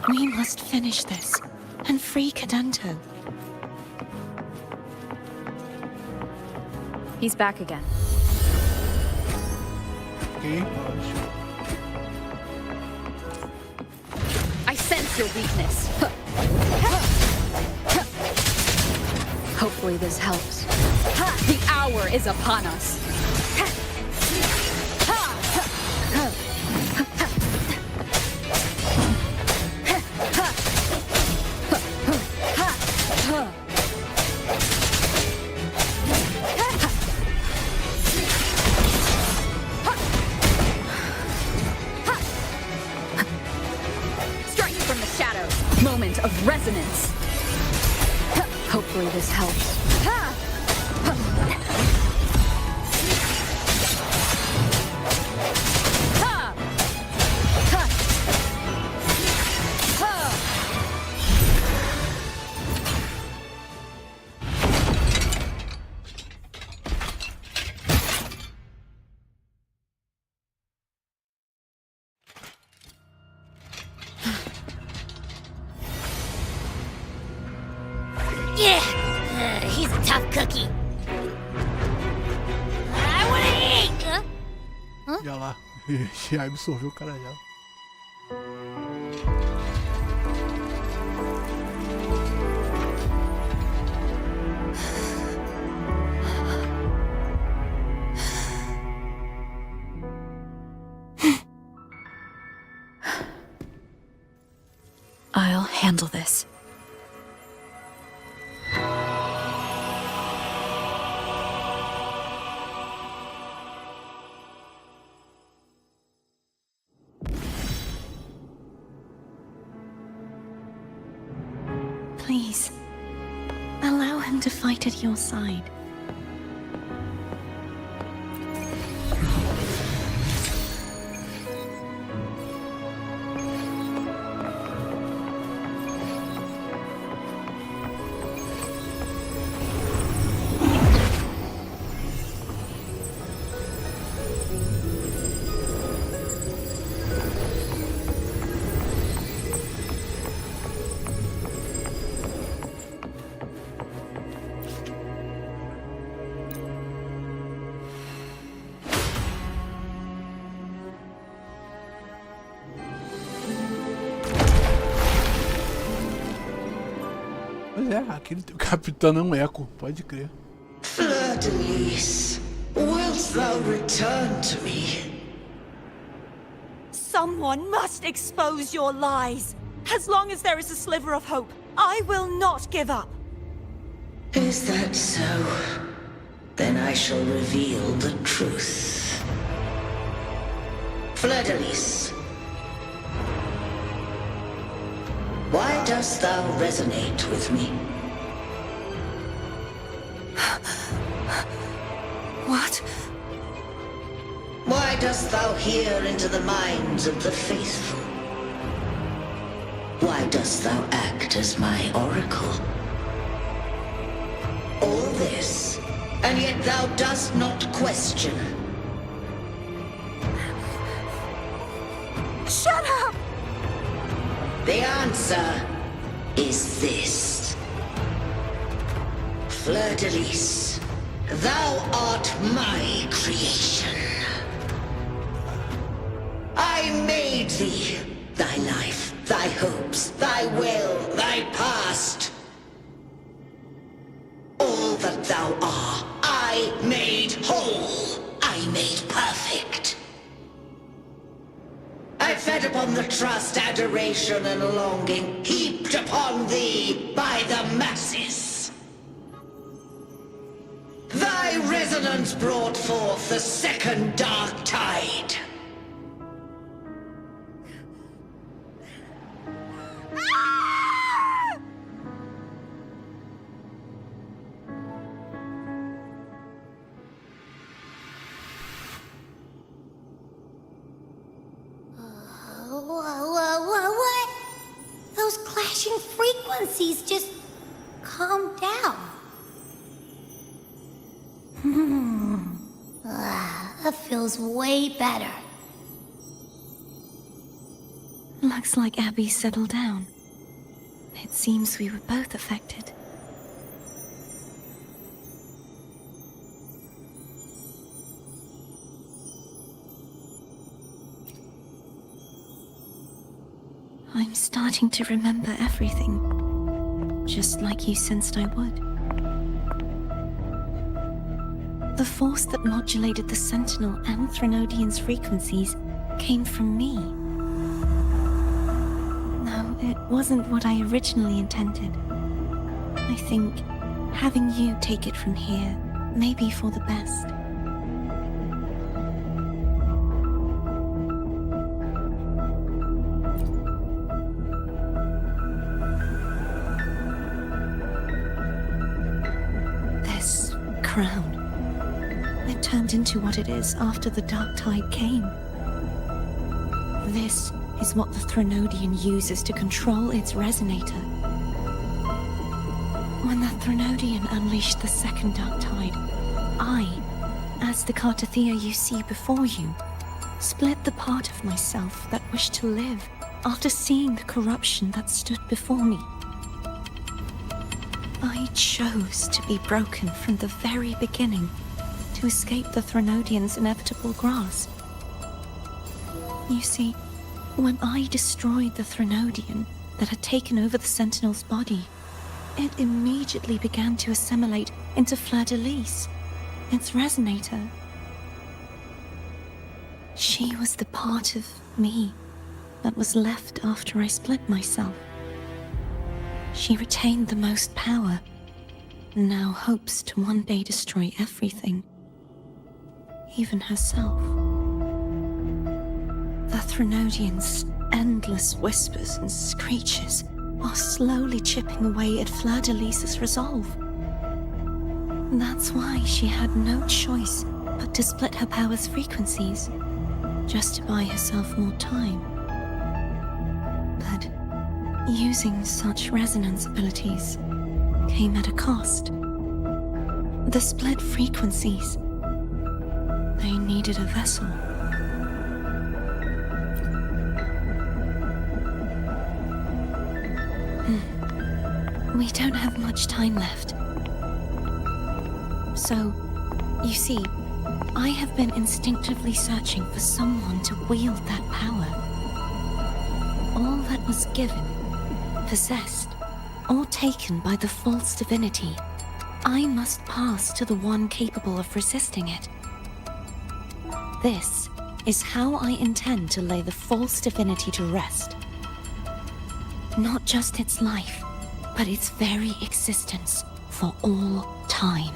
We must finish this and free Cadanto. He's back again. Okay. I sense your weakness. Hopefully this helps. The hour is upon us. Moment of resonance. Hopefully this helps. Yeah, he's a tough cookie. I wanna eat! E olha lá, já absorveu o cara já. I'll handle this. Please, allow him to fight at your side. Pois é, aquele teu capitão é um eco, pode crer. Fleur-de-lis, wilt thou return to me? Someone must expose your lies. As long as there is a sliver of hope, I will not give up. Is that so? Then I shall reveal the truth. Fleur-de-lis, why dost thou resonate with me? What? Why dost thou hear into the minds of the faithful? Why dost thou act as my oracle? All this, and yet thou dost not question. Shut up! The answer is this. Fleur-de-lis, thou art my creation. I made thee, thy life, thy hopes, thy will, thy past. All that thou art, I made whole, I made perfect. I fed upon the trust, adoration, and longing heaped upon thee by the masses. Thy resonance brought forth the second dark tide. What? Those clashing frequencies just calm down. That feels way better. Looks like Abby settled down. It seems we were both affected. I'm starting to remember everything, just like you sensed I would. The force that modulated the Sentinel and Threnodian's frequencies came from me. No, it wasn't what I originally intended. I think having you take it from here may be for the best. Crown. It turned into what it is after the Dark Tide came. This is what the Threnodian uses to control its resonator. When the Threnodian unleashed the second Dark Tide, I, as the Cartothea you see before you, split the part of myself that wished to live after seeing the corruption that stood before me. I chose to be broken from the very beginning to escape the Threnodian's inevitable grasp. You see, when I destroyed the Threnodian that had taken over the Sentinel's body, it immediately began to assimilate into Fleur-de-Lis, its resonator. She was the part of me that was left after I split myself. She retained the most power, and now hopes to one day destroy everything, even herself. The Threnodian's endless whispers and screeches are slowly chipping away at Fleur-de-Lis's resolve. That's why she had no choice but to split her power's frequencies, just to buy herself more time. But using such resonance abilities came at a cost. The split frequencies, they needed a vessel. We don't have much time left. So, you see, I have been instinctively searching for someone to wield that power. All that was given, possessed, or taken by the false divinity, I must pass to the one capable of resisting it. This is how I intend to lay the false divinity to rest. Not just its life, but its very existence for all time.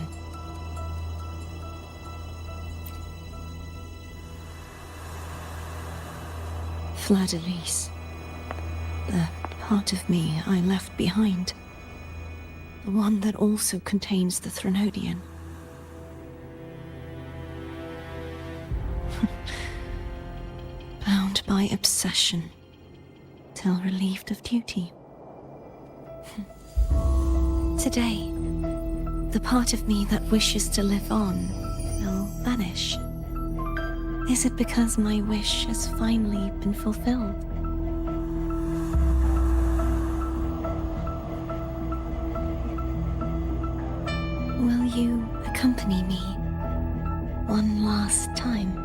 Fleur-de-Lis, the part of me I left behind, the one that also contains the Threnodian. Bound by obsession, till relieved of duty. Today, the part of me that wishes to live on will vanish. Is it because my wish has finally been fulfilled? Will you accompany me one last time?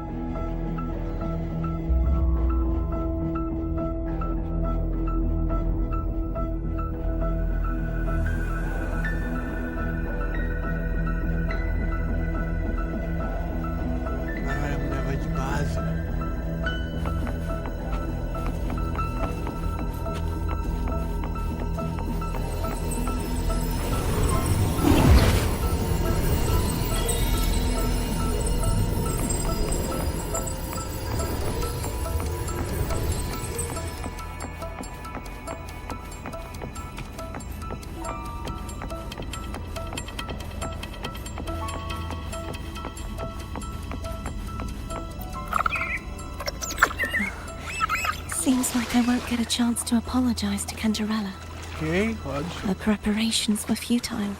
Seems like I won't get a chance to apologize to Cantarella. Okay, Her preparations were futile.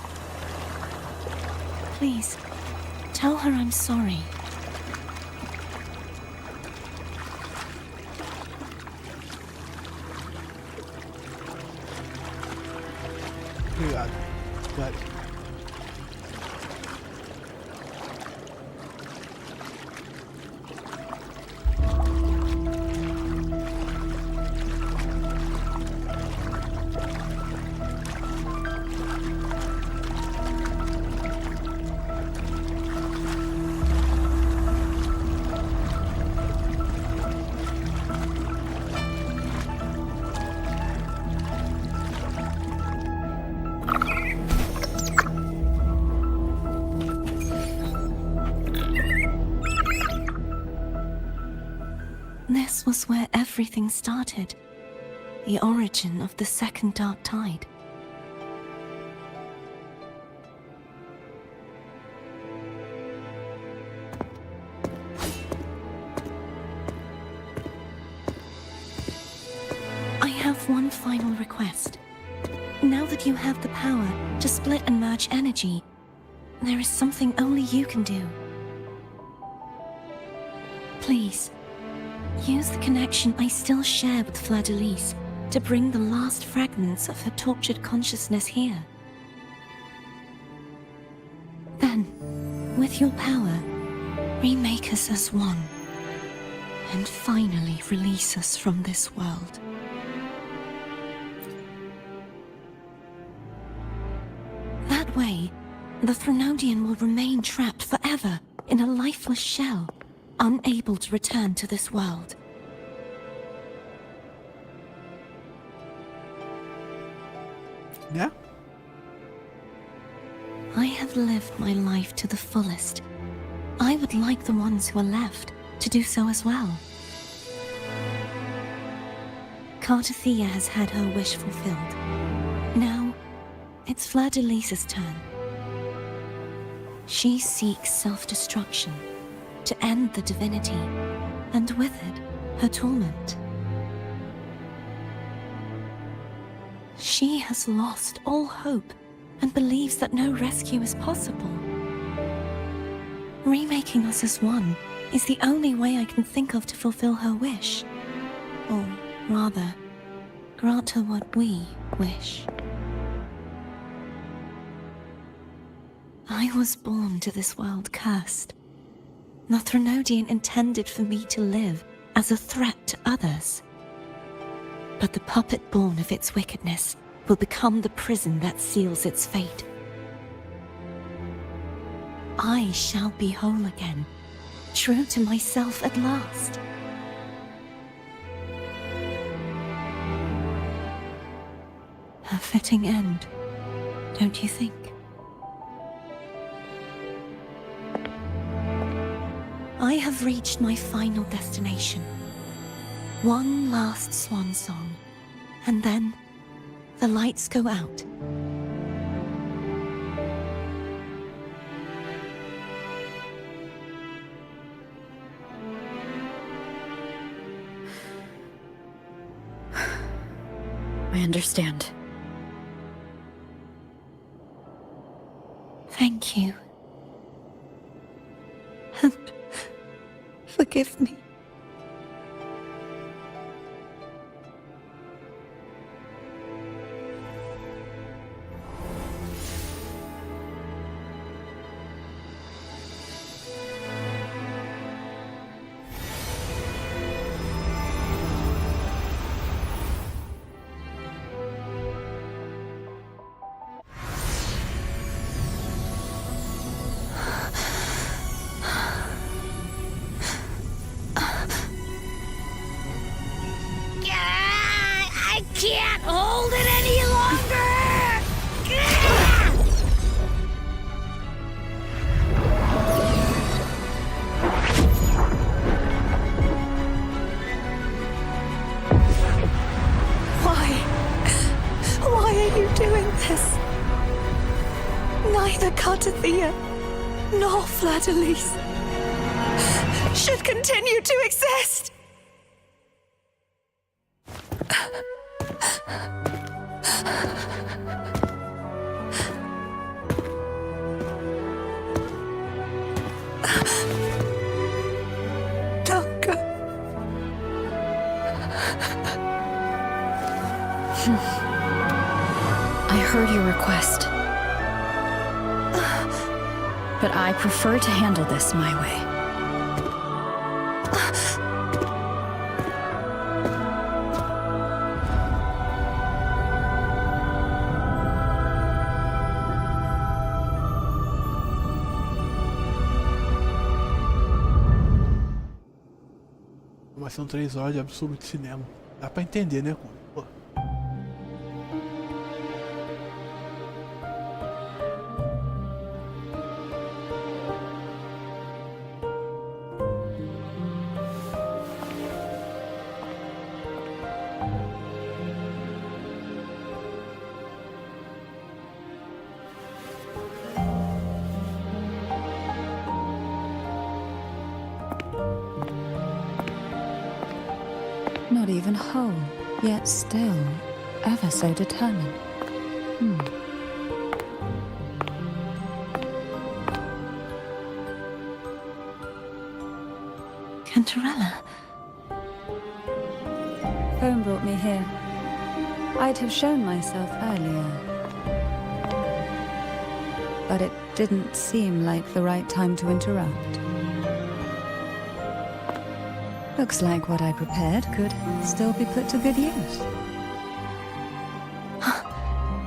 Please, tell her I'm sorry. Obrigado. Vai. This was where everything started. The origin of the second dark tide. I have one final request. Now that you have the power to split and merge energy, there is something only you can do. Please, use the connection I still share with Fleur-de-Lis to bring the last fragments of her tortured consciousness here. With your power, remake us as one, and finally release us from this world. That way, the Threnodian will remain trapped forever in a lifeless shell, unable to return to this world. Yeah? I have lived my life to the fullest. I would like the ones who are left to do so as well. Cartathea has had her wish fulfilled. Now, it's Fleur-de-Lis's turn. She seeks self-destruction to end the divinity, and with it, her torment. She has lost all hope and believes that no rescue is possible. Remaking us as one is the only way I can think of to fulfill her wish. Or rather, grant her what we wish. I was born to this world cursed. The Threnodian intended for me to live as a threat to others. But the puppet born of its wickedness will become the prison that seals its fate. I shall be whole again, true to myself at last. A fitting end, don't you think? I have reached my final destination. One last swan song, and then the lights go out. I understand. Thank you. And forgive me. I can't hold it any longer! Why are you doing this? Neither Cartathea nor Fleur-de-Lis should continue to exist! Don't go. I heard your request. But I prefer to handle this my way. Mas são 3 horas de absoluto cinema. Dá pra entender, né? Pô. Not even whole, yet still ever so determined. Cantarella. Phone brought me here. I'd have shown myself earlier. But it didn't seem like the right time to interrupt. Looks like what I prepared could still be put to good use.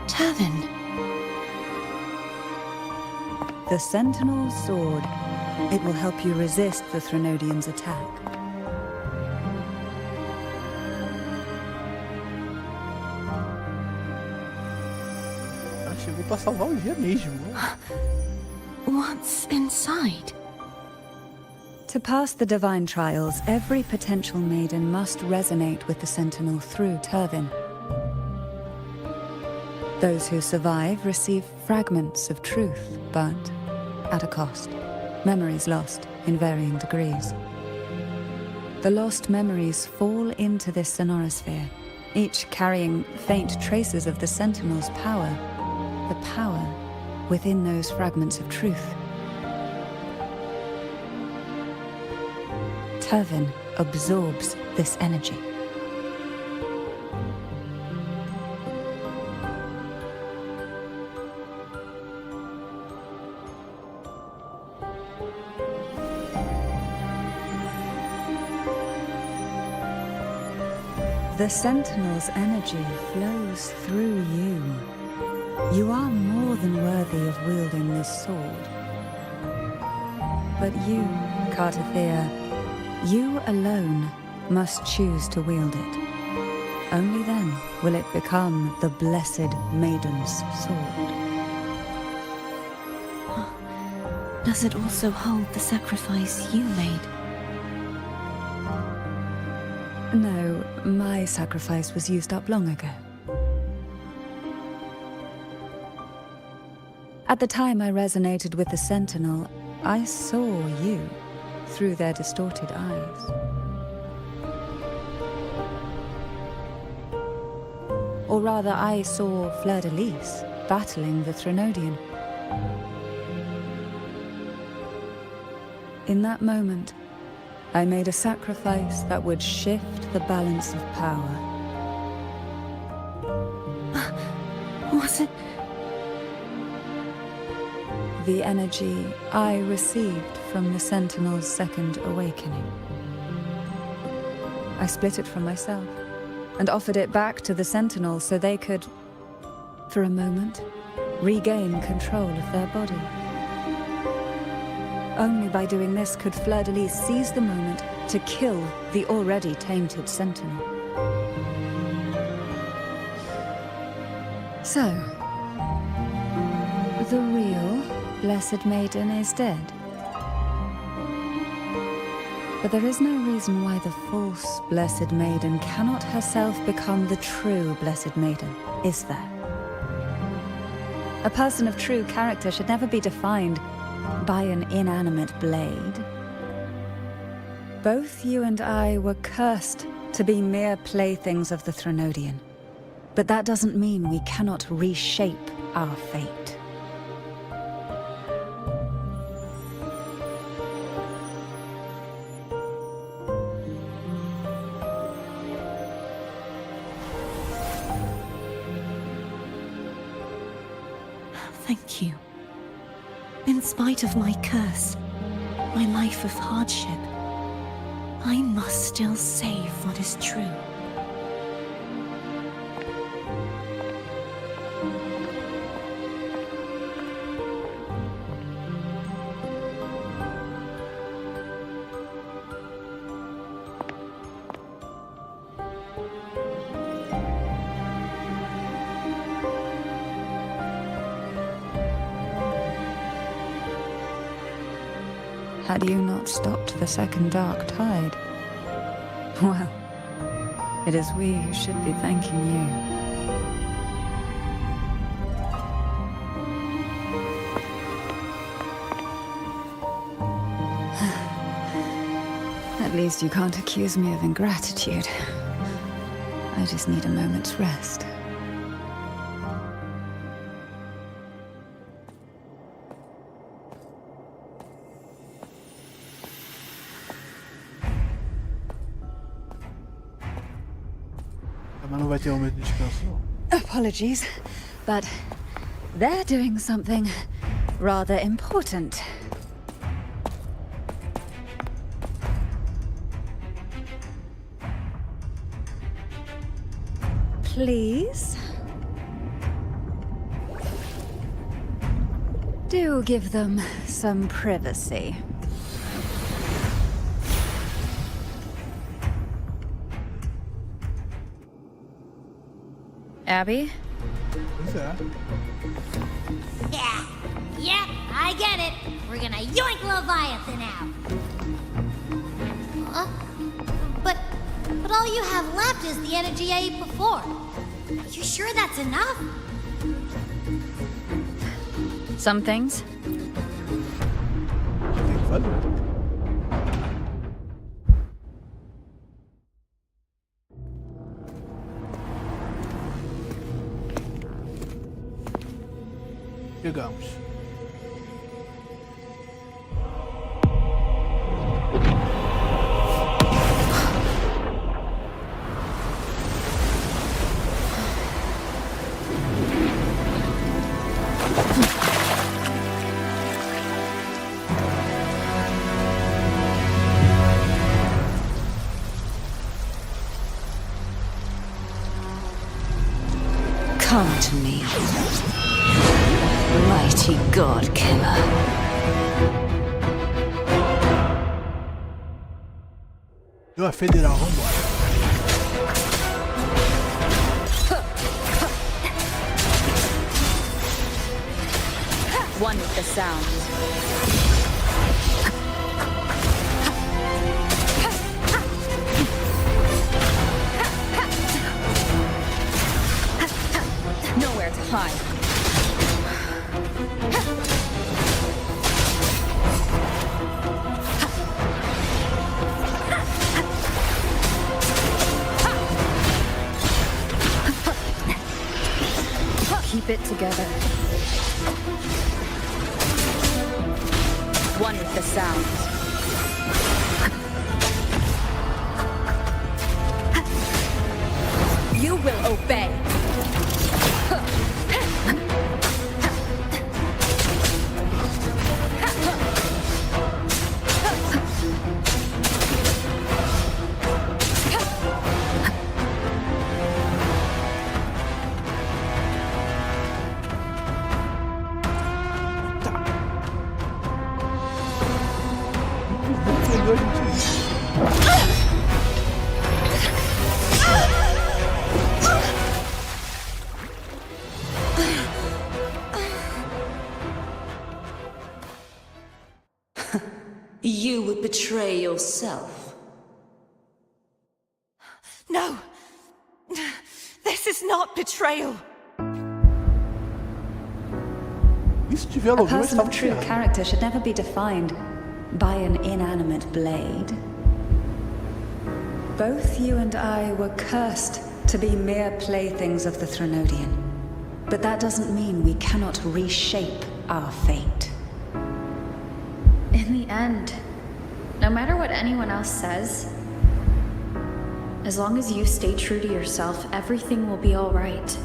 Turvin. The Sentinel's sword. It will help you resist the Threnodian's attack. Ela chegou pra salvar o dia mesmo. What's inside? To pass the divine trials, every potential maiden must resonate with the Sentinel through Turvin. Those who survive receive fragments of truth, but at a cost. Memories lost in varying degrees. The lost memories fall into this sonorosphere, each carrying faint traces of the Sentinel's power, the power within those fragments of truth. Turvin absorbs this energy. The Sentinel's energy flows through you. You are more than worthy of wielding this sword. But you, Cartathea, you alone must choose to wield it. Only then will it become the Blessed Maiden's sword. Does it also hold the sacrifice you made? No, my sacrifice was used up long ago. At the time I resonated with the Sentinel, I saw you through their distorted eyes. Or rather, I saw Fleur-de-Lis battling the Threnodian. In that moment, I made a sacrifice that would shift the balance of power. Was it? The energy I received from the Sentinel's second awakening. I split it from myself and offered it back to the Sentinel so they could, for a moment, regain control of their body. Only by doing this could Fleur-de-Lis seize the moment to kill the already tainted Sentinel. So, the real Blessed Maiden is dead. But there is no reason why the false Blessed Maiden cannot herself become the true Blessed Maiden, is there? A person of true character should never be defined by an inanimate blade. Both you and I were cursed to be mere playthings of the Threnodian. But that doesn't mean we cannot reshape our fate. Thank you. In spite of my curse, my life of hardship, I must still save what is true. Had you not stopped the second dark tide? Well, it is we who should be thanking you. At least you can't accuse me of ingratitude. I just need a moment's rest. Mas não vai ter momento de descanso, não. Apologies, but they're doing something rather important. Please? Do give them some privacy. Abby? Pois é. Yeah, yep, I get it. We're gonna yoink Leviathan out. But all you have left is the energy I ate before. Are you sure that's enough? Some things. Tem que fazer. Chegamos. Come to me, mighty god killer. Deu a federal, vambora. One with the sound. Nowhere to hide. Keep it together. One with the sound. You will obey. You would betray yourself. No! This is not betrayal! Isso tiver A alguma person of true character should never be defined by an inanimate blade. Both you and I were cursed to be mere playthings of the Threnodian. But that doesn't mean we cannot reshape our fate. In the end, no matter what anyone else says, as long as you stay true to yourself, everything will be all right.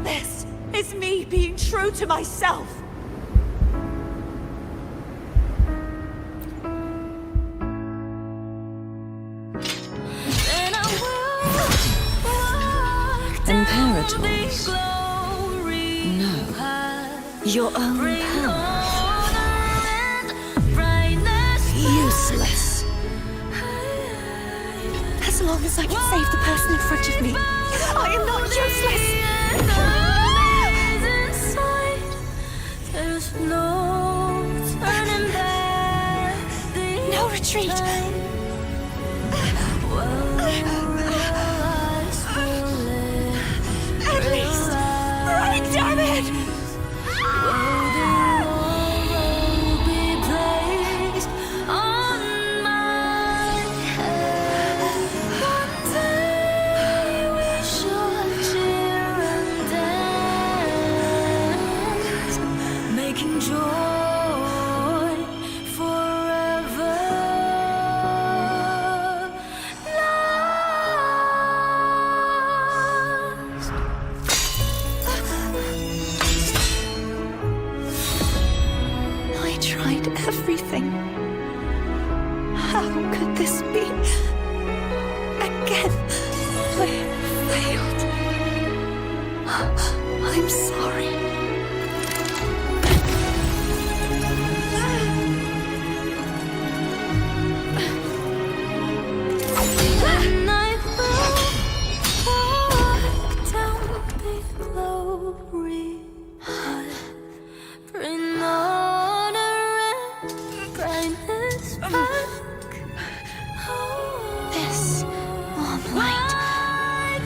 This is me being true to myself! Imperators? No. Your own power? Useless. As long as I can save the person in front of me, I am not useless! No retreat! At least, run, damn it!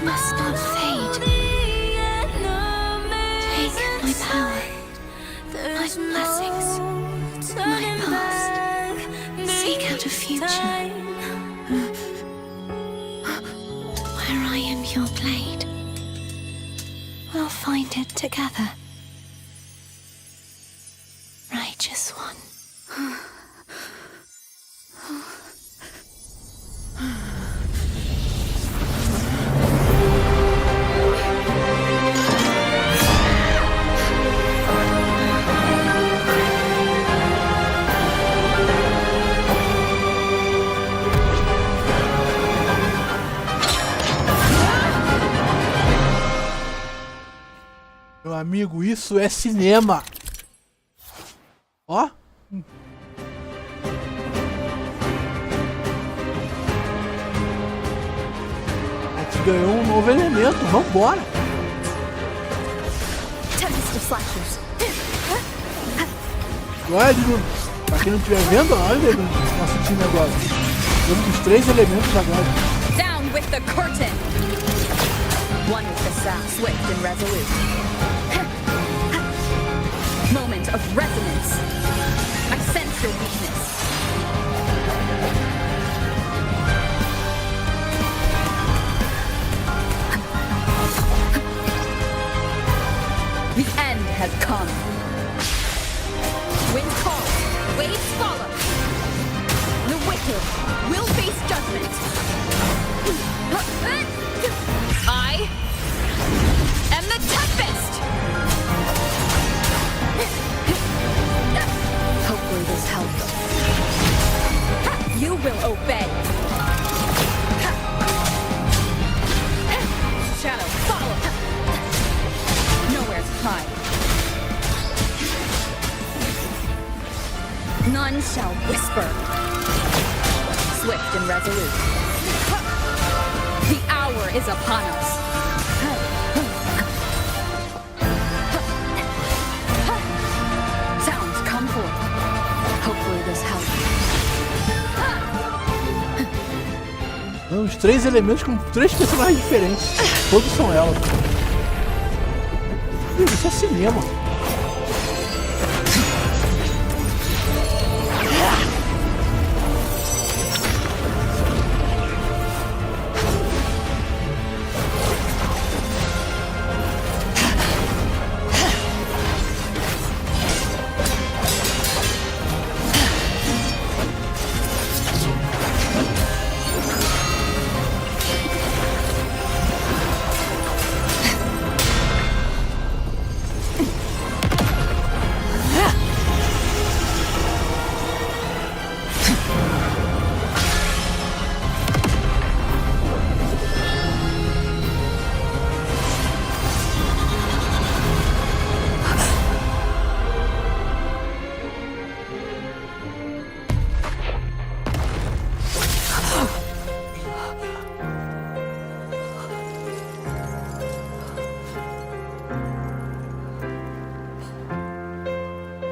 must not fade. Take my power, my blessings, my past. Seek out a future. Where I am your blade. We'll find it together. Righteous one. Meu amigo, isso é cinema. Ó. A gente ganhou um novo elemento. Vambora. Olha, pra quem não estiver vendo, olha o nosso time agora. Temos os 3 elementos agora. Down with the curtain. One with the sound, swift and resolute. Moment of resonance. I sense your weakness. The end has come. Wind calls, waves follow. The wicked will face judgment. I am the tempest! Hopefully this helps. You will obey. Shadow, follow. Nowhere to hide. None shall whisper. Swift and resolute. The hour is upon us. Sounds come forth. Hopefully this helps. Os 3 elementos com 3 personagens diferentes. Todos são elas. Isso é cinema.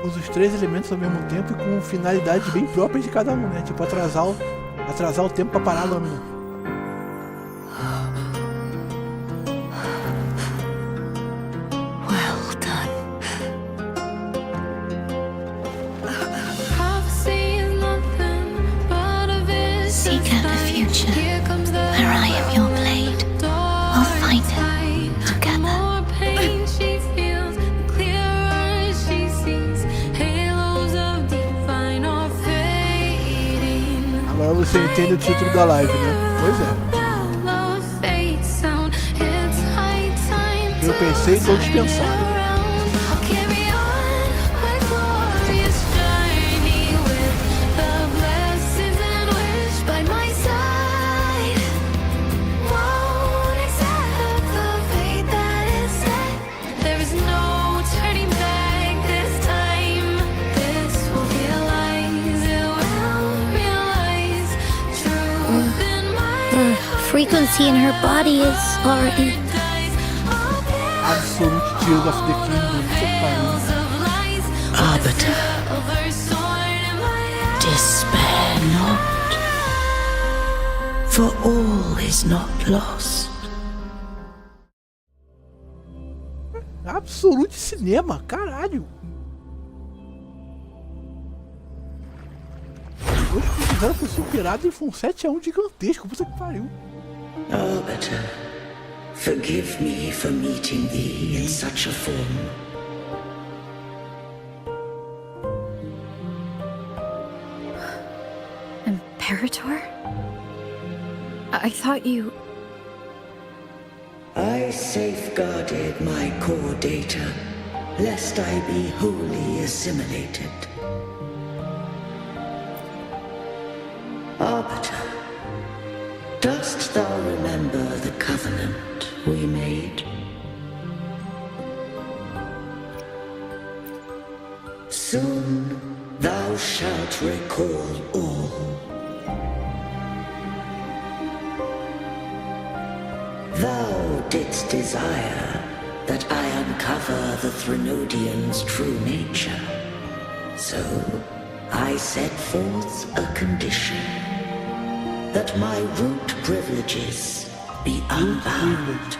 Usa os 3 elementos ao mesmo tempo e com finalidades bem próprias de cada um, né? Tipo, atrasar o tempo pra parar a lâmina. Você entende o título da live, né? Pois é. Eu pensei em todos pensaram. Frequency in her body is already Absolute Tears of the Kingdom. Arbiter, despair not, for all is not lost. absoluto cinema, caralho. Hoje que fizeram foi superado e foi um 7-1 gigantesco, puta que pariu. Arbiter, forgive me for meeting thee in such a form. Imperator? I thought you... I safeguarded my core data, lest I be wholly assimilated. Arbiter, dost thou remember the covenant we made? Soon thou shalt recall all. Thou didst desire that I uncover the Threnodian's true nature. So I set forth a condition that my root privileges be unbound,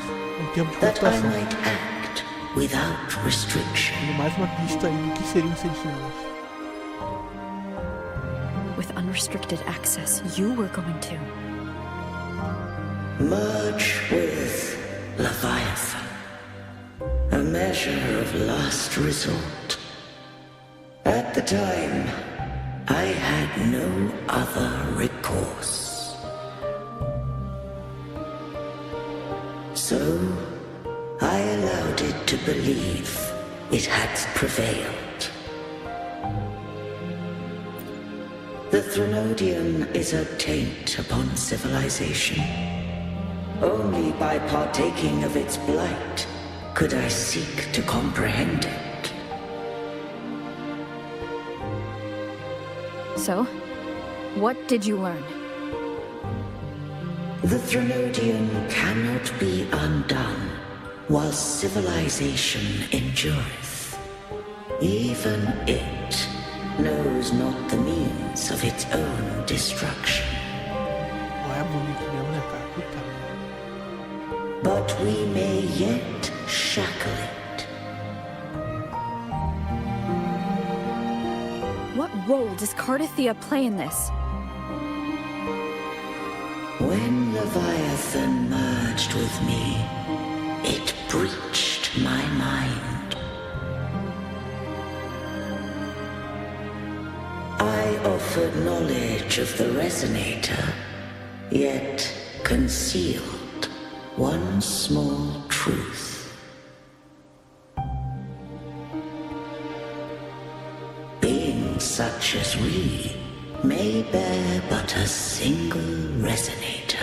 that I might act without restriction. Mais uma pista aí do que seriam sentinelas. With unrestricted access, you were going to... Merge with Leviathan, a measure of last resort. At the time, I had no other recourse. So, I allowed it to believe it had prevailed. The Threnodian is a taint upon civilization. Only by partaking of its blight could I seek to comprehend it. So, what did you learn? The Threnodian cannot be undone while civilization endureth. Even it knows not the means of its own destruction. But we may yet shackle it. What role does Cardathia play in this? When Leviathan merged with me, it breached my mind. I offered knowledge of the resonator, yet concealed one small truth. Beings such as we may bear but a single resonator.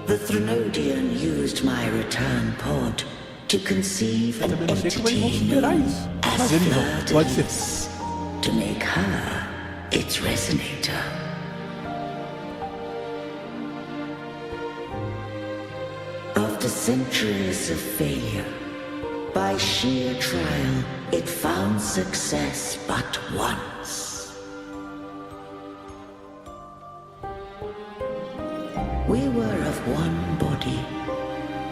The Threnodian used my return pod to conceive an entity known as verdance, to make her its resonator. After centuries of failure, by sheer trial, it found success but once. We were of one body.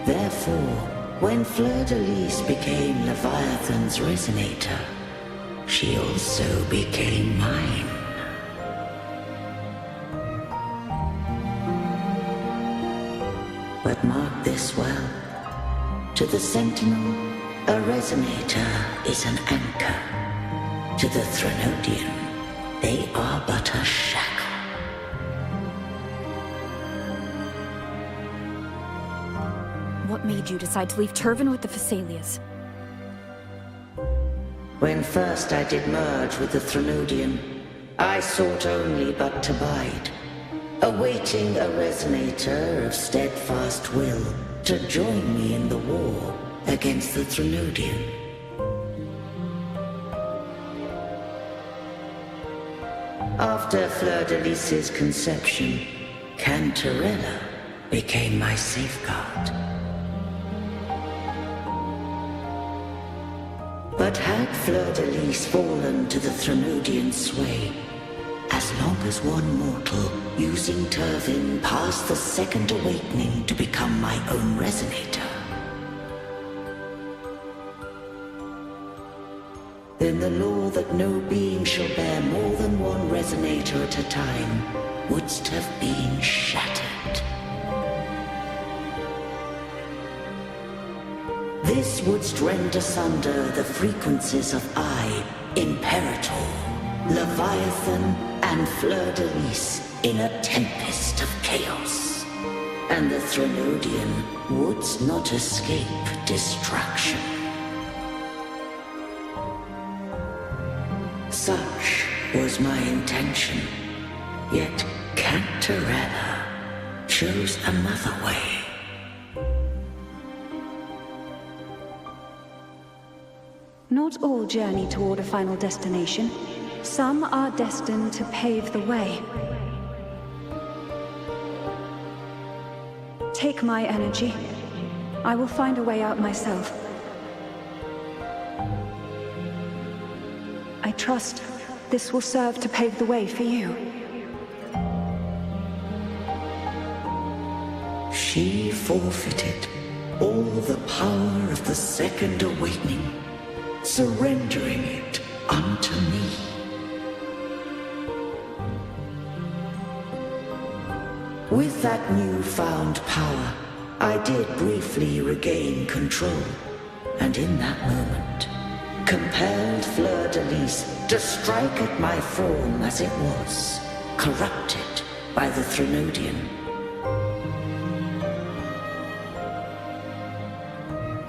Therefore, when Fleur-de-Lis became Leviathan's resonator, she also became mine. But mark this well. To the Sentinel, a resonator is an anchor. To the Threnodian, they are but a shackle. What made you decide to leave Turvan with the Phassalias? When first I did merge with the Threnodian, I sought only but to bide, awaiting a resonator of steadfast will to join me in the war against the Threnodian. After Fleur-de-Lis's conception, Cantarella became my safeguard. But had Fleur-de-Lis fallen to the Threnodian sway, as long as one mortal using Turvin passed the second awakening to become my own resonator. Then the law that no being shall bear more than one resonator at a time wouldst have been shattered. This wouldst rend asunder the frequencies of I, Imperator, Leviathan, and Fleur-de-Lis in a tempest of chaos. And the Threnodian wouldst not escape destruction. Such was my intention, yet Cantarella chose another way. Not all journey toward a final destination. Some are destined to pave the way. Take my energy. I will find a way out myself. I trust this will serve to pave the way for you. She forfeited all the power of the second awakening, surrendering it unto me. With that newfound power, I did briefly regain control, and in that moment, compelled Fleur-de-Lis to strike at my form as it was, corrupted by the Threnodian.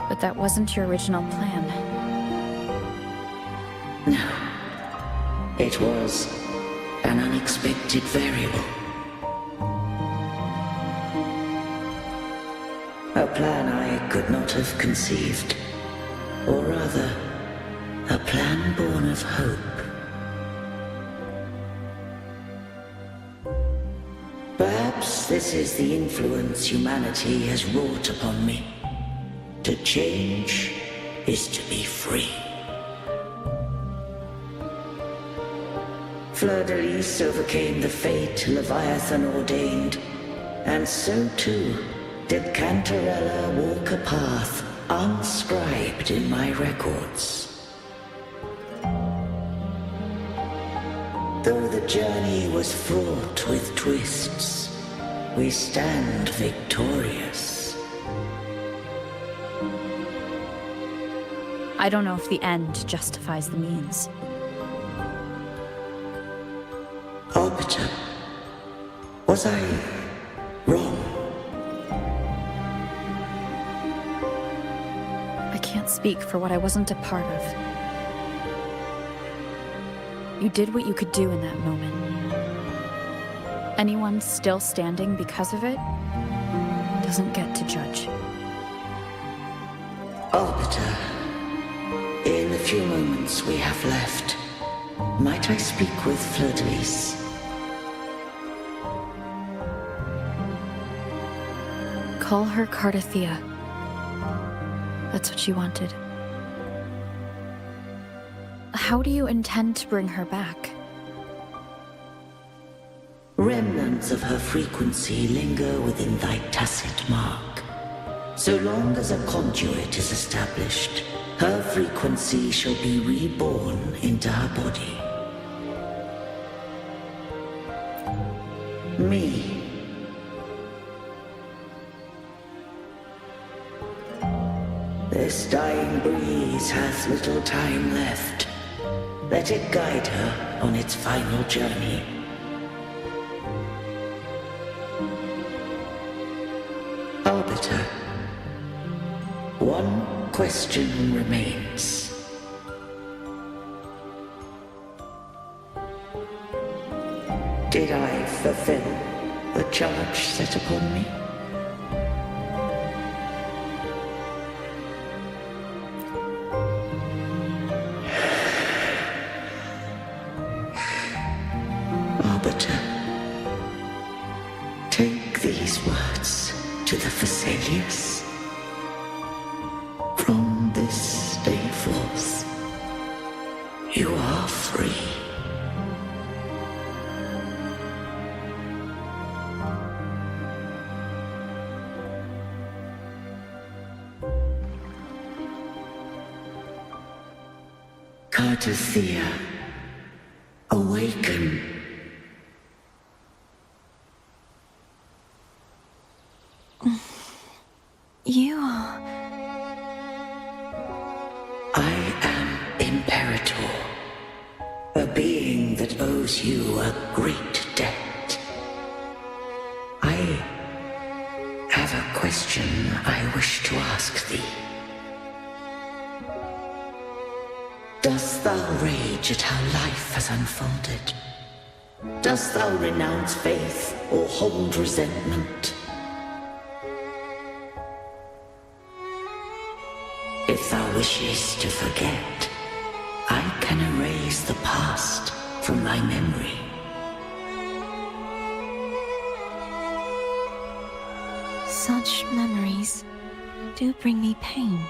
But that wasn't your original plan. No. It was an unexpected variable. A plan I could not have conceived. Or rather, a plan born of hope. Perhaps this is the influence humanity has wrought upon me. To change is to be free. Fleur-de-Lis overcame the fate Leviathan ordained, and so too did Cantarella walk a path unscribed in my records. Though the journey was fraught with twists, we stand victorious. I don't know if the end justifies the means. Arbiter, was I wrong? I can't speak for what I wasn't a part of. You did what you could do in that moment. Anyone still standing because of it doesn't get to judge. Arbiter, in the few moments we have left, might I speak with Fleur-de-Lis? Call her Cardathea. That's what she wanted. How do you intend to bring her back? Remnants of her frequency linger within thy tacit mark. So long as a conduit is established, her frequency shall be reborn into her body. Me. This dying breeze hath little time left. Let it guide her on its final journey. Arbiter, one question remains. Did I fulfill the charge set upon me? Arbiter, take these words to the Vesalius. From this day forth, you are free. Cartothea, awaken. You are... I am Imperator, a being that owes you a great debt. I have a question I wish to ask thee. Dost thou rage at how life has unfolded? Dost thou renounce faith or hold resentment? If thou wishes to forget, I can erase the past from thy memory. Such memories do bring me pain,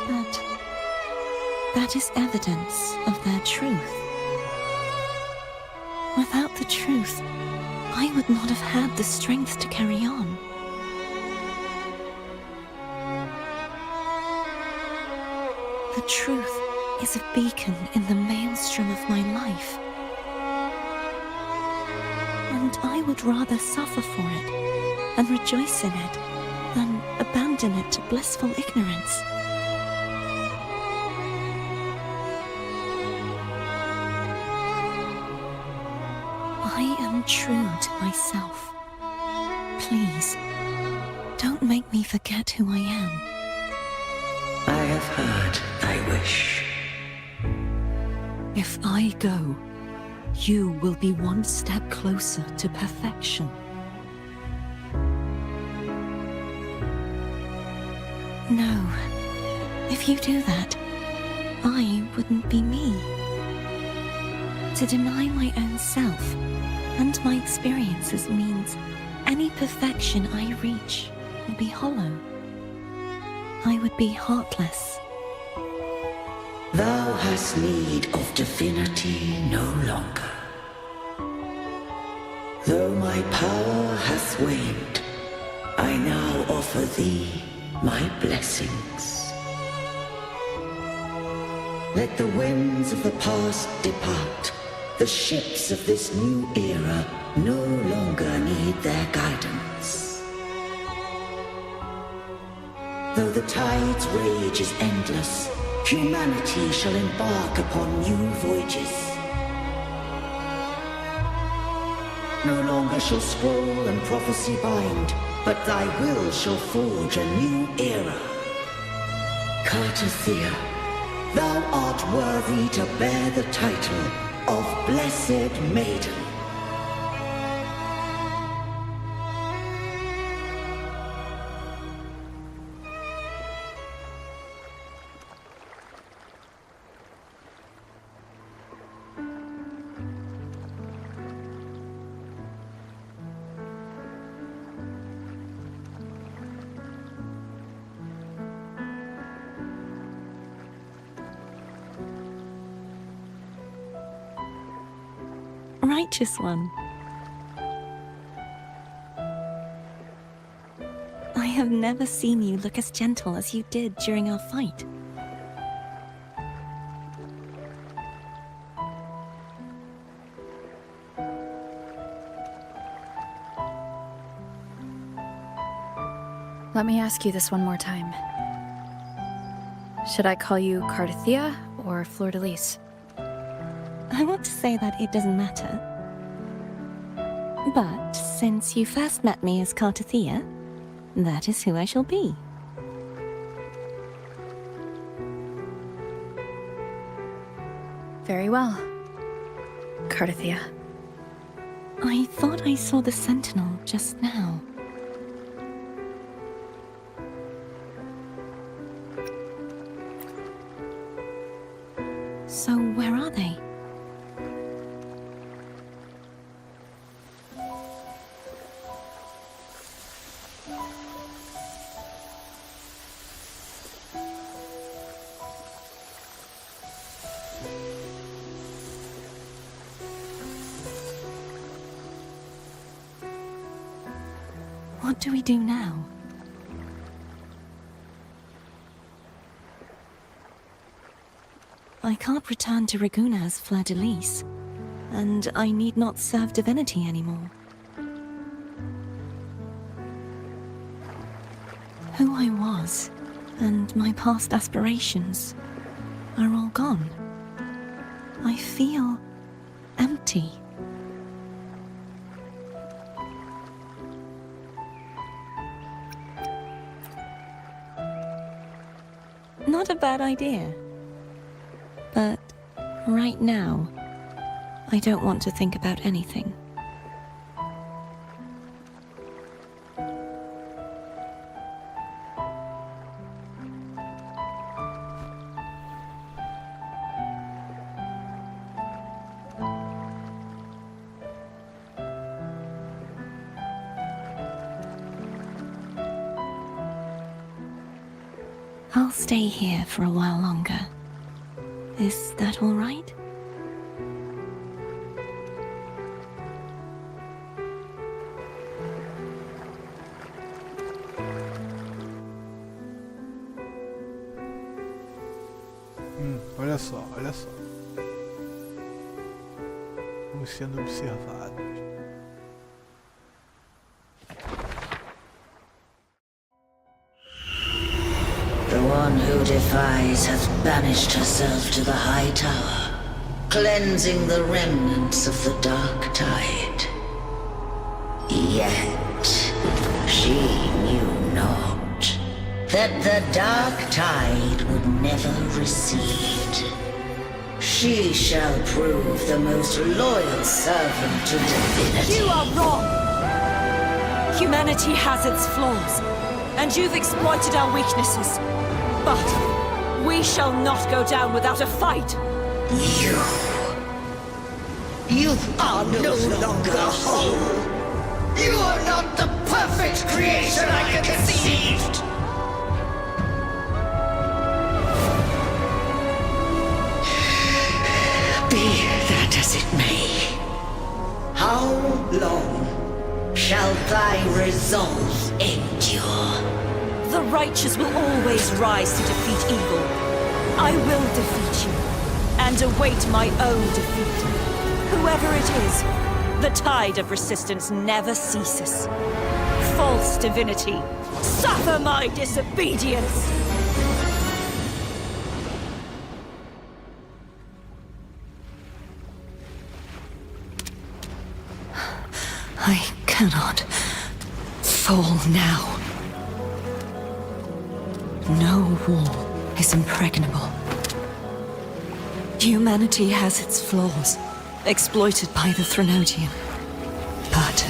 but that is evidence of their truth. Without the truth, I would not have had the strength to carry on. The truth is a beacon in the maelstrom of my life. And I would rather suffer for it and rejoice in it than abandon it to blissful ignorance. I am true to myself. Please, don't make me forget who I am. I have heard thy wish. If I go, you will be one step closer to perfection. No, if you do that, I wouldn't be me. To deny my own self and my experiences means any perfection I reach will be hollow. I would be heartless. Thou hast need of divinity no longer. Though my power hath waned, I now offer thee my blessings. Let the winds of the past depart. The ships of this new era no longer need their guidance. Though the tide's rage is endless, humanity shall embark upon new voyages. No longer shall scroll and prophecy bind, but thy will shall forge a new era. Cartothea, thou art worthy to bear the title of Blessed Maiden. Righteous one. I have never seen you look as gentle as you did during our fight. Let me ask you this one more time. Should I call you Cartothea or Fleur de Lis? I want to say that it doesn't matter. But since you first met me as Cartothea, that is who I shall be. Very well, Cartothea. I thought I saw the sentinel just now. So where are they? What do we do now? I can't return to Raguna as fleur-de-lis, and I need not serve divinity anymore. Who I was, and my past aspirations, are all gone. I feel empty. Not a bad idea. But right now, I don't want to think about anything. I'll stay here for a while longer. Is that all right? Olha só, olha só. Estamos sendo observados. The one who defies hath banished herself to the high tower, cleansing the remnants of the dark tide. Yet she knew not that the dark tide would never recede. She shall prove the most loyal servant to divinity. You are wrong! Humanity has its flaws, and you've exploited our weaknesses. But we shall not go down without a fight. You are no longer whole. You are not the perfect creation I conceived. Be that as it may, how long shall thy resolve endure? The righteous will always rise to defeat evil. I will defeat you, and await my own defeat. Whoever it is, the tide of resistance never ceases. False divinity, suffer my disobedience! I cannot fall now. No wall is impregnable. Humanity has its flaws, exploited by the Threnodian. But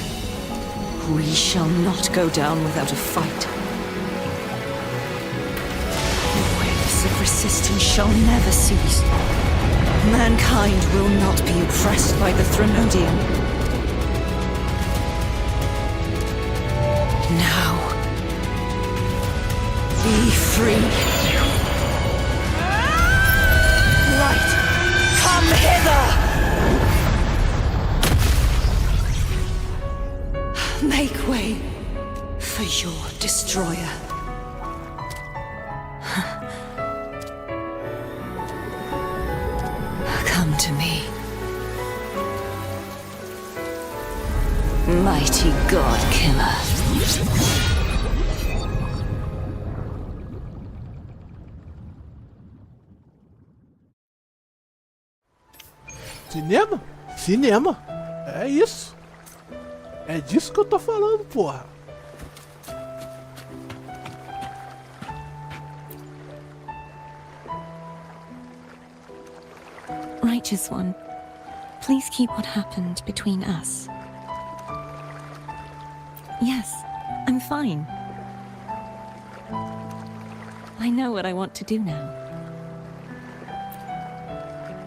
we shall not go down without a fight. The waves of resistance shall never cease. Mankind will not be oppressed by the Threnodian. Now, be free. Light, come hither! Make way for your destroyer. Come to me. Mighty God Killer. Cinema? Cinema. É isso. É disso que eu tô falando, porra. Righteous One, please keep what happened between us. Yes, I'm fine. I know what I want to do now.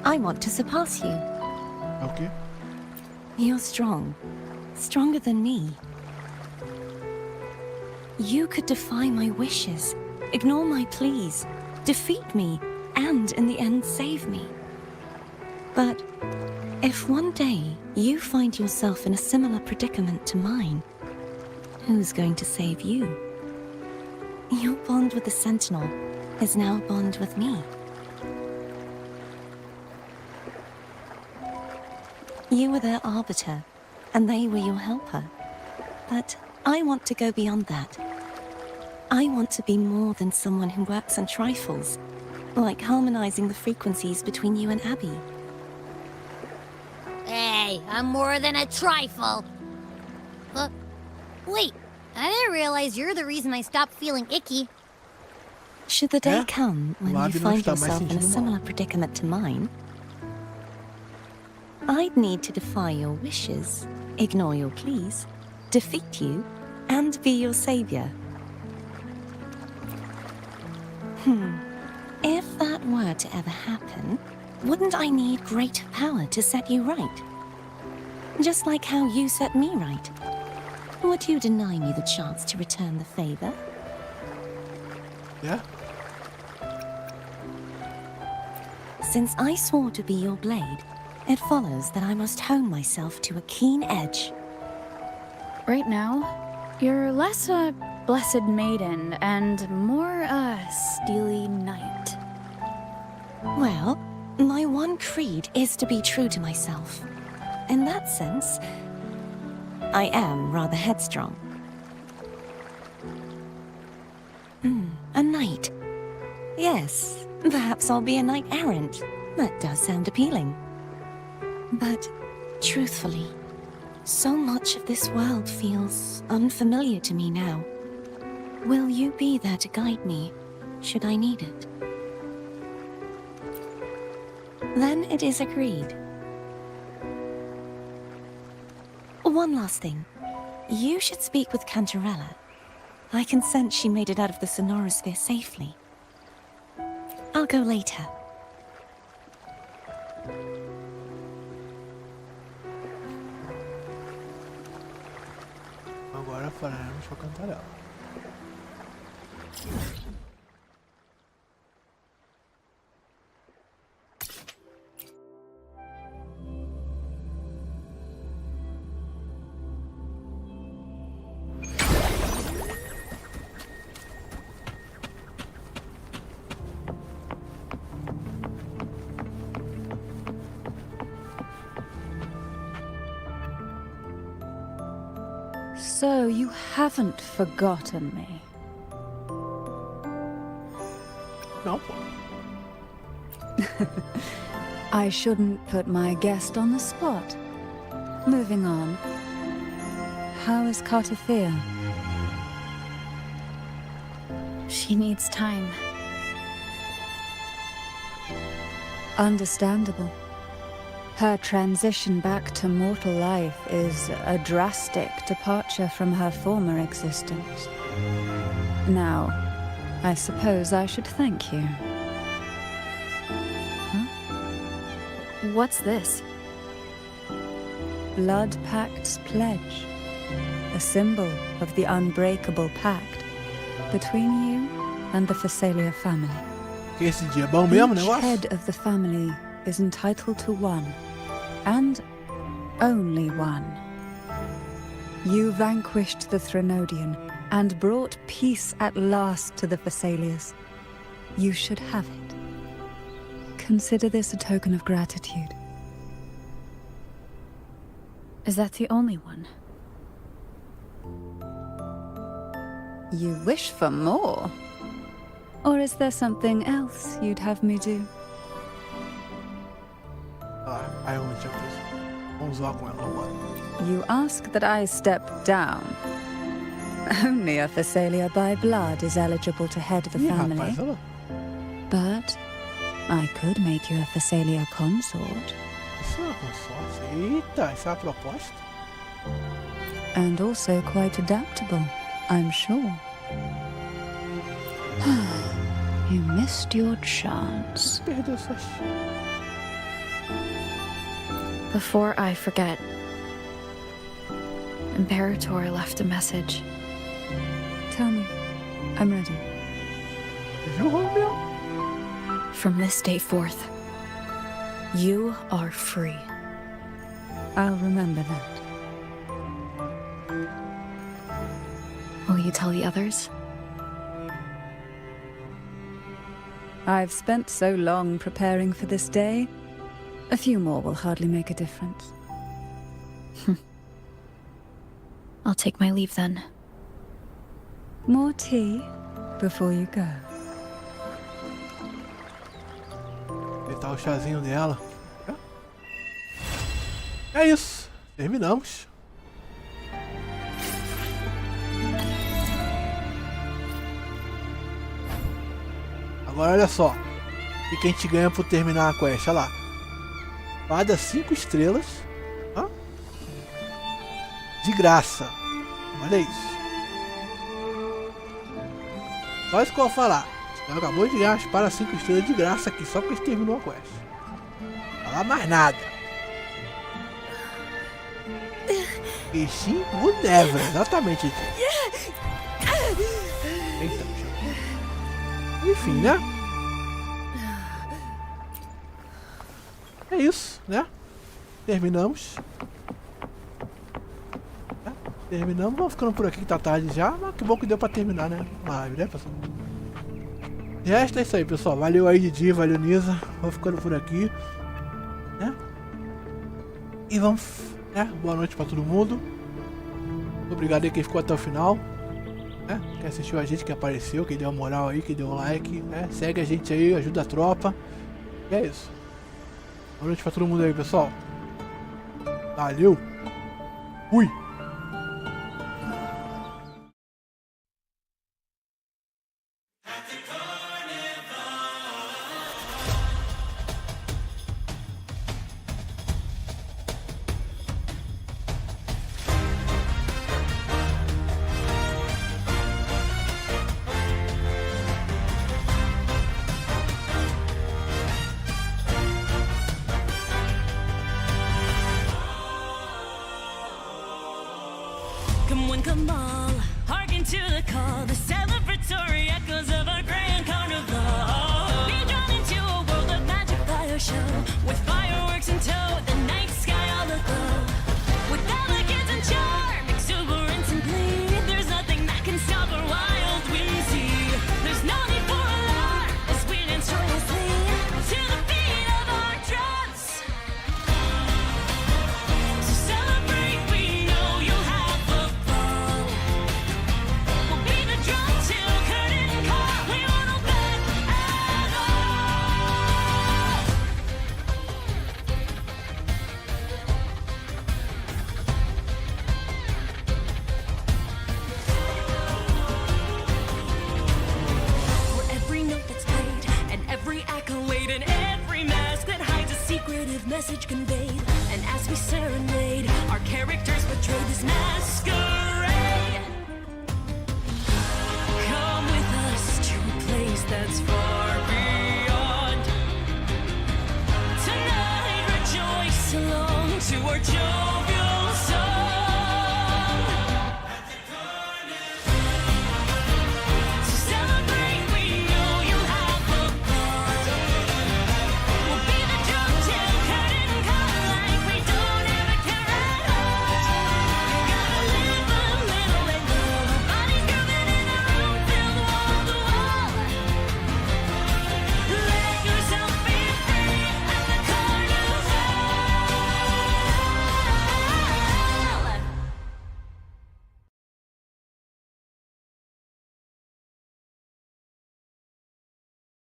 I want to surpass you. Okay. You're strong. Stronger than me. You could defy my wishes, ignore my pleas, defeat me, and in the end save me. But if one day you find yourself in a similar predicament to mine, who's going to save you? Your bond with the Sentinel is now a bond with me. You were their arbiter, and they were your helper. But I want to go beyond that. I want to be more than someone who works on trifles, like harmonizing the frequencies between you and Abby. Hey, I'm more than a trifle. Wait, I didn't realize you're the reason I stopped feeling icky. Should the day come when you Lágrimas find tá mais yourself in a sentindo mal. similar predicament to mine, I'd need to defy your wishes, ignore your pleas, defeat you, and be your savior. If that were to ever happen, wouldn't I need greater power to set you right? Just like how you set me right. Would you deny me the chance to return the favor? Yeah? Since I swore to be your blade, it follows that I must hone myself to a keen edge. Right now, you're less a blessed maiden and more a steely knight. Well, my one creed is to be true to myself. In that sense, I am rather headstrong. A knight. Yes, perhaps I'll be a knight errant. That does sound appealing. But, truthfully, so much of this world feels unfamiliar to me now. Will you be there to guide me, should I need it? Then it is agreed. One last thing. You should speak with Cantarella. I can sense she made it out of the sonorosphere safely. I'll go later. Agora falaremos com a Cantarela. So you haven't forgotten me. No. I shouldn't put my guest on the spot. Moving on. How is Cartafia? She needs time. Understandable. Her transition back to mortal life is a drastic departure from her former existence. Now, I suppose I should thank you. What's this? Blood Pact's pledge. A symbol of the unbreakable pact between you and the Phasalia family. Que esse dia é bom mesmo, Each negócio? head of the family is entitled to one, and only one. You vanquished the Threnodian and brought peace at last to the Phasalias. You should have it. Consider this a token of gratitude. Is that the only one? You wish for more? Or is there something else you'd have me do? Aí onde tinha coisa. Vamos lá com ela, vambora. You ask that I step down. Only a Phasalia by blood is eligible to head the Ih, family. rapaz, olha lá. But I could make you a Phasalia consort. Isso é uma consórcio. Eita, essa é a proposta? And also quite adaptable, I'm sure. You missed your chance. Perdeu sua chance. Before I forget, Imperator left a message. Tell me. I'm ready. Viu, Romeu? From this day forth, you are free. I'll remember that. Will you tell the others? I've spent so long preparing for this day. A few more will hardly make a difference. I'll take my leave then. More tea before you go. Deitar o chazinho dela. É isso. Terminamos. Agora olha só. O que a gente ganha por terminar a quest? Olha lá. Espada 5 estrelas. Hã? De graça. Olha isso. Só isso que eu vou falar. Ela acabou de ganhar uma espada 5 estrelas de graça aqui. Só porque a gente terminou a quest. Não falar mais nada. Peixinho whatever. Exatamente. Eita, enfim, né? É isso, né? Terminamos. Terminamos. Vamos ficando por aqui que tá tarde já. Mas que bom que deu pra terminar, né? Live, né, pessoal? De resto é isso aí, pessoal. Valeu aí, Didi. Valeu, Nisa. Vamos ficando por aqui. Né? E vamos... né? Boa noite pra todo mundo. Obrigado aí quem ficou até o final. Né? Quem assistiu a gente, que apareceu, que deu uma moral aí, que deu um like. Né? Segue a gente aí, ajuda a tropa. E é isso. Boa noite pra todo mundo aí, pessoal. Valeu. Fui. Come one, come all, hearken to the call, the celebratory echoes of our grand carnival. Be drawn into a world of magic fire show, with fireworks in tow, the night sky all aglow. With elegance and charm, exuberance and glee, there's nothing that can stop our wild whimsy. There's no need for alarm, as we dance joyously to the beat of our drums. To celebrate, we know you'll have a ball. We'll be the drum till curtain call, we won't hold back at all. For every note that's played, and every accolade, and every mask that hides a secretive message conveyed. And as we serenade, our characters portray this mask.